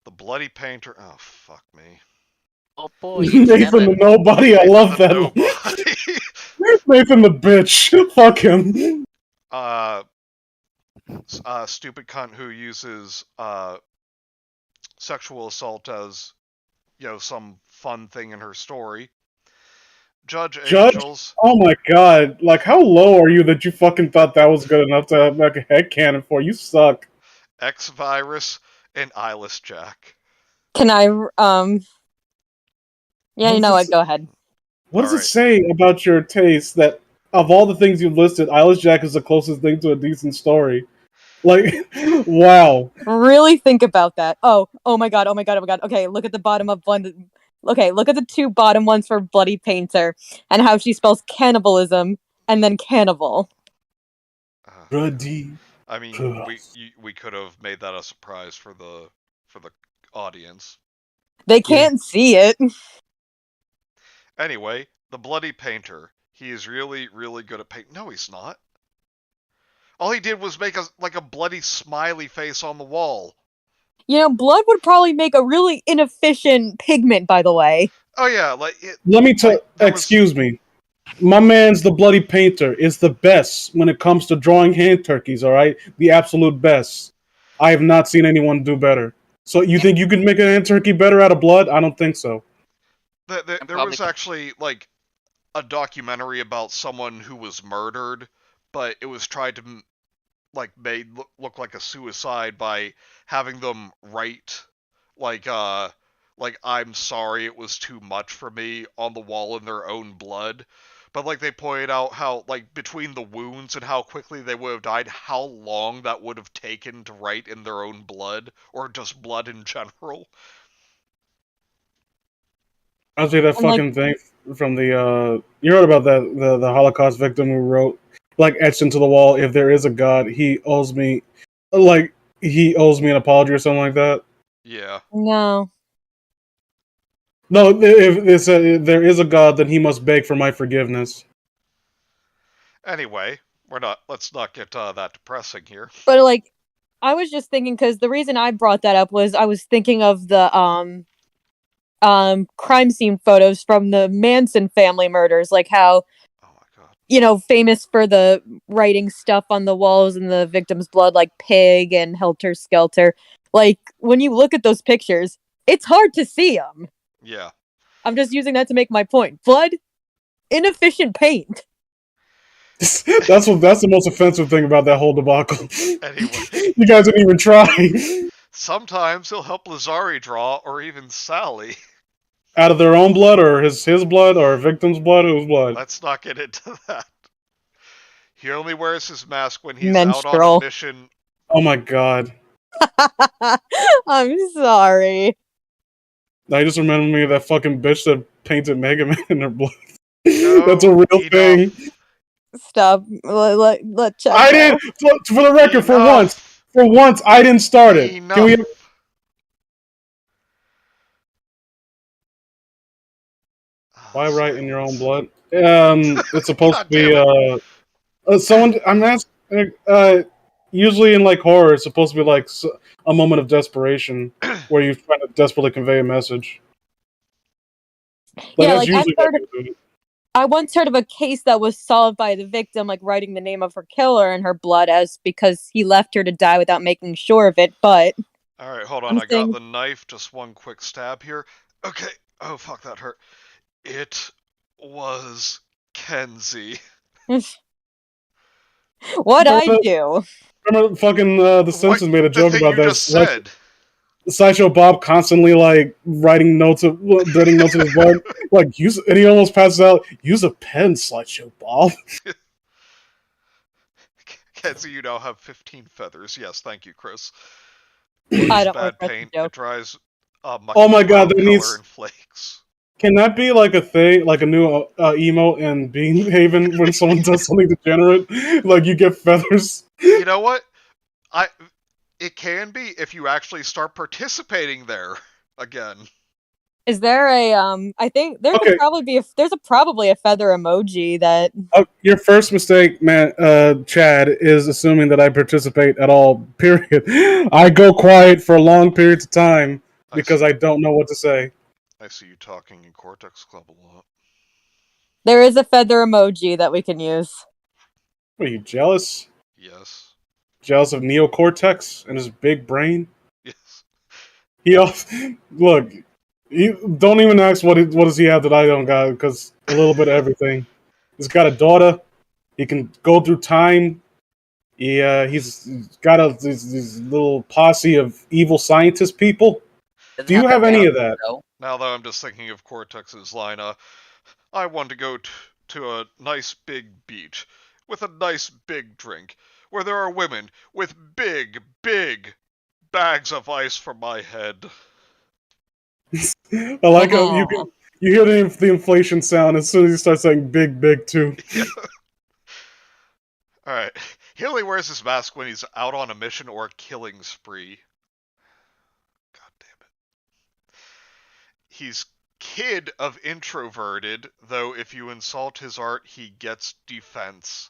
The Bloody Painter. Oh, fuck me. Oh boy, it's Nathan the 7. Nobody. I love that. Nobody. Nathan the bitch. Fuck him. Stupid cunt who uses sexual assault as, some fun thing in her story. Judge Angels. Oh my god. Like, how low are you that you fucking thought that was good enough to make a headcanon for? You suck. X-Virus, and Eyeless Jack. Can I, Yeah, you know what? Go ahead. What does it say about your taste that of all the things you've listed, Eyeless Jack is the closest thing to a decent story? Like, wow. Really think about that. Oh my god. Okay, look at the bottom of one. Okay, look at the two bottom ones for Bloody Painter and how she spells cannibalism and then cannibal. Bloody. I mean, we could have made that a surprise for the audience. They can't see it. Anyway, the Bloody Painter. He is really, really good at paint. No, he's not. All he did was make a bloody smiley face on the wall. You know, blood would probably make a really inefficient pigment, by the way. Oh yeah, Let me tell. Excuse me. My man's the Bloody Painter is the best when it comes to drawing hand turkeys. All right, the absolute best. I have not seen anyone do better. So you think you could make a hand turkey better out of blood? I don't think so. There was actually a documentary about someone who was murdered, but it was tried to made look like a suicide by having them write like, I'm sorry it was too much for me on the wall in their own blood. But, like, they pointed out how, like, between the wounds and how quickly they would have died, how long that would have taken to write in their own blood, or just blood in general. I'll say that And like, fucking thing from the you wrote about that the Holocaust victim who wrote like etched into the wall, if there is a God, he owes me an apology or something like that. Yeah. no. No, if they said if there is a God, then he must beg for my forgiveness. Anyway, let's not get that depressing here. But like, I was just thinking because the reason I brought that up was I was thinking of the crime scene photos from the Manson family murders, like how, Oh my god. famous for the writing stuff on the walls and the victim's blood, like Pig and Helter Skelter. Like, when you look at those pictures, it's hard to see them. Yeah. I'm just using that to make my point. Blood, inefficient paint. That's the most offensive thing about that whole debacle. Anyway. You guys didn't even try. Sometimes he'll help Lazari draw, or even Sally. Out of their own blood, or his blood, or victim's blood, whose blood? Let's not get into that. He only wears his mask when he's out on a Menstrual. mission. Oh my god. I'm sorry. I just remember me of that fucking bitch that painted Mega Man in her blood. No, That's a real enough. thing. Stop. Let Chuck I go. didn't. For the record, Enough. for once, I didn't start it. Enough. Can we? Why write in your own blood? It's supposed to God be damn someone. I'm asking. Usually in like horror, it's supposed to be like a moment of desperation where you're trying to desperately convey a message. Like, Yeah, that's like usually what you do. I once heard of a case that was solved by the victim, like writing the name of her killer in her blood as because he left her to die without making sure of it. But Alright, hold on. I'm I got saying- the knife. Just one quick stab here. Okay. Oh, fuck, that hurt. It was Kenzie. What'd I do? Remember, fucking The Simpsons made a joke about you that. just said. Sideshow Bob constantly like writing notes of writing notes in his blood, like use, and he almost passes out. Use a pen, Sideshow Bob. Kenzie, you now have 15 feathers. Yes, thank you, Chris. I don't Bad like paint. joke. It dries Oh my god, brown that color needs. in flakes. Can that be like a thing, like a new emote in Bean Haven when someone does something degenerate, like you get feathers? You know what? It can be if you actually start participating there again. Is there a I think there Okay. could probably be there's probably a feather emoji that Your first mistake, man, Chad, is assuming that I participate at all. Period. I go quiet for long periods of time because I don't know what to say. I see you talking in Cortex Club a lot. there is a feather emoji that we can use. Are you jealous? Yes. Jealous of Neocortex and his big brain? Yes. Look. You don't even ask what does he have that I don't got, because a little bit of everything. He's got a daughter. He can go through time. He's got these little posse of evil scientist people. Do you have any of that? Now that I'm just thinking of Cortex's line, I want to go to a nice big beach with a nice big drink where there are women with big, big bags of ice for my head. I like how you hear the inflation sound as soon as you start saying big, big too. Yeah. Alright. He only wears his mask when he's out on a mission or a killing spree. God damn it. He's kid of introverted, though if you insult his art, he gets defense.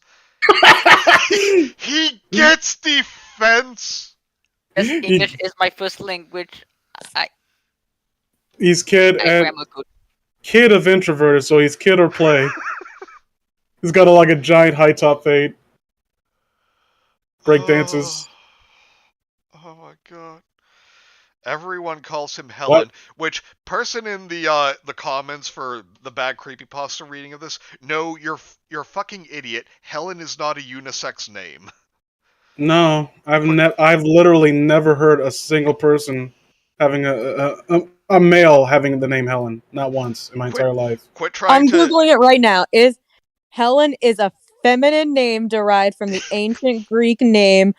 He gets defense! As English is my first language, He's kid of introverted, so he's kid or play. He's got like a giant high top fade. Break dances. Oh my god. Everyone calls him Helen, which person in the comments for the bad creepypasta reading of this, no, you're a fucking idiot. Helen is not a unisex name. No, I've literally never heard a single person having a male having the name Helen. Not once in my entire life. Quit trying I'm to. googling it right now. Helen is a feminine name derived from the ancient Greek name.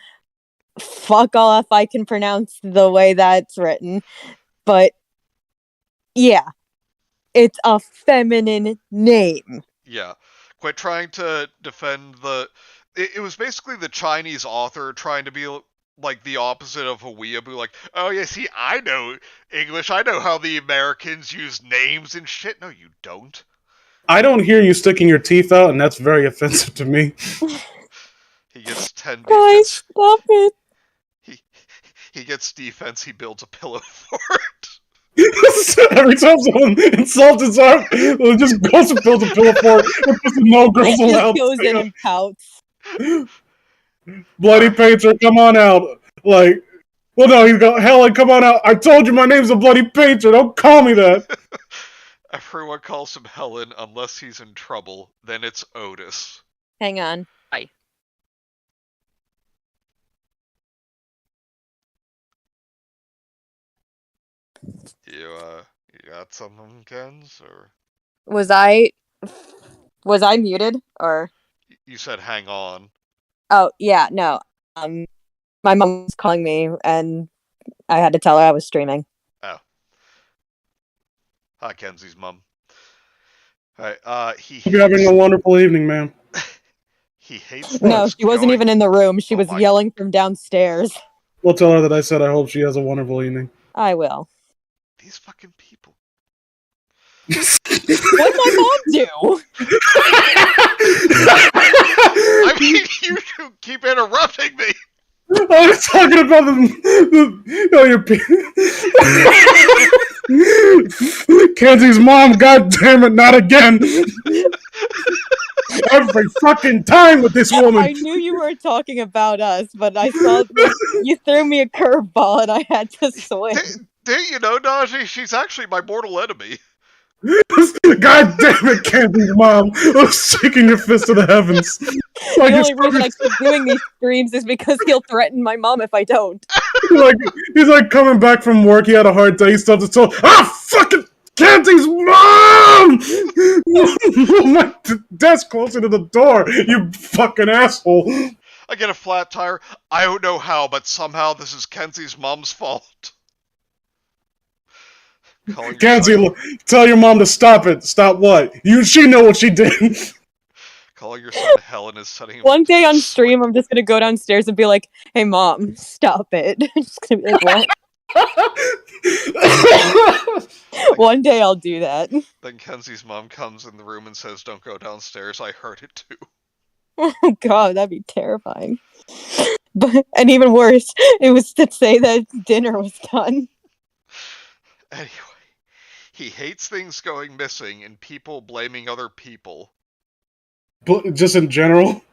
Fuck off! I can pronounce the way that's written, but yeah, it's a feminine name. Yeah. Quit trying to defend the. It was basically the Chinese author trying to be like the opposite of a weeaboo. Like, oh yeah, see, I know English. I know how the Americans use names and shit. No, you don't. I don't hear you sticking your teeth out, and that's very offensive to me. He gets 10 Guys, defense. stop it! He gets defense. He builds a pillow fort. Every time someone insults his art, it just goes and builds a pillow fort and puts the no girls Just allowed. goes in and pouts. Bloody painter, come on out. Like, well, no, he's going, Helen, come on out. I told you my name's a bloody painter. Don't call me that. Everyone calls him Helen unless he's in trouble. Then it's Otis. Hang on. You got something, Kens? Or Was I muted or? you said hang on. Oh yeah, no. My mom was calling me, and I had to tell her I was streaming. Oh. Hi, Kenzie's mom. Alright, Hope you're having a wonderful evening, ma'am. He hates No, she wasn't even in the room. She was yelling from downstairs. We'll tell her that I said I hope she has a wonderful evening. I will. These fucking people. What'd my mom do? I mean, you keep interrupting me. I was talking about your Kenzie's mom, god damn it, not again. Every fucking time with this woman. I knew you were talking about us, but I saw you threw me a curveball and I had to swing. Did you know, Najee? She's actually my mortal enemy. God damn it, Kenzie's mom. I'm shaking your fist to the heavens. Like, the only reason I keep doing these streams is because he'll threaten my mom if I don't. He's like coming back from work, he had a hard day, he stubbed his toe. Fucking Kenzie's mom! My desk closer to the door, you fucking asshole. I get a flat tire. I don't know how, but somehow this is Kenzie's mom's fault. Kenzie, tell your mom to stop it. Stop what? She know what she did. Calling your son Helen is setting him One day on stream, I'm just gonna go downstairs and be like, "Hey, mom, stop it." I'm just gonna be like, "What?" One day I'll do that. Then Kenzie's mom comes in the room and says, "Don't go downstairs. I heard it too." Oh god, that'd be terrifying. And even worse, it was to say that dinner was done. Anyway, he hates things going missing and people blaming other people. But just in general?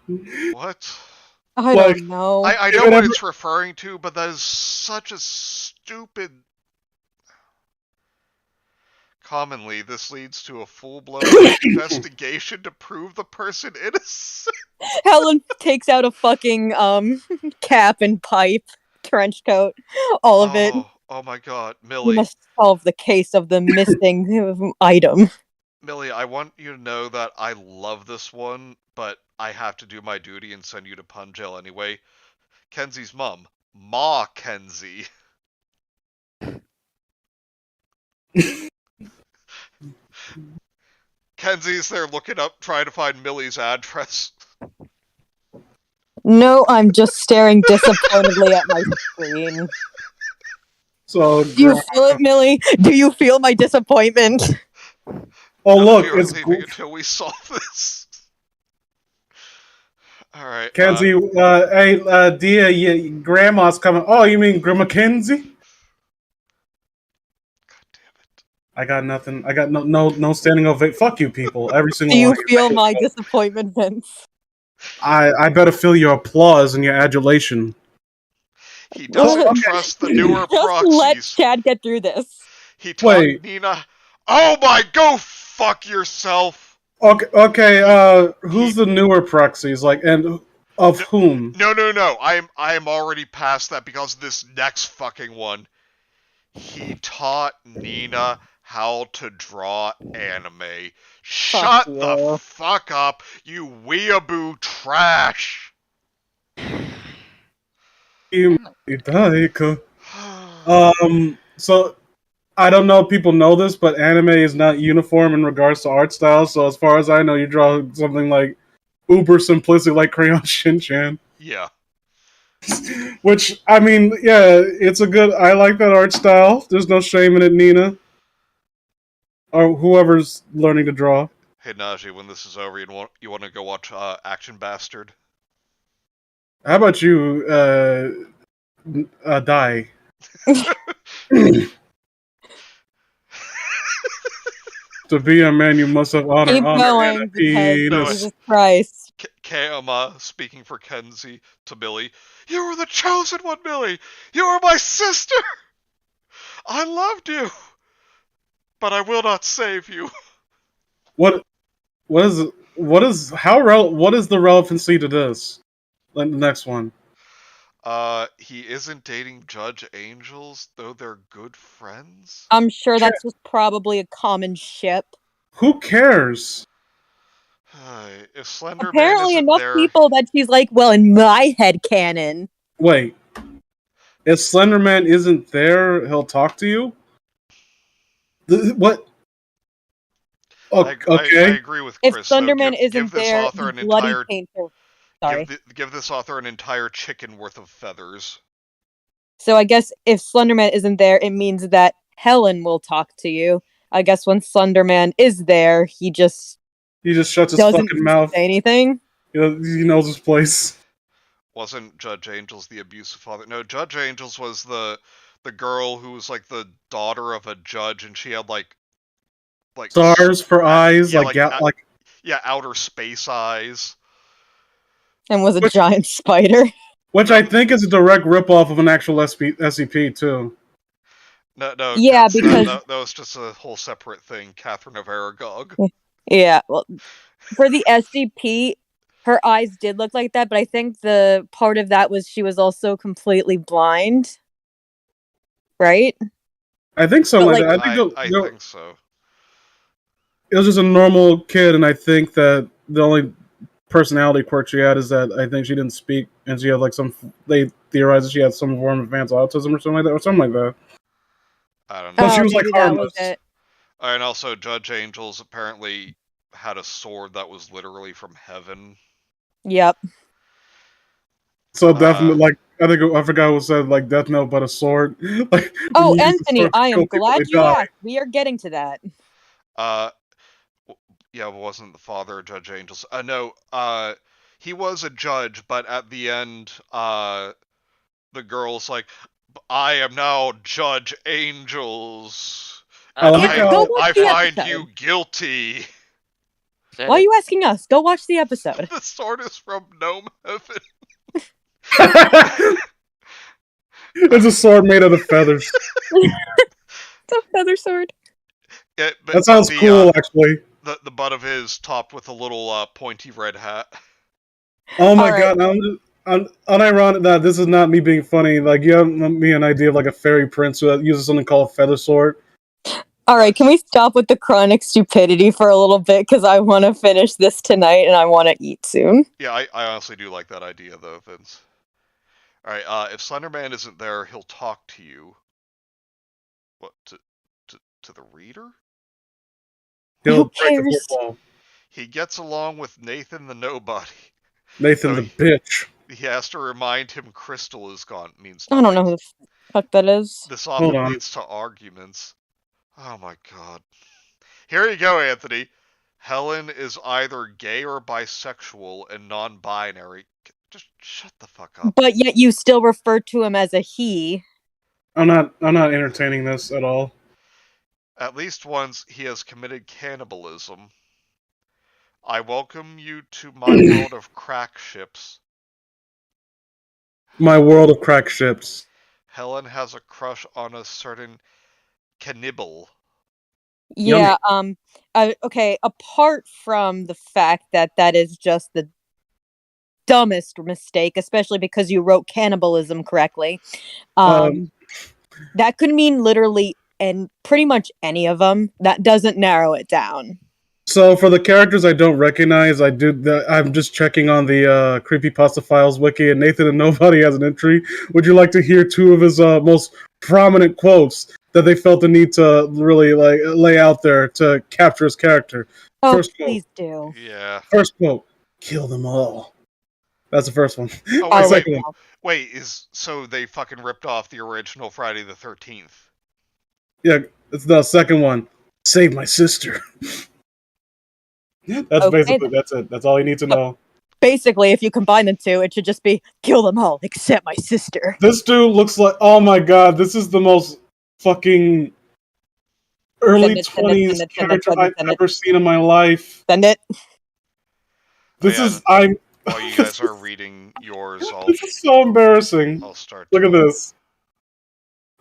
What? I don't know. I know what it's referring to, but that is such a stupid... Commonly, this leads to a full-blown investigation to prove the person innocent. Helen takes out a fucking cap and pipe, trench coat, all of it. Oh my god, Millie. We must solve the case of the missing item. Millie, I want you to know that I love this one, but I have to do my duty and send you to pun jail anyway. Kenzie's mom. Ma Kenzie. Kenzie's there looking up, trying to find Millie's address. No, I'm just staring disappointedly at my screen. So, do you feel it, Millie? Do you feel my disappointment? Oh, look, it's leaving until we solve this. Alright. Kenzie, hey, dear, your grandma's coming. Oh, you mean Grandma Kenzie? God damn it. I got nothing. I got no standing ovation. Fuck you people. Every single one. Do you feel my disappointment, Vince? I better feel your applause and your adulation. He doesn't trust the newer proxies. Just let Chad get through this. He told Nina, "Oh my, go fuck yourself." Okay. Who's the newer proxies? Like, and of whom? No. I am already past that because of this next fucking one. He taught Nina how to draw anime. Shut the you. fuck up, you weeaboo trash! So I don't know if people know this, but anime is not uniform in regards to art style. So as far as I know, you draw something like uber simplistic, like Crayon Shin-chan. Yeah. Which I mean, yeah, it's a good. I like that art style. There's no shame in it, Nina, or whoever's learning to draw. Hey Najee, when this is over, you want to go watch Action Bastard? How about you, die? To be a man, you must have honor, Keep honor, and a going, because No, penis. Jesus Christ. Kama speaking for Kenzie to Billy. You were the chosen one, Billy! You were my sister! I loved you! But I will not save you. What is what is the relevancy to this? Like the next one. He isn't dating Judge Angels, though they're good friends? I'm sure that's just probably a common ship. Who cares? If Slender Man Apparently isn't enough there... people that she's like, well, in my head canon. Wait. If Slenderman isn't there, he'll talk to you? What? I Okay. agree with If Chris, though. Thunderman Give isn't this there, author the an bloody entire... painter. Sorry. Give this author an entire chicken worth of feathers. So I guess if Slenderman isn't there, it means that Helen will talk to you. I guess when Slenderman is there, he just shuts his doesn't fucking mouth. say anything. He knows his place. Wasn't Judge Angels the abusive father? No, Judge Angels was the girl who was like the daughter of a judge, and she had like Stars for eyes, yeah, like outer space eyes. And was a giant spider. which I think is a direct ripoff of an actual SCP too. No, Yeah, because that was just a whole separate thing. Catherine of Aragog. yeah, well, for the SCP, her eyes did look like that, but I think the part of that was she was also completely blind, right? I think so. But, I think I think so. it was just a normal kid, and I think that the only personality quirk she had is that I think she didn't speak, and she had like some. They theorized that she had some form of advanced autism or something like that, I don't But know. she was like maybe that was harmless. it. And also, Judge Angels apparently had a sword that was literally from heaven. Yep. So definitely, like I forgot who said like Death Note, but a sword. Like, Oh, you use the Anthony, sword to I kill am people, glad they you die. asked. We are getting to that. Yeah, wasn't the father of Judge Angels? No, he was a judge, but at the end, the girl's like, I am now Judge Angels. I like Cameron, how go watch I the find episode. you guilty. Why are you asking us? Go watch the episode. The sword is from Gnome Heaven. it's a sword made out of feathers. It's a feather sword. That sounds cool, actually. The butt of his topped with a little pointy red hat. Oh my All right. god! I'm unironic that this is not me being funny. Like you have me an idea of like a fairy prince who uses something called a feather sword. All right, can we stop with the chronic stupidity for a little bit? Because I want to finish this tonight and I want to eat soon. Yeah, I honestly do like that idea, though, Vince. Alright, if Slenderman isn't there, he'll talk to you. What, to the reader? He'll Who break the cares? fourth wall. He gets along with Nathan the Nobody. Nathan So the bitch. He has to remind him Crystal is gone. Means I don't know who the fuck that is. This Hold often on. leads to arguments. Oh my god. Here you go, Anthony. Helen is either gay or bisexual and non-binary. Just shut the fuck up. But yet you still refer to him as a he. I'm not entertaining this at all. At least once he has committed cannibalism. I welcome you to my world of crack ships. My world of crack ships. Helen has a crush on a certain cannibal. Yeah, okay, apart from the fact that that is just the dumbest mistake, especially because you wrote cannibalism correctly. That could mean literally and pretty much any of them. That doesn't narrow it down. So for the characters I don't recognize, I'm just checking on the Creepypasta Files wiki, and Nathan and Nobody has an entry. Would you like to hear two of his most prominent quotes that they felt the need to really lay out there to capture his character? Oh, First please do. Yeah. First quote: "Kill them all." That's the first one. Oh, I'll wait, look wait, it up. wait, so they fucking ripped off the original Friday the 13th. Yeah, it's the second one. "Save my sister." That's Okay, basically that's it. That's all you need to know. Basically, if you combine the two, it should just be kill them all except my sister. This dude looks like, oh my god, this is the most fucking early Send it, 20s character send it, I've send it. ever seen in my life. Send it. This yeah, is I'm While you guys are reading yours, this is so embarrassing. I'll start. Look at this.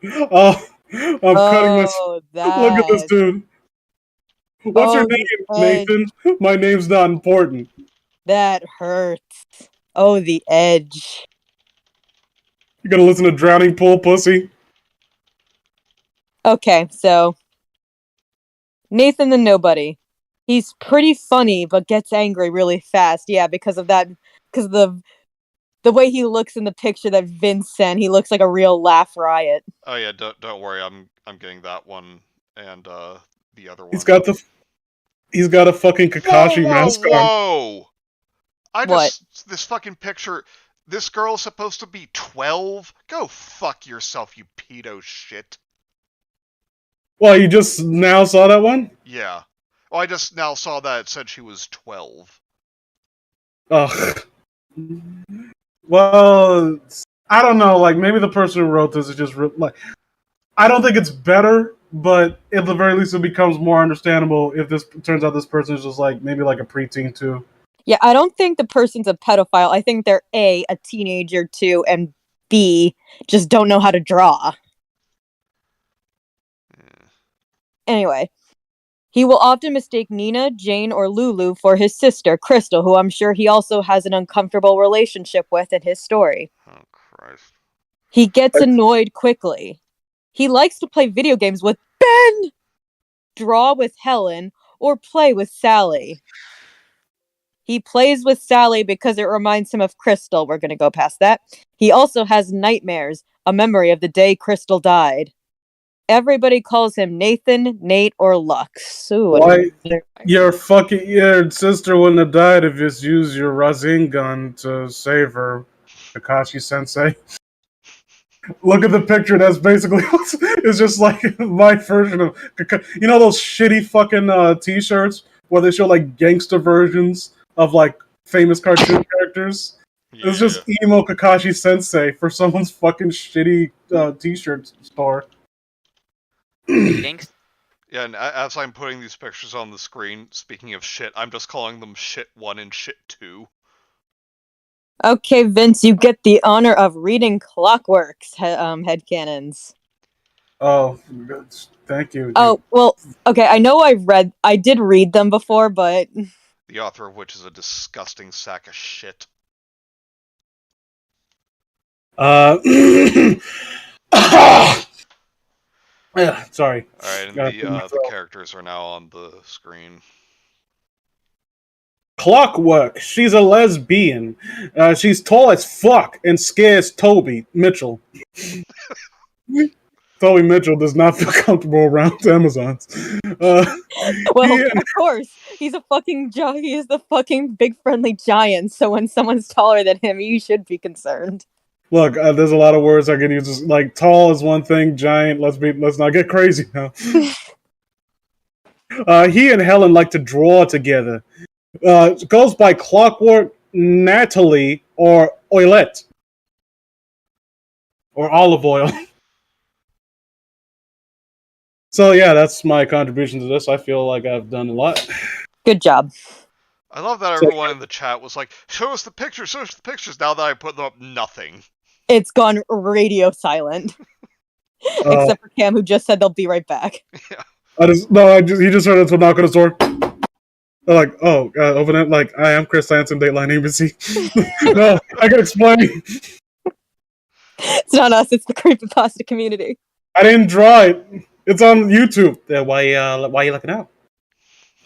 Oh, I'm cutting my. Look at this That. dude. What's your Oh, the name, edge. Nathan? My name's not important. That hurts. Oh, the edge. You gonna listen to Drowning Pool, pussy? Okay, so Nathan the Nobody. He's pretty funny, but gets angry really fast. Yeah, because of that. Because of the way he looks in the picture that Vince sent, he looks like a real laugh riot. Oh yeah, don't worry, I'm getting that one and the other one. He's got a fucking Kakashi mask on. Whoa! What? This fucking picture. This girl's supposed to be 12. Go fuck yourself, you pedo shit. Well, you just now saw that one? Yeah. Oh, I just now saw that it said she was 12. Ugh. Well, I don't know. Like, maybe the person who wrote this is just like. I don't think it's better, but at the very least, it becomes more understandable if this turns out this person is just like maybe like a preteen too. Yeah, I don't think the person's a pedophile. I think they're A, a teenager, too, and B, just don't know how to draw. Anyway, he will often mistake Nina, Jane, or Lulu for his sister, Crystal, who I'm sure he also has an uncomfortable relationship with in his story. Oh, Christ. He gets annoyed quickly. He likes to play video games with Ben, draw with Helen, or play with Sally. He plays with Sally because it reminds him of Crystal. We're going to go past that. He also has nightmares, a memory of the day Crystal died. Everybody calls him Nathan, Nate, or Lux. Ooh, Why? Your sister wouldn't have died if you just used your Rasengan to save her, Kakashi Sensei. Look at the picture. That's basically it's just like my version of you know those shitty fucking t-shirts where they show like gangster versions of like famous cartoon characters. Yeah. It's just emo Kakashi Sensei for someone's fucking shitty t-shirt store. Sightings? Yeah, and as I'm putting these pictures on the screen, speaking of shit, I'm just calling them shit 1 and shit 2. Okay, Vince, you get the honor of reading Clockwork's headcanons. Oh, thank you. Oh, well, okay, I know I did read them before, but... The author of which is a disgusting sack of shit. Yeah, sorry. Alright, and the characters are now on the screen. Clockwork. She's a lesbian. She's tall as fuck and scares Toby Mitchell. Toby Mitchell does not feel comfortable around Amazons. Well, of course. He's a fucking he is the fucking big friendly giant, so when someone's taller than him, you should be concerned. Look, there's a lot of words I can use. Like tall is one thing, giant. Let's not get crazy now. He and Helen like to draw together. Goes by Clockwork, Natalie, or Oilette, or olive oil. So yeah, that's my contribution to this. I feel like I've done a lot. Good job. I love that everyone in the chat was like, show us the pictures, show us the pictures. Now that I put them up, nothing. It's gone radio silent. Except for Cam, who just said they'll be right back. Yeah. He just heard us knock on his door. They're like, oh, open it. Like, I am Chris Hansen, Dateline ABC. No, I can explain. It's not us, it's the Creepypasta community. I didn't draw it. It's on YouTube. Why you looking out?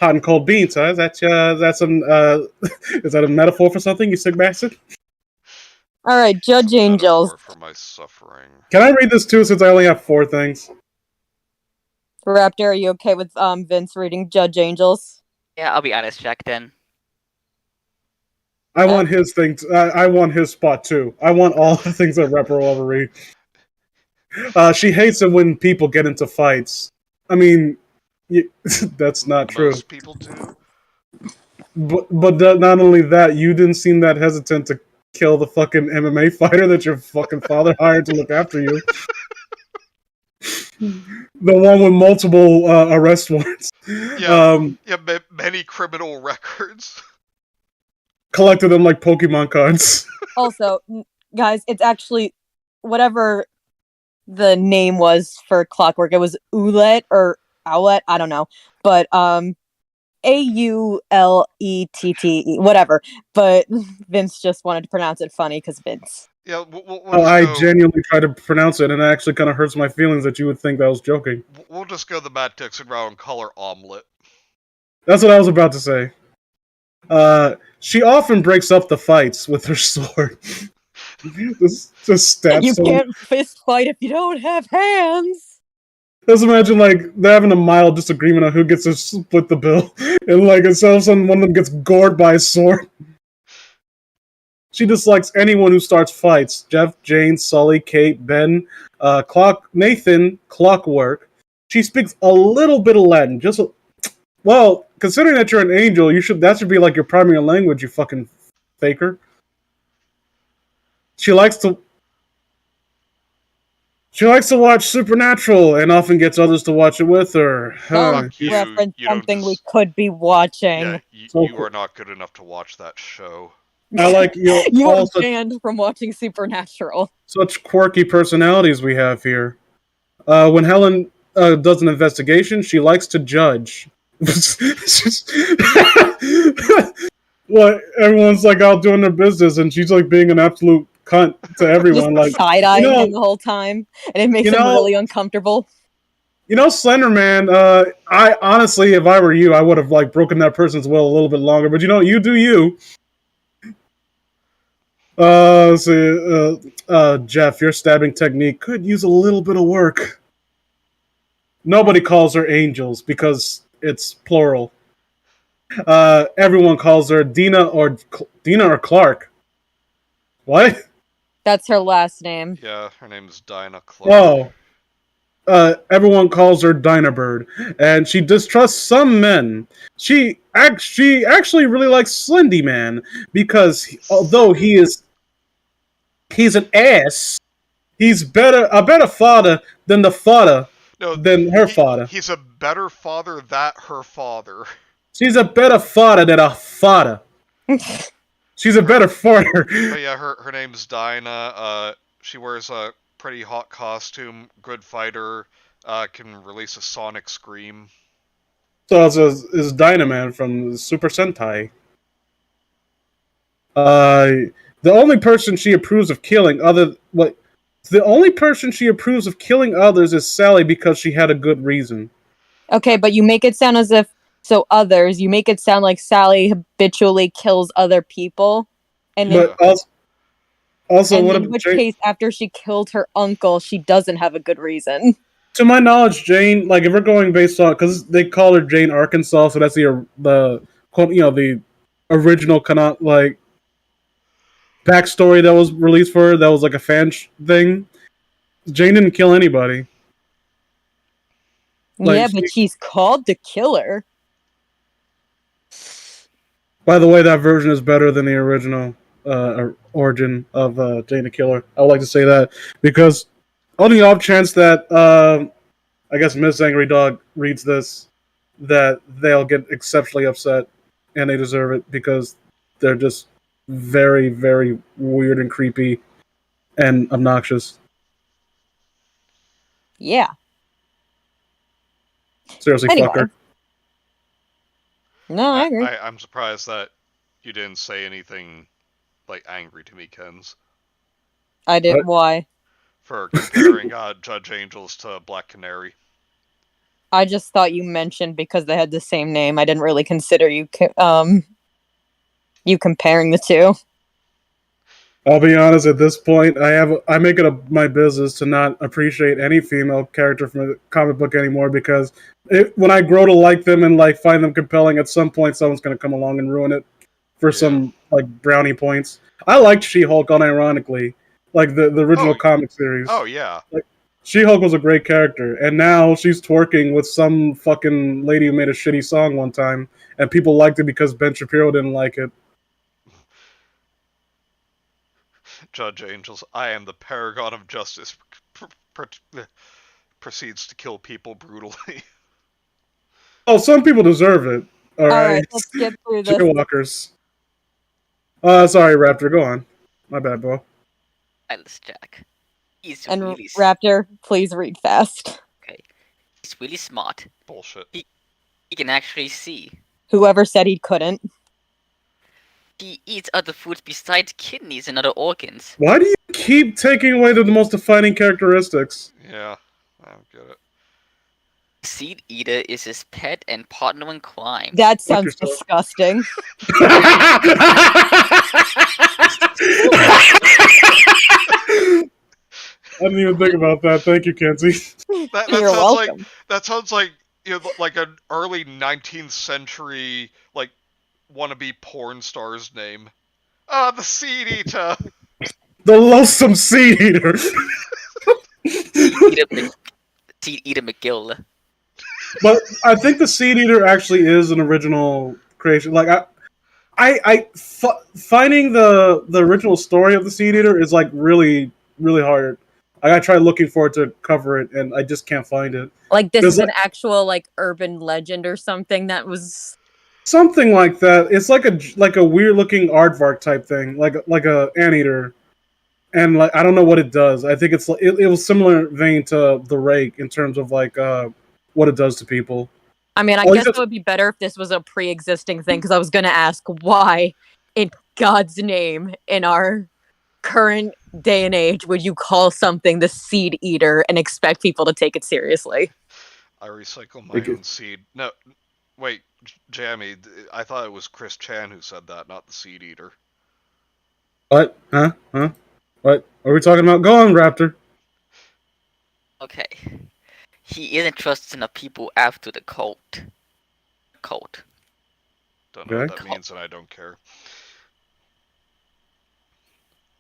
Hot and cold beans, huh? Is that some is that a metaphor for something, you sick bastard? Alright, Judge It's a Angels. metaphor for my suffering. Can I read this too, since I only have 4 things? Raptor, are you okay with Vince reading Judge Angels? Yeah, I'll be honest, Jack. Then I want his thing. I want his spot too. I want all the things that Repro will ever read. She hates it when people get into fights. I mean, that's not true. Most people do. But not only that, you didn't seem that hesitant to kill the fucking MMA fighter that your fucking father hired to look after you. The one with multiple arrest warrants. Yeah, many criminal records. Collected them like Pokemon cards. Also, guys, it's actually whatever the name was for Clockwork. It was Oulet or Owlet, I don't know. But Aulettte, whatever. But Vince just wanted to pronounce it funny because Vince. Yeah, we'll I go, genuinely tried to pronounce it, and it actually kind of hurts my feelings that you would think that I was joking. we'll just go the Matt Dixon route and call her Omelet. That's what I was about to say. She often breaks up the fights with her sword. just stabs You someone. can't fist fight if you don't have hands. Just imagine like they're having a mild disagreement on who gets to split the bill, and like instead of sudden one of them gets gored by a sword. She dislikes anyone who starts fights. Jeff, Jane, Sully, Kate, Ben, Nathan, Clockwork. She speaks a little bit of Latin. Well, considering that you're an angel, that should be like your primary language, you fucking faker. She likes to watch Supernatural and often gets others to watch it with her. Don't reference something we could be watching. Yeah, So you are not good enough to watch that show. I like you are banned from watching Supernatural. Such quirky personalities we have here. When Helen does an investigation, she likes to judge. What everyone's like out doing their business, and she's like being an absolute cunt to everyone. Like side-eyeing him the whole time, and it makes him really uncomfortable. You know, Slender Man. I honestly, if I were you, I would have like broken that person's will a little bit longer. But you know, you do you. Jeff, your stabbing technique could use a little bit of work. Nobody calls her angels because it's plural. Everyone calls her Dina or Clark. What? That's her last name. Yeah, her name is Dinah Clark. Oh. Everyone calls her Dynabird, and she distrusts some men. She actually really likes Slendy Man because although he's an ass, he's a better father than her father. He's a better father than her father. She's a better father than her father. She's a better father. But yeah, her name's Dinah. She wears a pretty hot costume, good fighter, can release a sonic scream. So it's Dynaman from Super Sentai. The only person she approves of killing others is Sally because she had a good reason. Okay, but you make it sound as if you make it sound like Sally habitually kills other people, and in which case, after she killed her uncle, she doesn't have a good reason. To my knowledge, Jane, like if we're going based on, because they call her Jane Arkansas, so that's the original like backstory that was released for her. That was like a fan thing. Jane didn't kill anybody. Yeah, but she's called the killer. By the way, that version is better than the original origin of Jane the Killer. I would like to say that because on the off chance that I guess Miss Angry Dog reads this, that they'll get exceptionally upset, and they deserve it because they're just very, very weird and creepy and obnoxious. Yeah. Seriously, anyway. fuck her. No, I agree. I'm surprised that you didn't say anything like angry to me, Kens. I didn't. Why? for comparing Judge Angels to Black Canary. I just thought you mentioned because they had the same name. I didn't really consider you you comparing the two. I'll be honest. At this point, I make it my business to not appreciate any female character from a comic book anymore because when I grow to like them and like find them compelling, at some point someone's going to come along and ruin it for some like brownie points. I liked She-Hulk unironically, like the original comic series. Oh yeah. Like, She-Hulk was a great character, and now she's twerking with some fucking lady who made a shitty song one time, and people liked it because Ben Shapiro didn't like it. Judge Angels, I am the paragon of justice, proceeds to kill people brutally. Oh, some people deserve it. All right, let's get through this. Jaywalkers. Sorry, Raptor, go on. My bad, bro. Silas Jack. He's And really Raptor, please read fast. okay. He's really smart. Bullshit. He can actually see. Whoever said he couldn't. He eats other foods besides kidneys and other organs. Why do you keep taking away the most defining characteristics? Yeah, I don't get it. Seed Eater is his pet and partner in crime. That sounds disgusting. I didn't even think about that. Thank you, Kenzie. That You're sounds welcome. That sounds like like an early 19th century wannabe porn star's name. The Seed Eater. The loathsome Seed Eater. Seed Eater McGill. But I think the Seed Eater actually is an original creation. Like finding the original story of the Seed Eater is like really hard. I tried looking for it to cover it, and I just can't find it. Like this is an actual like urban legend or something that was something like that. It's like a weird looking aardvark type thing, like a anteater, and like I don't know what it does. I think it was similar vein to the rake in terms of like what it does to people. I mean, I guess it would be better if this was a pre-existing thing, because I was going to ask why, in God's name, in our current day and age, would you call something the Seed Eater and expect people to take it seriously? I recycle my own seed. No, wait, Jammy, I thought it was Chris Chan who said that, not the Seed Eater. What? Huh? What are we talking about? Go on, Raptor. Okay. He isn't trusting the people after the cult. Don't know what that means, and I don't care.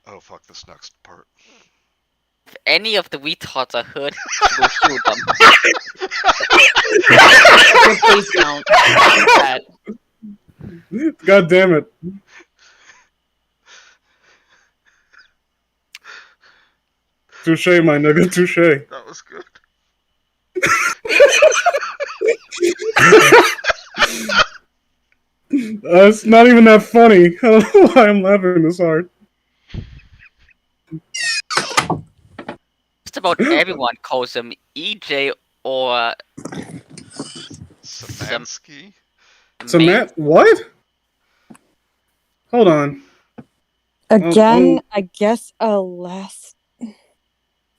Oh, fuck this next part. If any of the retards are hurt, we'll shoot them. Please don't. God damn it. Touche, my nigga, touche. That was good. It's not even that funny. I don't know why I'm laughing this hard. Just about everyone calls him EJ or Samansky? What? Hold on. Again, I guess a last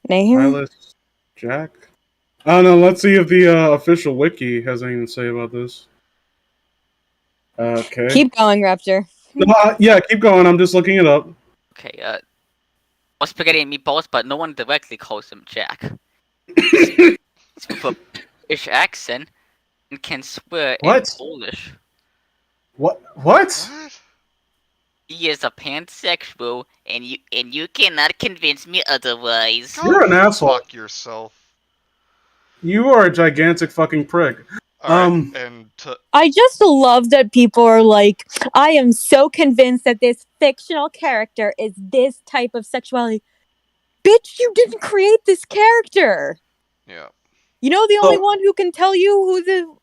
name? Silas Jack? I don't know. Let's see if the official wiki has anything to say about this. Okay. Keep going, Raptor. No, yeah, keep going. I'm just looking it up. Okay, or spaghetti and meatballs, but no one directly calls him Jack. He's with a British accent and can swear in Polish. What? He is a pansexual, and you cannot convince me otherwise. You're an asshole. Fuck yourself. You are a gigantic fucking prick. I just love that people are like, I am so convinced that this fictional character is this type of sexuality. Bitch, you didn't create this character. Yeah. You know the only one who can tell you who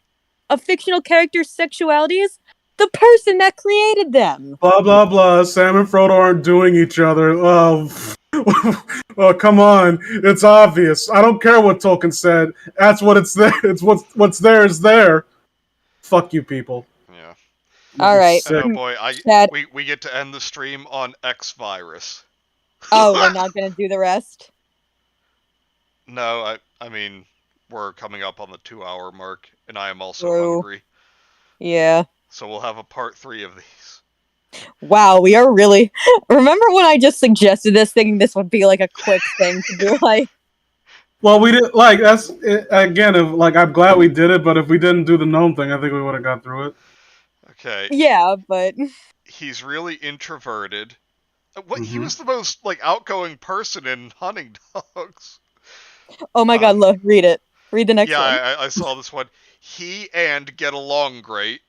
a fictional character's sexuality is? The person that created them. Blah, blah, blah. Sam and Frodo aren't doing each other. Oh, come on. It's obvious. I don't care what Tolkien said. That's what it's there. It's what's there is there. Fuck you people. Yeah. All right. Oh boy, we get to end the stream on X virus. Oh, we're not gonna do the rest? No, I mean, we're coming up on the 2 hour mark, and I am also True. hungry. Yeah. So we'll have a part 3 of these. Wow, we are really. Remember when I just suggested this, thinking this would be like a quick thing to be like, Well, we did like that's again. If like I'm glad we did it, but if we didn't do the gnome thing, I think we would have got through it. Okay, yeah, but he's really introverted. What? He Hmm. was the most like outgoing person in Hunting Dogs. oh my god, look, read it. Read the next Yeah, one. I saw this one. He and get along great.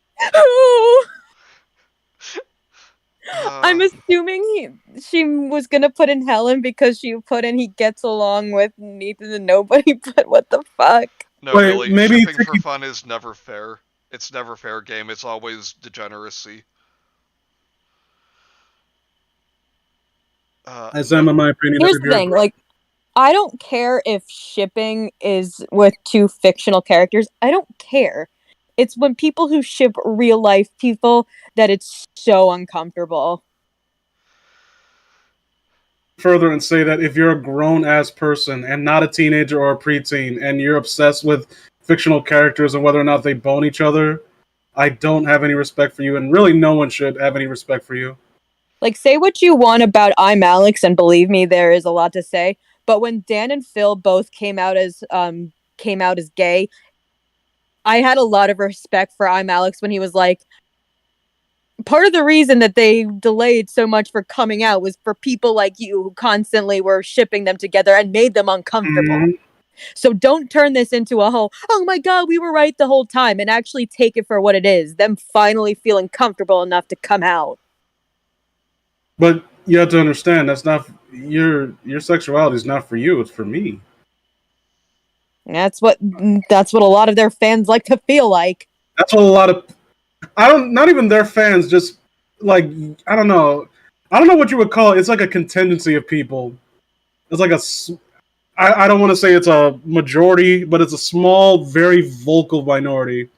I'm Uh, assuming she was gonna put in Helen because she put in he gets along with Nathan and nobody, but what the fuck? no, Wait, really, maybe shipping for Tiki, fun is never fair. It's never fair game. It's always degeneracy. as No, in my opinion, Here's if the you're thing, like, I don't care if shipping is with two fictional characters. I don't care. It's when people who ship real life people that it's so uncomfortable. further and say that if you're a grown ass person and not a teenager or a preteen, and you're obsessed with fictional characters and whether or not they bone each other, I don't have any respect for you, and really no one should have any respect for you. Like, say what you want about I'm Alex, and believe me, there is a lot to say. But when Dan and Phil both came out as gay, I had a lot of respect for I'm Alex when he was like, part of the reason that they delayed so much for coming out was for people like you who constantly were shipping them together and made them uncomfortable. Mhm. So don't turn this into a whole, oh my god, we were right the whole time, and actually take it for what it is. Them finally feeling comfortable enough to come out. But you have to understand that's not your sexuality is not for you. It's for me. That's what a lot of their fans like to feel like. That's what a lot of I don't not even their fans just like I don't know. I don't know what you would call it. It's like a contingency of people. It's like I don't want to say it's a majority, but it's a small, very vocal minority.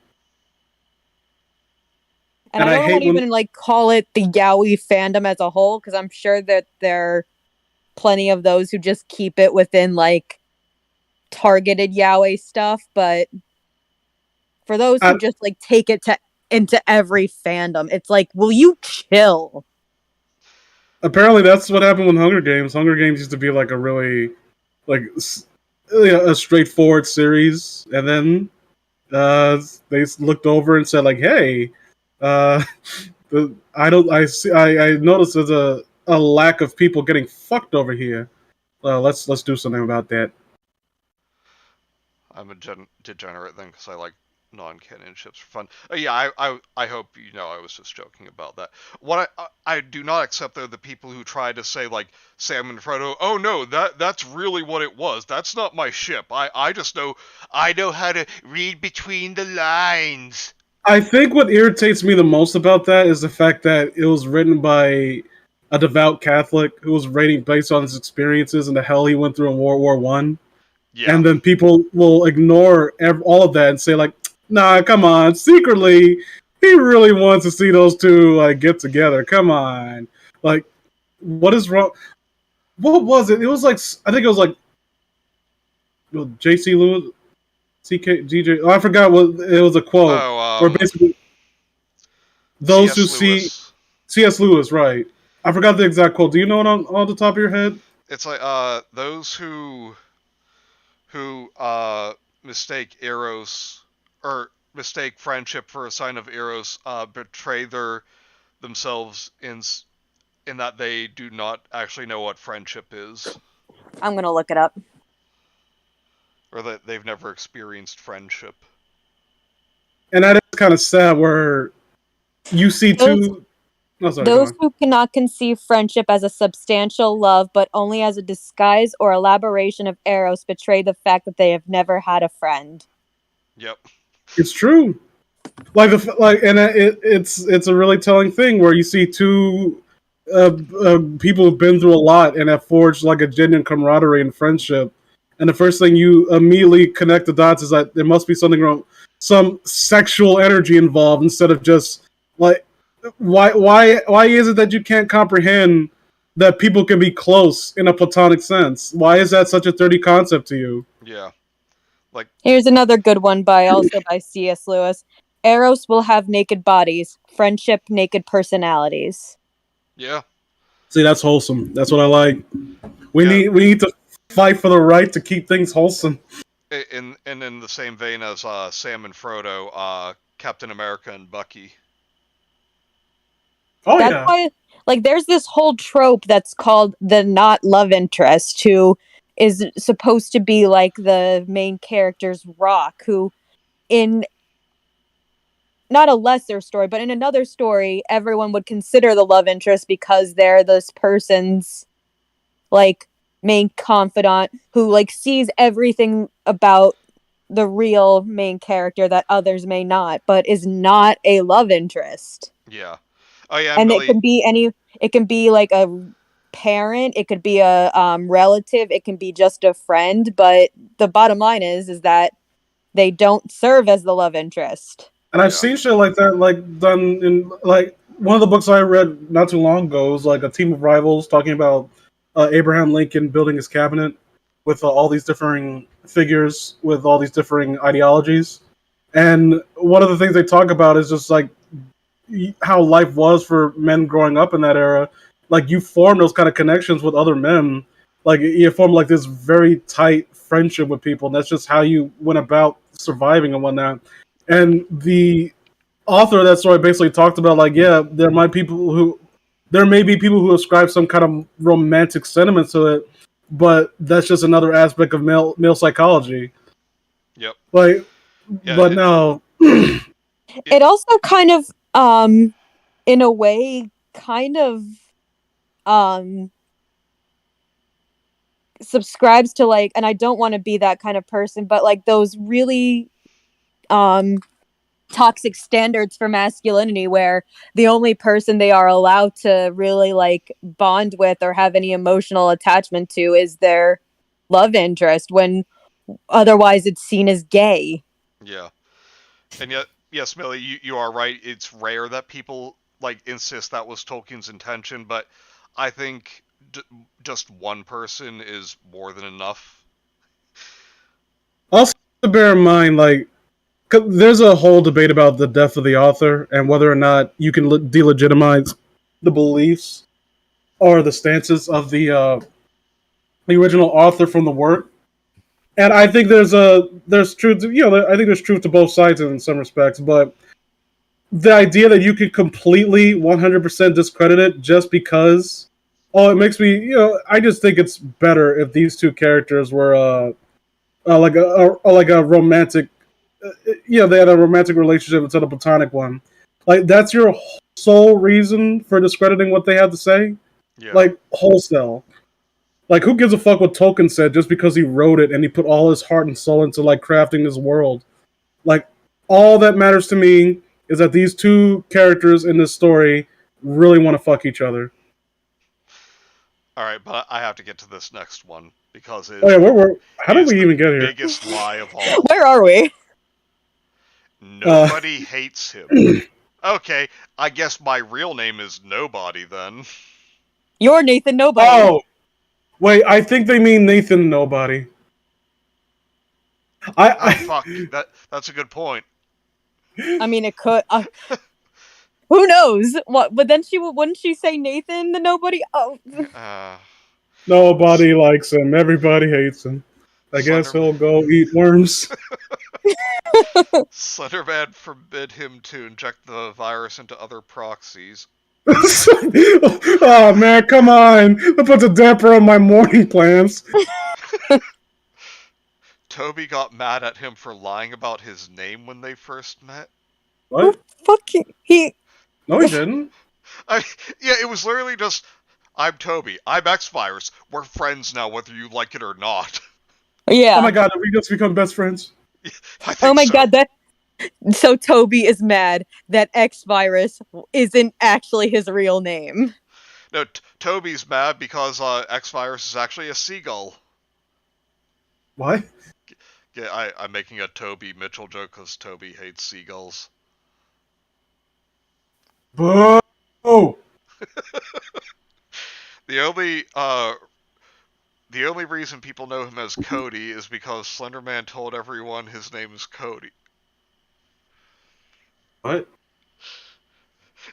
And And I I don't want hate to when even like call it the yaoi fandom as a whole, because I'm sure that there are plenty of those who just keep it within like targeted yaoi stuff. But for those who I, just like take it to into every fandom, it's like, will you chill? apparently that's what happened with Hunger Games. Hunger Games used to be like a really like a straightforward series, and then they looked over and said like, "Hey, uh, I don't. I see. I noticed there's a lack of people getting fucked over here. Let's do something about that." I'm a degenerate then because I like non-canon ships for fun. I hope you know I was just joking about that. What I do not accept though the people who try to say like Sam and Frodo. Oh no, that's really what it was. That's not my ship. I just know I know how to read between the lines. I think what irritates me the most about that is the fact that it was written by a devout Catholic who was rating based on his experiences and the hell he went through in World War One, Yeah, and then people will ignore all of that and say like, "Nah, come on." Secretly, he really wants to see those two like get together. Come on, like, what is wrong? What was it? It was like I think it was like J.C. Lewis, C.K. G.J. Oh, I forgot what it was a quote Oh, where basically those who C.S. see Lewis. C.S. Lewis, right? I forgot the exact quote. Do you know it on the top of your head? It's like those who mistake eros or mistake friendship for a sign of eros betray their themselves in that they do not actually know what friendship is, I'm gonna look it up. or that they've never experienced friendship. And that is kind of sad. Where you see Those two. Oh, sorry, go those on. who cannot conceive friendship as a substantial love, but only as a disguise or elaboration of eros, betray the fact that they have never had a friend. Yep. It's true. And it's a really telling thing where you see two people who've been through a lot and have forged like a genuine camaraderie and friendship. And the first thing you immediately connect the dots is that there must be something wrong, some sexual energy involved instead of just like why is it that you can't comprehend that people can be close in a platonic sense? Why is that such a dirty concept to you? Yeah. Like, Here's another good one by C.S. Lewis. Eros will have naked bodies, friendship naked personalities. yeah. See, that's wholesome. That's what I like. Yeah. We need to fight for the right to keep things wholesome. In the same vein as Sam and Frodo, Captain America and Bucky. Oh That's yeah. why, like, there's this whole trope that's called the not love interest, who is supposed to be like the main character's rock, who in not a lesser story, but in another story, everyone would consider the love interest because they're this person's like main confidant who like sees everything about the real main character that others may not, but is not a love interest. Yeah. Oh yeah, and And it Millie. can be it can be like a parent, it could be a relative, it can be just a friend, but the bottom line is that they don't serve as the love interest. And I've Yeah. seen shit like that, like done in like one of the books I read not too long ago was like a team of rivals talking about Abraham Lincoln building his cabinet with all these differing figures with all these differing ideologies. And one of the things they talk about is just like how life was for men growing up in that era. Like you form those kind of connections with other men. Like you form like this very tight friendship with people, and that's just how you went about surviving and whatnot. And the author of that story basically talked about like, yeah, there may be people who ascribe some kind of romantic sentiment to it, but that's just another aspect of male psychology. Yep. Like, Yeah. but no, It, It also kind of in a way kind of um subscribes to like, and I don't want to be that kind of person, but like those really um toxic standards for masculinity where the only person they are allowed to really like bond with or have any emotional attachment to is their love interest, when otherwise it's seen as gay. yeah. And yet, yes, Millie, you are right. It's rare that people like insist that was Tolkien's intention, but I think just one person is more than enough. also bear in mind like 'cause there's a whole debate about the death of the author and whether or not you can delegitimize the beliefs or the stances of the original author from the work. And I think there's truth to, I think there's truth to both sides in some respects, but the idea that you could completely 100% discredit it just because, oh, it makes me, I just think it's better if these two characters were like a romantic, they had a romantic relationship instead of a platonic one. Like that's your sole reason for discrediting what they had to say, Yeah. like wholesale. Like who gives a fuck what Tolkien said just because he wrote it and he put all his heart and soul into like crafting this world? Like all that matters to me is that these two characters in this story really want to fuck each other. All right, but I have to get to this next one because Oh yeah, how it did is we the even get here? biggest lie of all. Where are we? Uh, Nobody hates him. Okay, I guess my real name is Nobody then. You're Nathan Nobody. oh wait, I think they mean Nathan Nobody. I, Oh I fuck, that's a good point. I mean, it could. Who knows? What? But then wouldn't she say Nathan the Nobody? Oh, Uh, Nobody likes him. Everybody hates him. I guess Slender he'll go eat worms. Slenderman forbid him to inject the virus into other proxies. Oh man, come on! That puts a damper on my morning plans. Toby got mad at him for lying about his name when they first met. who What? fucking he? No, he didn't. I, yeah, it was literally just, I'm Toby, I'm X-Virus, we're friends now whether you like it or not. Oh Yeah. my god, did we just become best friends? I Oh think my so. god, that so Toby is mad that X virus isn't actually his real name. No, Toby's mad because X-Virus is actually a seagull. What? Yeah, I'm making a Toby Mitchell joke because Toby hates seagulls. Boo! The only The only reason people know him as Cody is because Slenderman told everyone his name is Cody. What?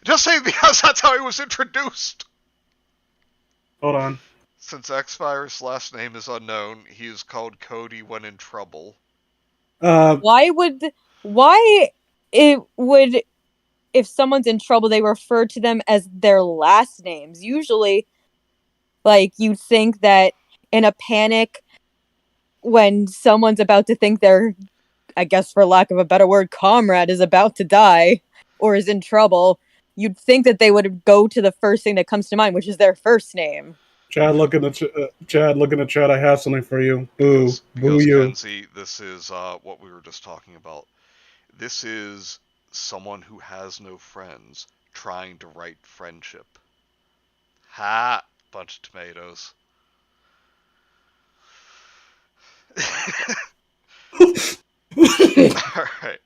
Just saying because that's how he was introduced. Hold on. Since X-Fire's last name is unknown, he is called Cody when in trouble. Why it would if someone's in trouble they refer to them as their last names? Usually, like you'd think that in a panic when someone's about to think their, I guess for lack of a better word, comrade is about to die or is in trouble, you'd think that they would go to the first thing that comes to mind, which is their first name. Chad, look in the Chad, look in the chat. I have something for you. Boo, Because you. Kenzie, this is what we were just talking about. This is someone who has no friends trying to write friendship. Ha! Bunch of tomatoes.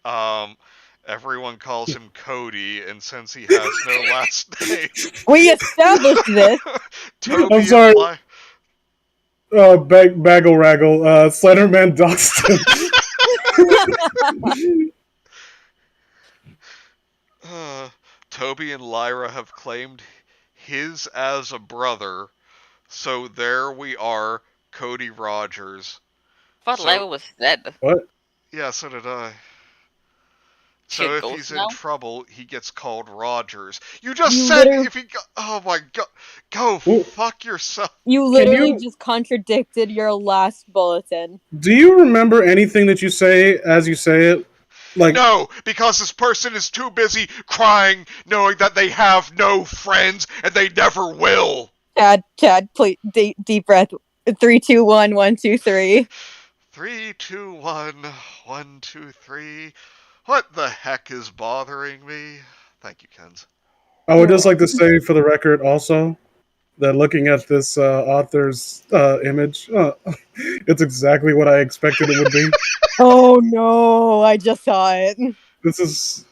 Alright, everyone calls him Cody, and since he has no last name... We established this! Toby I'm sorry. Baggle Raggle, Slenderman Duxton. Toby and Lyra have claimed his as a brother, so there we are, Cody Rogers. I thought Lyra was dead. What? Yeah, so did I. She a So if ghost he's now? in trouble, he gets called Rogers. You just You said literally- if he oh my god, go Ooh. fuck yourself. You literally you- just contradicted your last bulletin. Do you remember anything that you say as you say it? Like, No, because this person is too busy crying, knowing that they have no friends and they never will. Chad, please, deep breath. 3, 2, 1, 1, 2, 3. 3, 2, 1, 1, 2, 3. What the heck is bothering me? Thank you, Kens. I would just like to say for the record also that looking at this author's image, it's exactly what I expected it would be. Oh no, I just saw it. This is,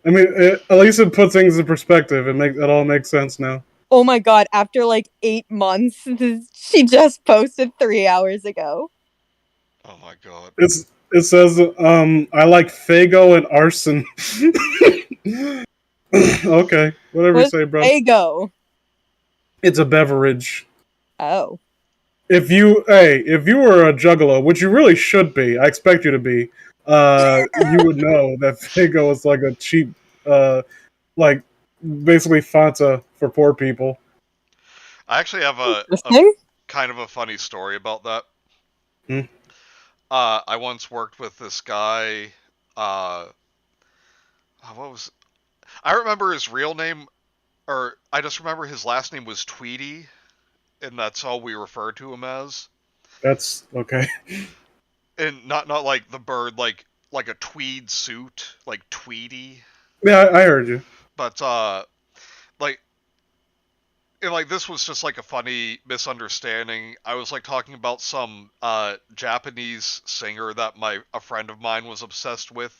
I mean, at least it puts things in perspective. It all makes sense now. Oh my god, after like 8 months, she just posted 3 hours ago. Oh my god. It says, I like Fago and arson. Okay, whatever you say, bro. Fago. It's a beverage. Oh. If you were a juggalo, which you really should be, I expect you to be, you would know that Fago is like a cheap, like basically Fanta for poor people. I actually have a kind of a funny story about that. Hmm? I once worked with this guy. What was? I remember his real name, or I just remember his last name was Tweety, and that's all we referred to him as. That's okay. And not like the bird, like a tweed suit, like Tweety. Yeah, I heard you. But like. And like this was just like a funny misunderstanding. I was like talking about some Japanese singer that a friend of mine was obsessed with,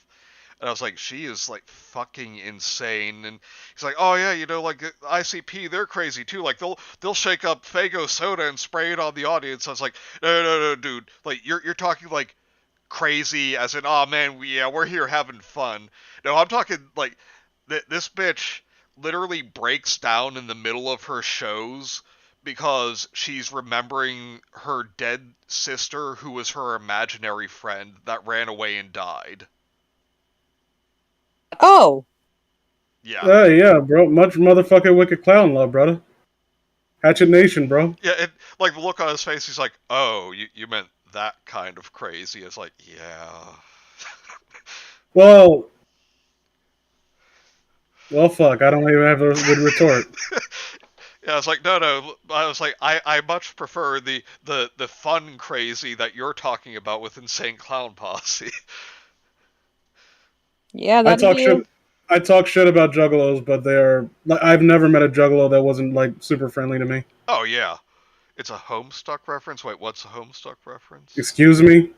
and I was like, she is like fucking insane. And he's like, oh yeah, you know, like ICP, they're crazy too. Like they'll shake up Fago soda and spray it on the audience. I was like, no, dude, like you're talking like crazy as in, oh man, we're here having fun. No, I'm talking like this bitch literally breaks down in the middle of her shows because she's remembering her dead sister who was her imaginary friend that ran away and died. Oh. Yeah. Yeah, bro. Much motherfucking wicked clown love, brother. Hatchet Nation, bro. Yeah, and like the look on his face, he's like, oh, you meant that kind of crazy. It's like, yeah. Well, fuck. I don't even have a good retort. Yeah, I was like, no. I was like, I much prefer the fun crazy that you're talking about with Insane Clown Posse. Yeah, I talk shit about juggalos, but they are. Like, I've never met a juggalo that wasn't like super friendly to me. Oh yeah, it's a Homestuck reference. Wait, what's a Homestuck reference? Excuse me.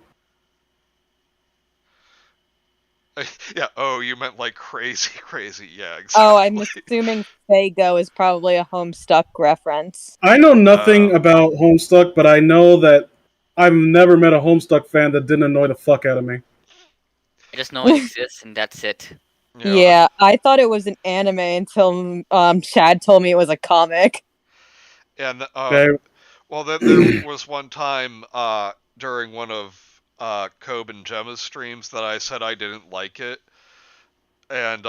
Yeah. Oh, you meant like crazy, crazy. Yeah, Oh, I'm exactly. assuming Fago is probably a Homestuck reference. I know Uh, nothing about Homestuck, but I know that I've never met a Homestuck fan that didn't annoy the fuck out of me. I just know it exists and that's it. yeah. Yeah, I thought it was an anime until Chad told me it was a comic. And Okay, well, then there was one time during one of Kobe and Gemma's streams that I said I didn't like it, and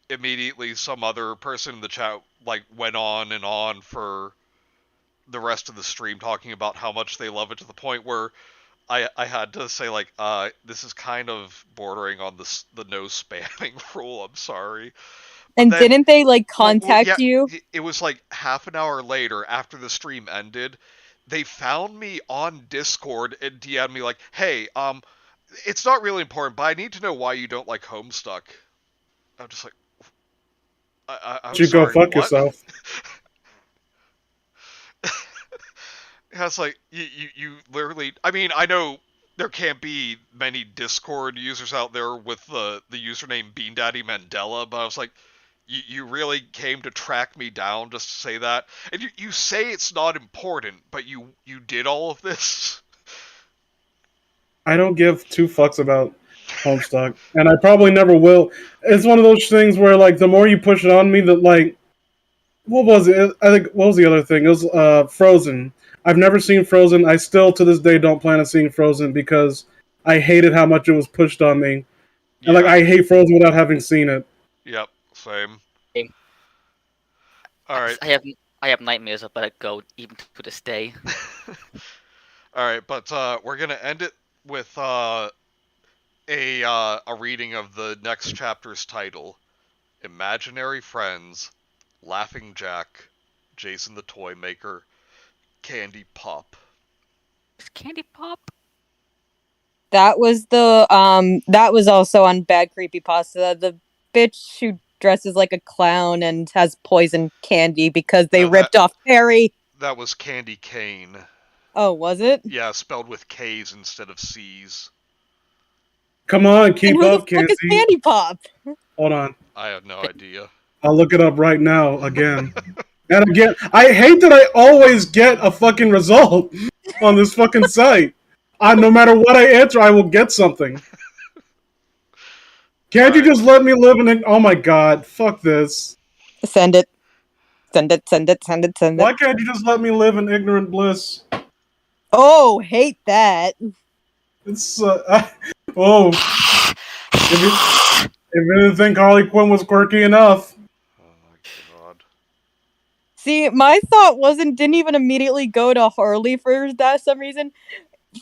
immediately some other person in the chat like went on and on for the rest of the stream talking about how much they love it, to the point where I had to say like this is kind of bordering on the no spamming rule. I'm sorry, but And then didn't they like well, contact yeah, you? it was like half an hour later after the stream ended. They found me on Discord and DM'd me like, "Hey, it's not really important, but I need to know why you don't like Homestuck." I'm just like, I'm you go sorry, fuck what? yourself. It's like you literally. I mean, I know there can't be many Discord users out there with the username Bean Daddy Mandela, but I was like, you really came to track me down just to say that, and you say it's not important, but you did all of this. I don't give two fucks about Homestuck, and I probably never will. It's one of those things where, like, the more you push it on me, that like, what was it? I think what was the other thing? It was Frozen. I've never seen Frozen. I still to this day don't plan on seeing Frozen because I hated how much it was pushed on me, and like Yeah. I hate Frozen without having seen it. Yep. Same. Same. All right. I have I have nightmares about it go even to this day. All right, but we're gonna end it with a reading of the next chapter's title: Imaginary Friends, Laughing Jack, Jason the Toy Maker, Candy Pop. Is Candy Pop? That was that was also on Bad Creepypasta. The bitch who dresses like a clown and has poison candy because they No, ripped off Perry. that was Candy Cane. Oh, was it? Yeah, spelled with K's instead of C's. Come on, And keep who the up, fuck is Candy. Candy Pop? Hold on, I have no idea. I'll look it up right now again. And again, I hate that I always get a fucking result on this fucking site. No matter what I answer, I will get something. Can't you Alright. just let me live in it? Oh my god, fuck this. Send it. Send it, send it, send it, send it. Why can't you just let me live in ignorant bliss? Oh, hate that. It's, oh, if you didn't think Harley Quinn was quirky enough. Oh my god. See, my thought didn't even immediately go to Harley for that some reason.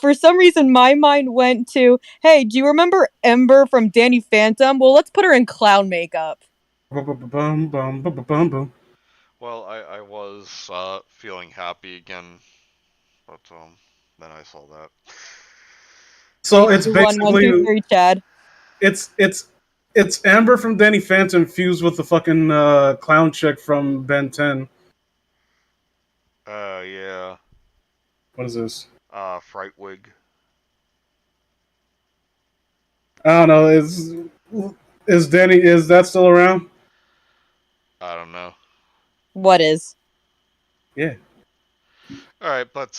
For some reason, my mind went to, hey, do you remember Ember from Danny Phantom? Well, let's put her in clown makeup. Well, I was feeling happy again, but then I saw that. So Three, it's two, one, one, two, basically three, Chad. it's it's it's Amber from Danny Phantom fused with the fucking clown chick from Ben 10. Yeah. What is this? Frightwig. I don't know. Is that still around? I don't know. What is? Yeah. Alright, but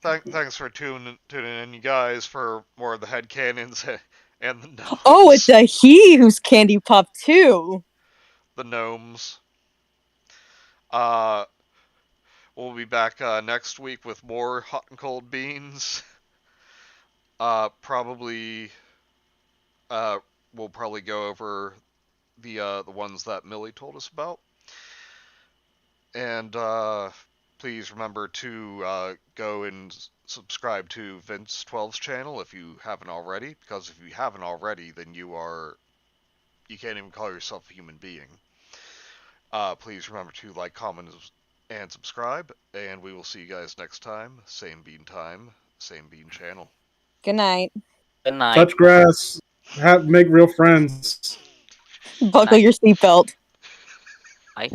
thanks for tuning in, you guys, for more of the headcanons and the gnomes. Oh, it's a he who's Candy Pop too. The gnomes. Uh, we'll be back next week with more hot and cold beans. Probably we'll probably go over the ones that Millie told us about. And please remember to go and subscribe to Vince 12's channel if you haven't already, because if you haven't already, then you can't even call yourself a human being. Please remember to like, comment, and subscribe, and we will see you guys next time. Same bean time, same bean channel. Good night. Good night. Touch grass. Make real friends. Buckle your seatbelt. Bye.